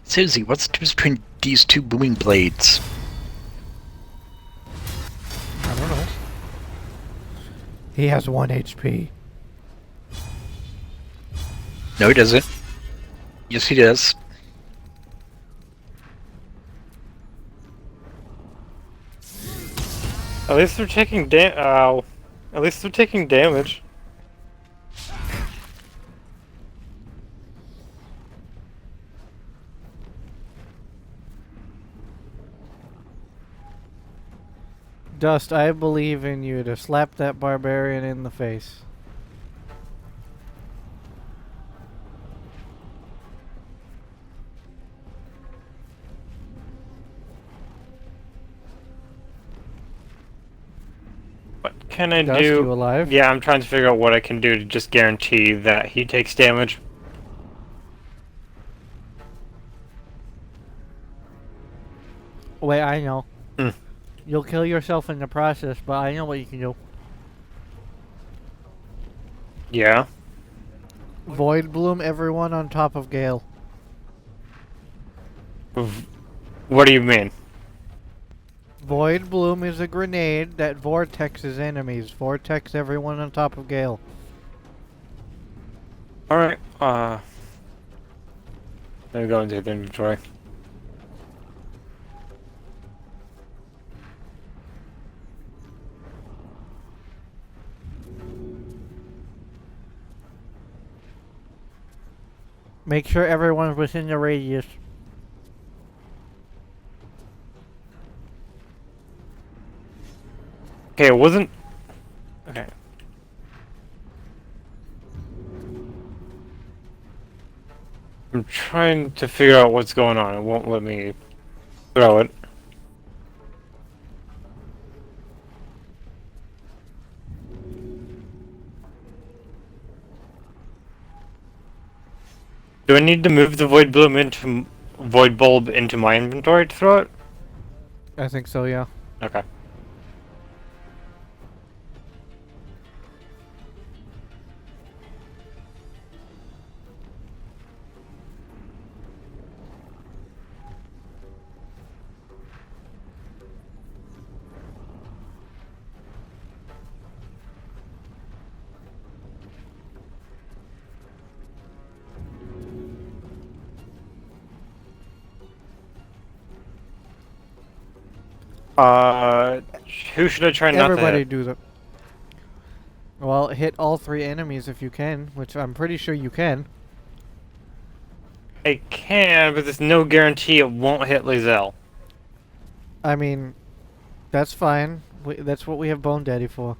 Susie, what's the difference between these two booming blades? I don't know. He has 1 HP. No, he doesn't. Yes, he does. At least they're taking At least they're taking damage. Dust, I believe in you to slap that barbarian in the face. can I Dust do? you alive. Yeah, I'm trying to figure out what I can do to just guarantee that he takes damage. Wait, I know. Hmm. You'll kill yourself in the process, but I know what you can do. Yeah. Void Bloom everyone on top of Gale. What do you mean? Void Bloom is a grenade that vortexes enemies. Vortex everyone on top of Gale. Alright, let me go into the inventory. Make sure everyone's within the radius. Okay, it wasn't... Okay. I'm trying to figure out what's going on. It won't let me throw it. Do I need to move the void bulb into my inventory to throw it? I think so, yeah. Okay. Who should I try not to Everybody hit? do the... Well, hit all 3 enemies if you can, which I'm pretty sure you can. I can, but there's no guarantee it won't hit Lizelle. I mean, that's fine. That's what we have Bone Daddy for.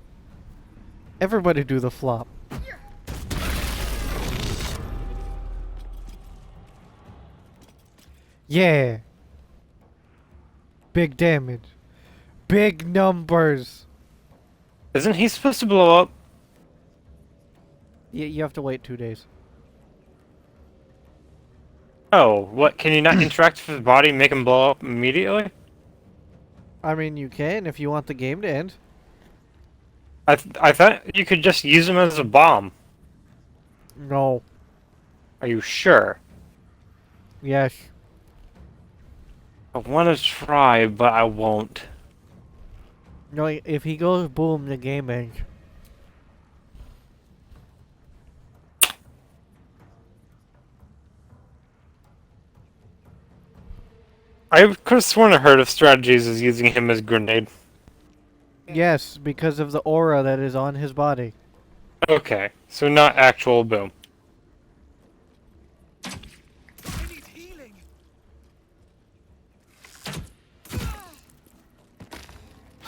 Everybody do the flop. Yeah. Big damage. Big numbers. Isn't he supposed to blow up? You have to wait 2 days. Oh, what? Can you not interact with his body and make him blow up immediately? I mean, you can if you want the game to end. I thought you could just use him as a bomb. No. Are you sure? Yes. I want to try, but I won't. No, if he goes boom, the game ends. I could have sworn I heard of strategies as using him as grenade. Yes, because of the aura that is on his body. Okay, so not actual boom.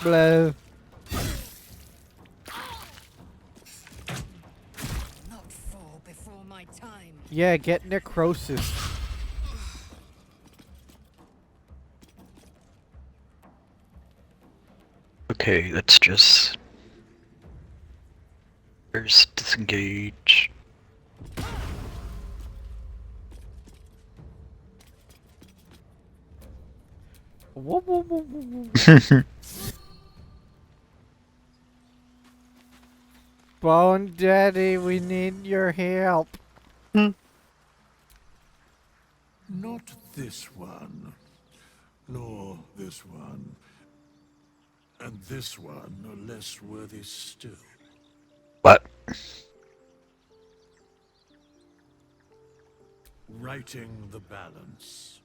Blow. Not fall before my time. Yeah, get necrosis. Okay, let's just first disengage. Whoop, whoop, whoop, whoop, whoop. Bone Daddy, we need your help. Not this one, nor this one, and this one are less worthy still. What? Righting the balance.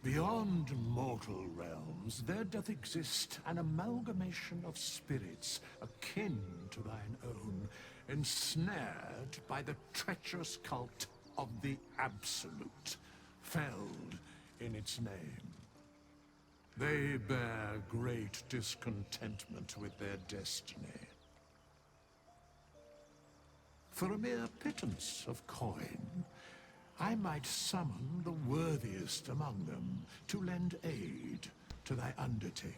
Beyond mortal realms, there doth exist an amalgamation of spirits akin to thine own, ensnared by the treacherous cult of the Absolute, felled in its name. They bear great discontentment with their destiny. For a mere pittance of coin, I might summon the worthiest among them to lend aid to thy undertaking.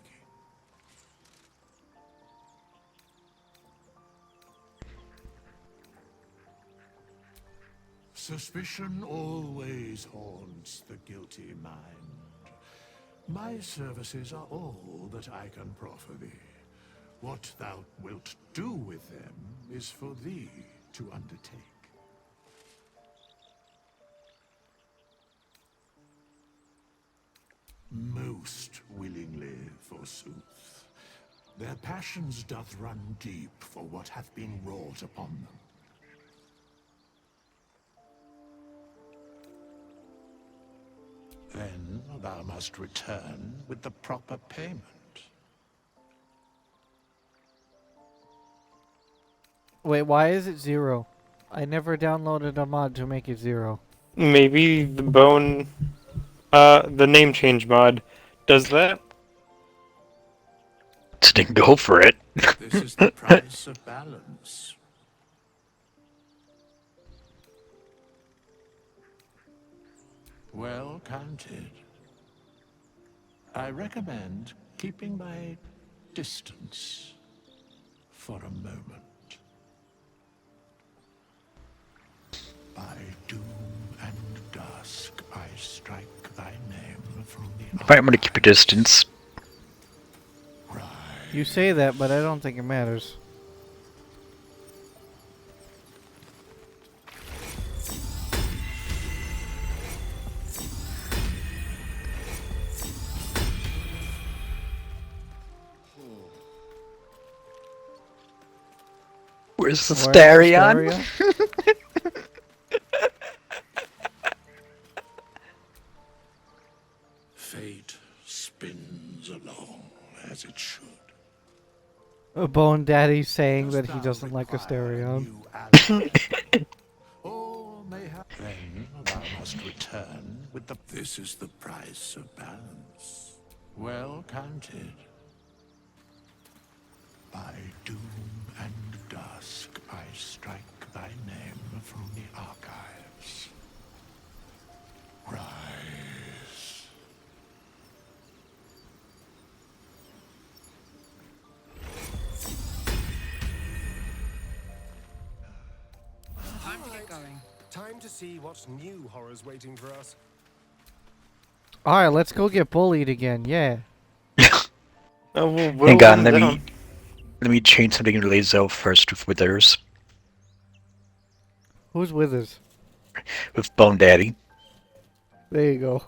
Suspicion always haunts the guilty mind. My services are all that I can proffer thee. What thou wilt do with them is for thee to undertake. Most willingly, forsooth. Their passions doth run deep for what hath been wrought upon them. Then thou must return with the proper payment. Wait, why is it 0? I never downloaded a mod to make it 0. Maybe the name change mod does that. Didn't go for it. This is the price of balance. Well counted. I recommend keeping my distance for a moment. By doom and dusk I strike thy name from the Alright, I'm gonna keep a distance. You say that, but I don't think it matters. Where's the Where's the Starion? Fate spins along as it should. Bone Daddy saying that he doesn't like Asterion. Or mayhap then thou must return with the... This is the price of balance. Well counted. By doom and dusk I strike thy name from the archives. Rise. Time to get going. Time to see what new horrors waiting for us. Alright, let's go get bullied again, yeah. Oh, well, Hang on, let let me change something in Lazo first with Withers. Who's with us? With Bone Daddy. There you go.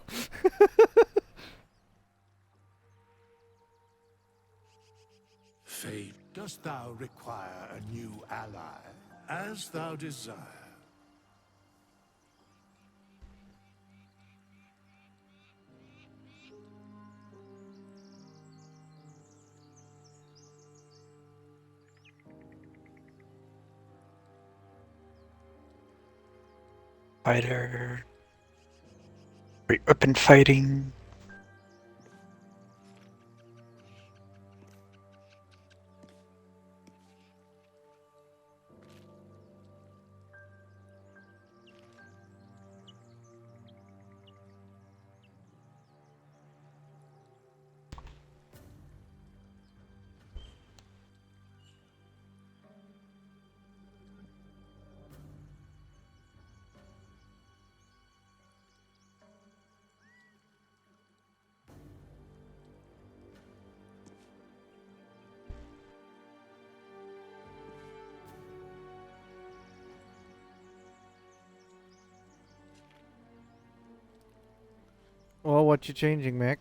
Fate, dost thou require a new ally, as thou desire? Fighter. Great weapon fighting. Well, what you changing, Mac?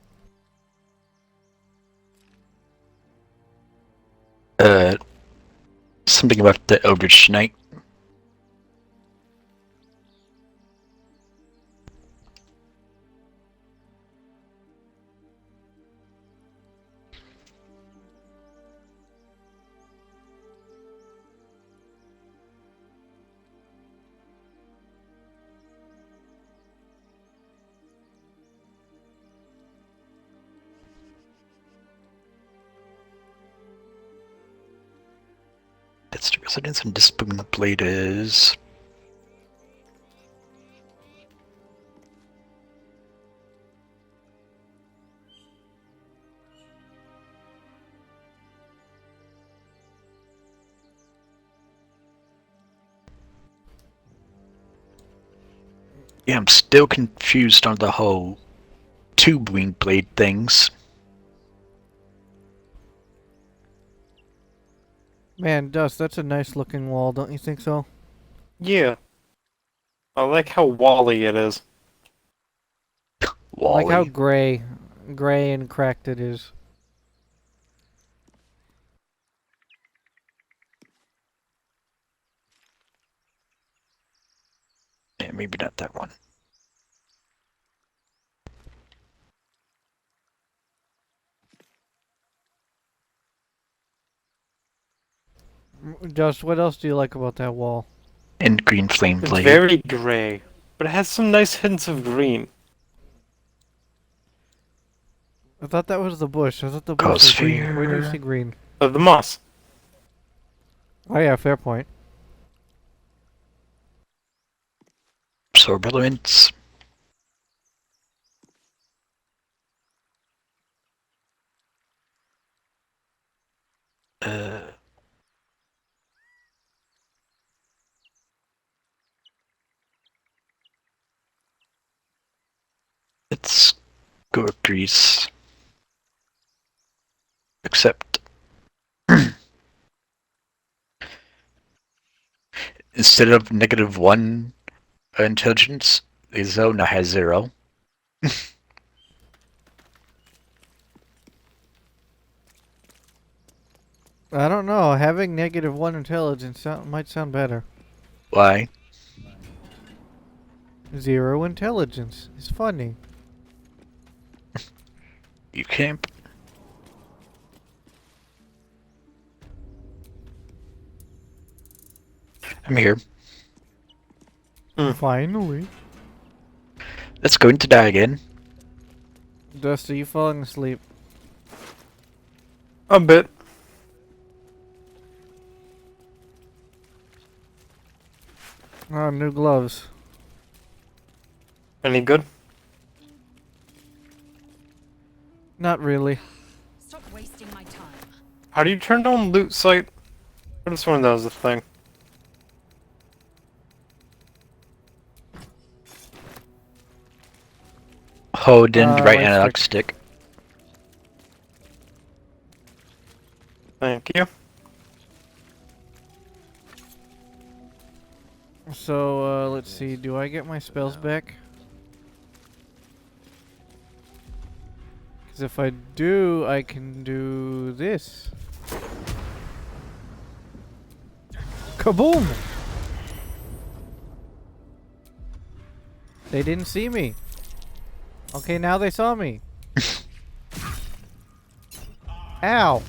Something about the Eldritch Knight. That's the residence and Disboom the Blade is. Yeah, I'm still confused on the whole tube wing blade things. Man, Dust, that's a nice looking wall, don't you think so? Yeah. I like how wally it is. I like how Wally. gray and cracked it is. Yeah, maybe not that one. Dust, what else do you like about that wall? And green flame It's blade. very gray, but it has some nice hints of green. I thought that was the bush. I thought the bush was green. Where do you see green? Of the moss. Oh yeah, fair point. Absorb elements. Uh, let's go with grease. Except instead of -1 intelligence, the zone now has 0. I don't know. Having -1 intelligence might sound better. Why? 0 intelligence. It's funny. You can't. I'm here. Finally. Let's go into die again. Dust, are you falling asleep? A bit. Oh, new gloves. Any good? Not really. Stop wasting my time. How do you turn on loot sight? I just one that was a thing. Hold in the right right analog stick. Thank you. So, let's see. Do I get my spells back? Because if I do, I can do this. Kaboom! They didn't see me. Okay, now they saw me. Ow!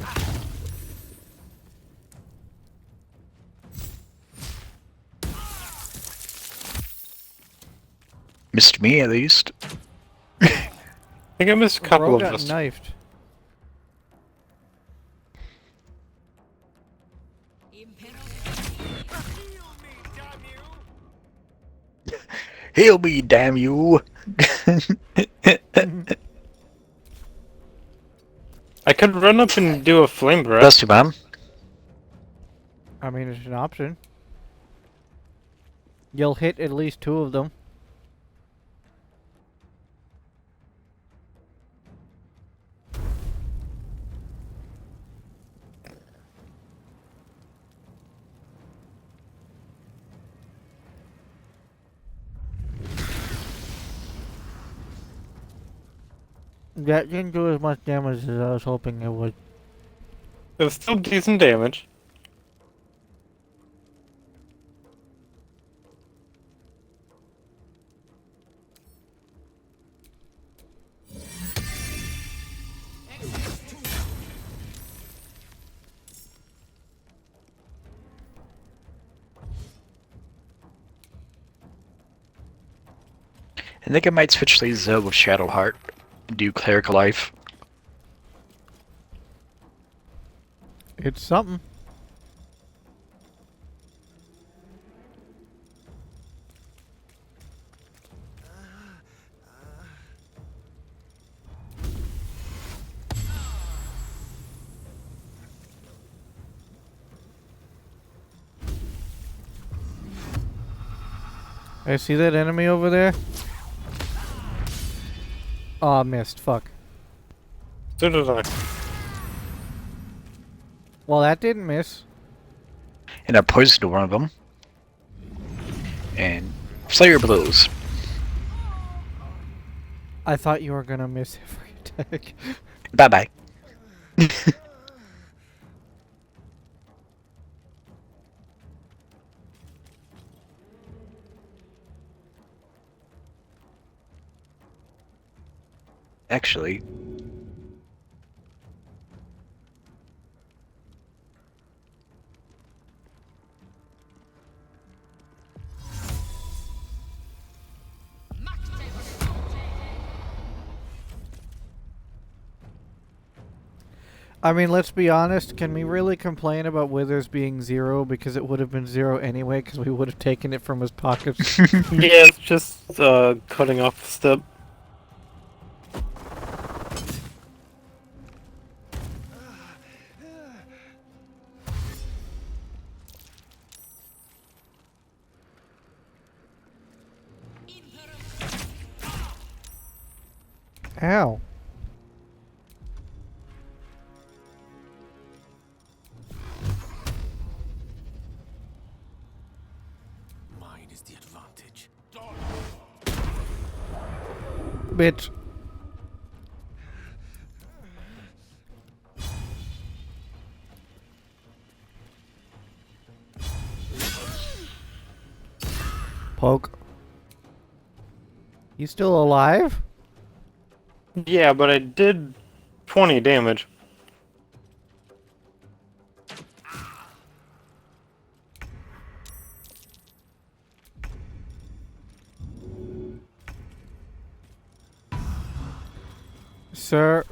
Missed me at least. I think I missed a couple Bro of got us. knifed. Heal me, damn you! I could run up and do a flame breath. Bless you, mom. I mean, it's an option. You'll hit at least 2 of them. That didn't do as much damage as I was hoping it would. It was still decent damage. I think I might switch these with Shadowheart and do Clerical Life. It's something. I see that enemy over there. Aw, missed. Fuck. So did I. Well, that didn't miss. And I poisoned one of them. And Slayer blows. I thought you were gonna miss every attack. Bye bye. Actually, I mean, let's be honest. Can we really complain about Withers being 0 because it would have been 0 anyway because we would have taken it from his pockets? Yeah, it's just cutting off the step. Ow. Mine is the advantage. Bitch. Poke. You still alive? Yeah, but I did 20 damage. Sir,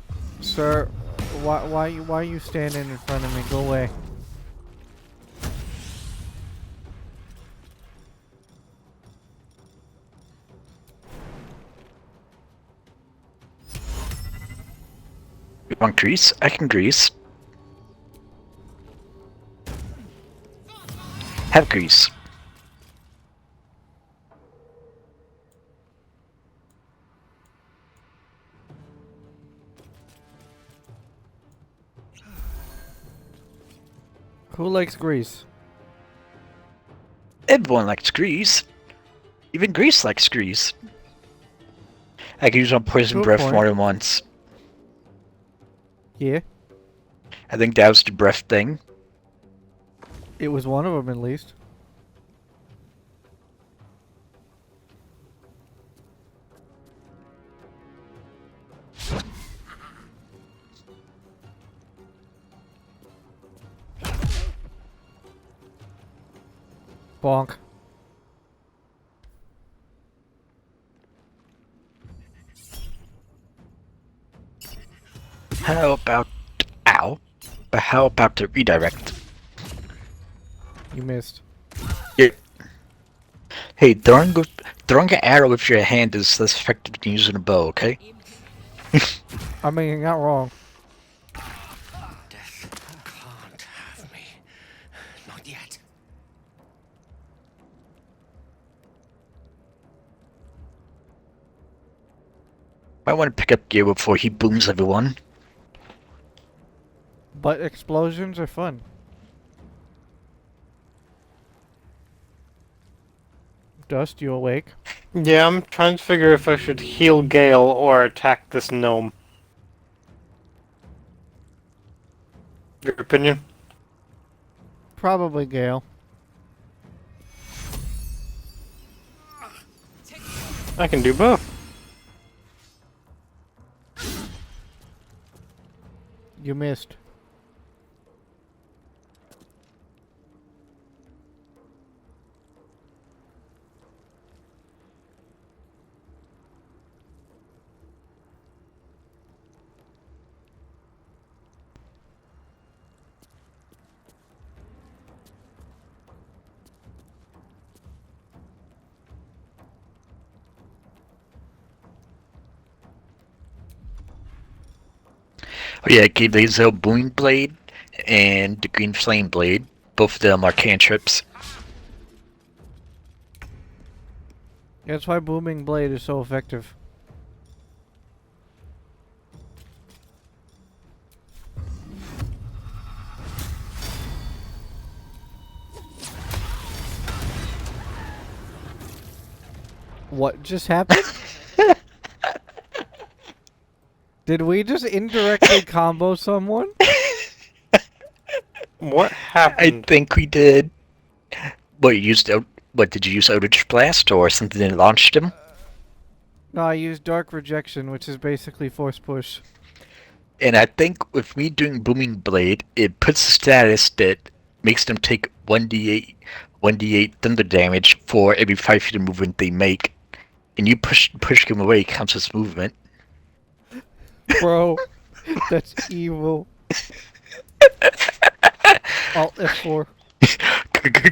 why are you standing in front of me? Go away. you want grease? I can grease. Have grease. Who likes grease? Everyone likes grease. Even grease likes grease. I can use on poison Good breath point. more than once. Yeah, I think that was the breath thing. it was one of them at least. Bonk. How about... Ow. But how about the redirect? You missed. Yeah. Hey, throwing an arrow with your hand is less effective than using a bow, okay? I mean, you're not wrong. Death can't have me. Not yet. Might want to pick up gear before he booms everyone. But explosions are fun. Dust, you awake? Yeah, I'm trying to figure if I should heal Gale or attack this gnome. Your opinion? Probably Gale. I can do both. You missed. Oh yeah, I gave the Zell Booming Blade and the Green Flame Blade. Both of them are cantrips. That's why Booming Blade is so effective. What just happened? Did we just indirectly combo someone? What I happened? think we did. What you used? What did you use? Eldritch Blast or something that launched him? No, I used Dark Rejection, which is basically Force Push. And I think with me doing Booming Blade, it puts a status that makes them take 1d8 thunder damage for every 5 feet of movement they make. And you push them away counts as movement. Bro, that's evil. Alt F4.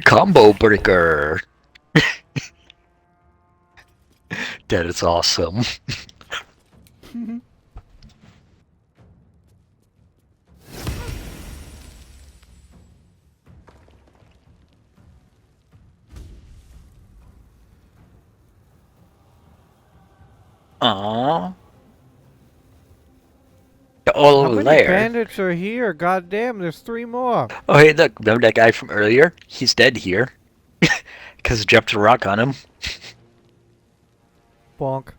Combo breaker. That is awesome. Aww. They're all How over many there. bandits are here? God damn, there's 3 more. Oh hey, look! Remember that guy from earlier? He's dead here. Because I dropped a rock on him. Bonk.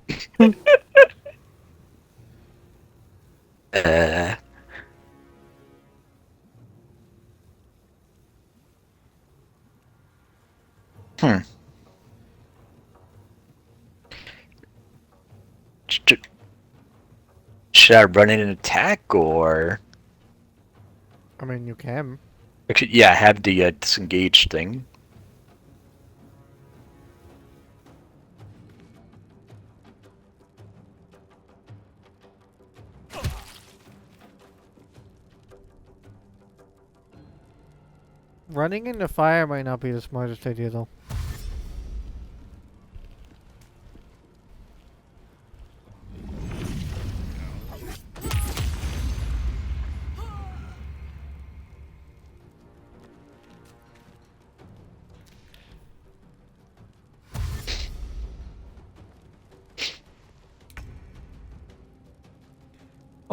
Hmm. Should I run in and attack, or... I mean, you can. Actually, yeah, I have the disengage thing. Running into fire might not be the smartest idea, though.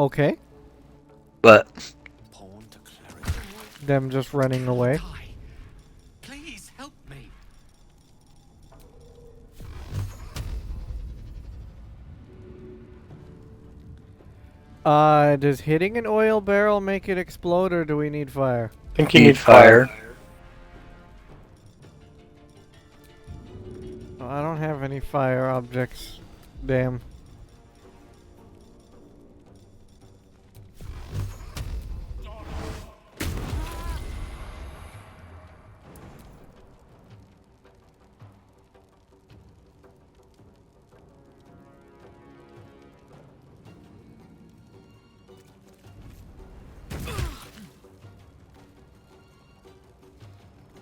Okay. But... Them just running away. Please help me. Does hitting an oil barrel make it explode, or do we need fire? I think you need fire. Oh, I don't have any fire objects. Damn.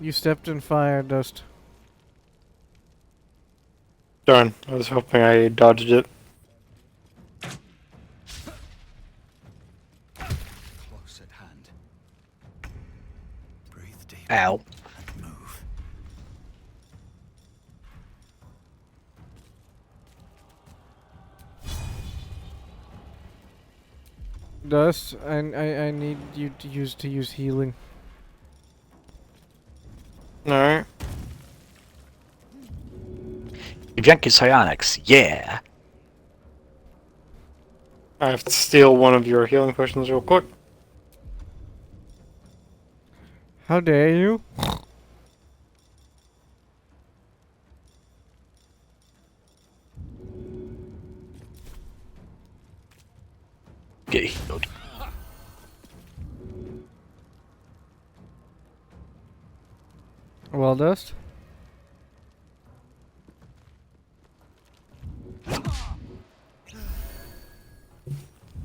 You stepped in fire, Dust. Darn, I was hoping I dodged it. Close at hand. Breathe deep. Ow. And move. Dust, I need you to use healing. Alright. Junkie Psionics, yeah. I have to steal one of your healing potions real quick. How dare you? Get healed. Well, Dust.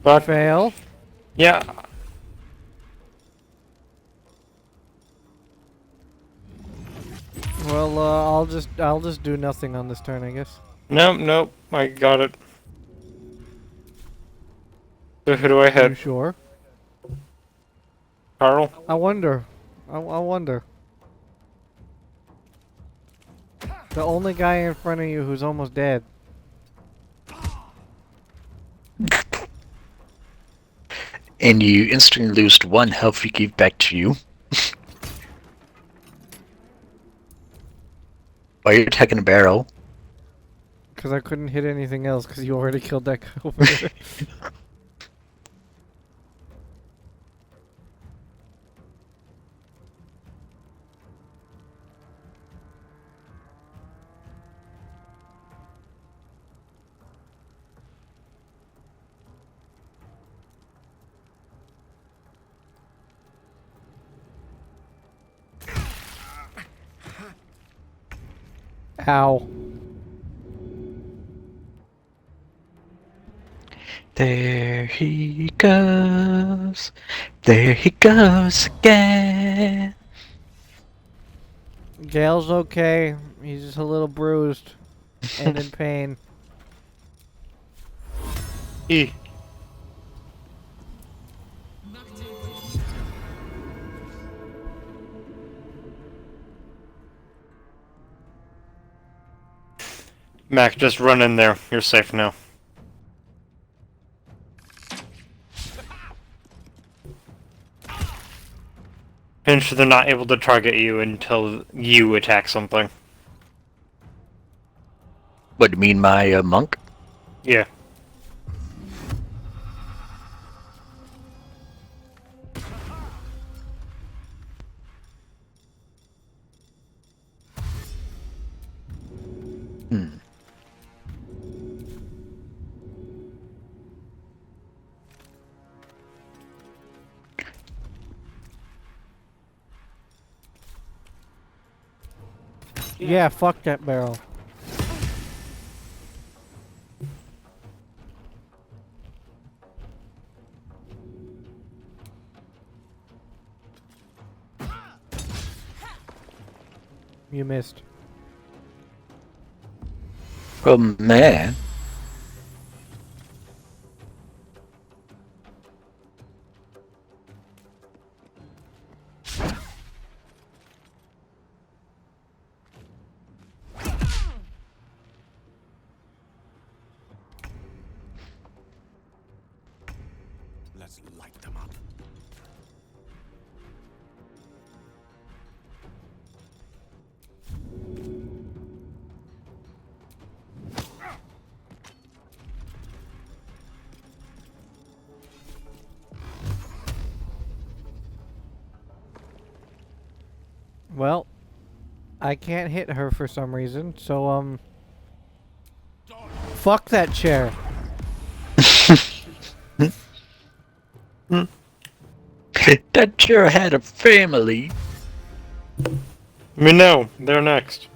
But Fail. yeah, Well, I'll just do nothing on this turn, I guess. nope, I got it. So who do I You hit? sure? Carl? I wonder. I wonder. The only guy in front of you who's almost dead. And you instantly lose the 1 health we give back to you. Why are you attacking a barrel? Because I couldn't hit anything else because you already killed that guy over there. Ow. There he goes. There he goes again. Gale's okay. He's just a little bruised and in pain. E. Mac, just run in there. You're safe now. Pinch, they're not able to target you until you attack something. What do you mean, my monk? Yeah. Hmm. Yeah, fuck that barrel. You missed. Oh man. Let's light them up. Well, I can't hit her for some reason, so, fuck that chair. That chair had a family. Me no, they're next.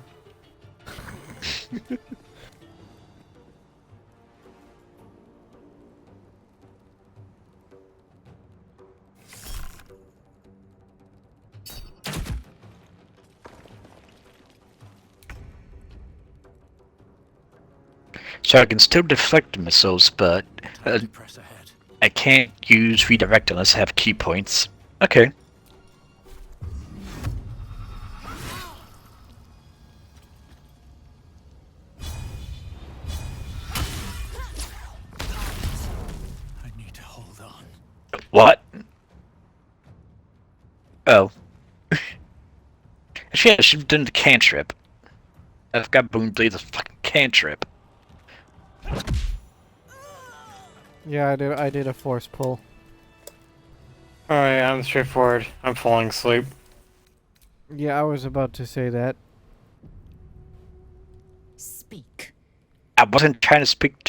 So I can still deflect the missiles, but Press ahead. I can't use redirect unless I have key points. Okay. I need to hold on. What? Oh. Actually, I should have done the cantrip. I've got Boom Blade's a fucking cantrip. Yeah, I did a force pull. Alright, I'm straightforward. I'm falling asleep. Yeah, I was about to say that. Speak. I wasn't trying to speak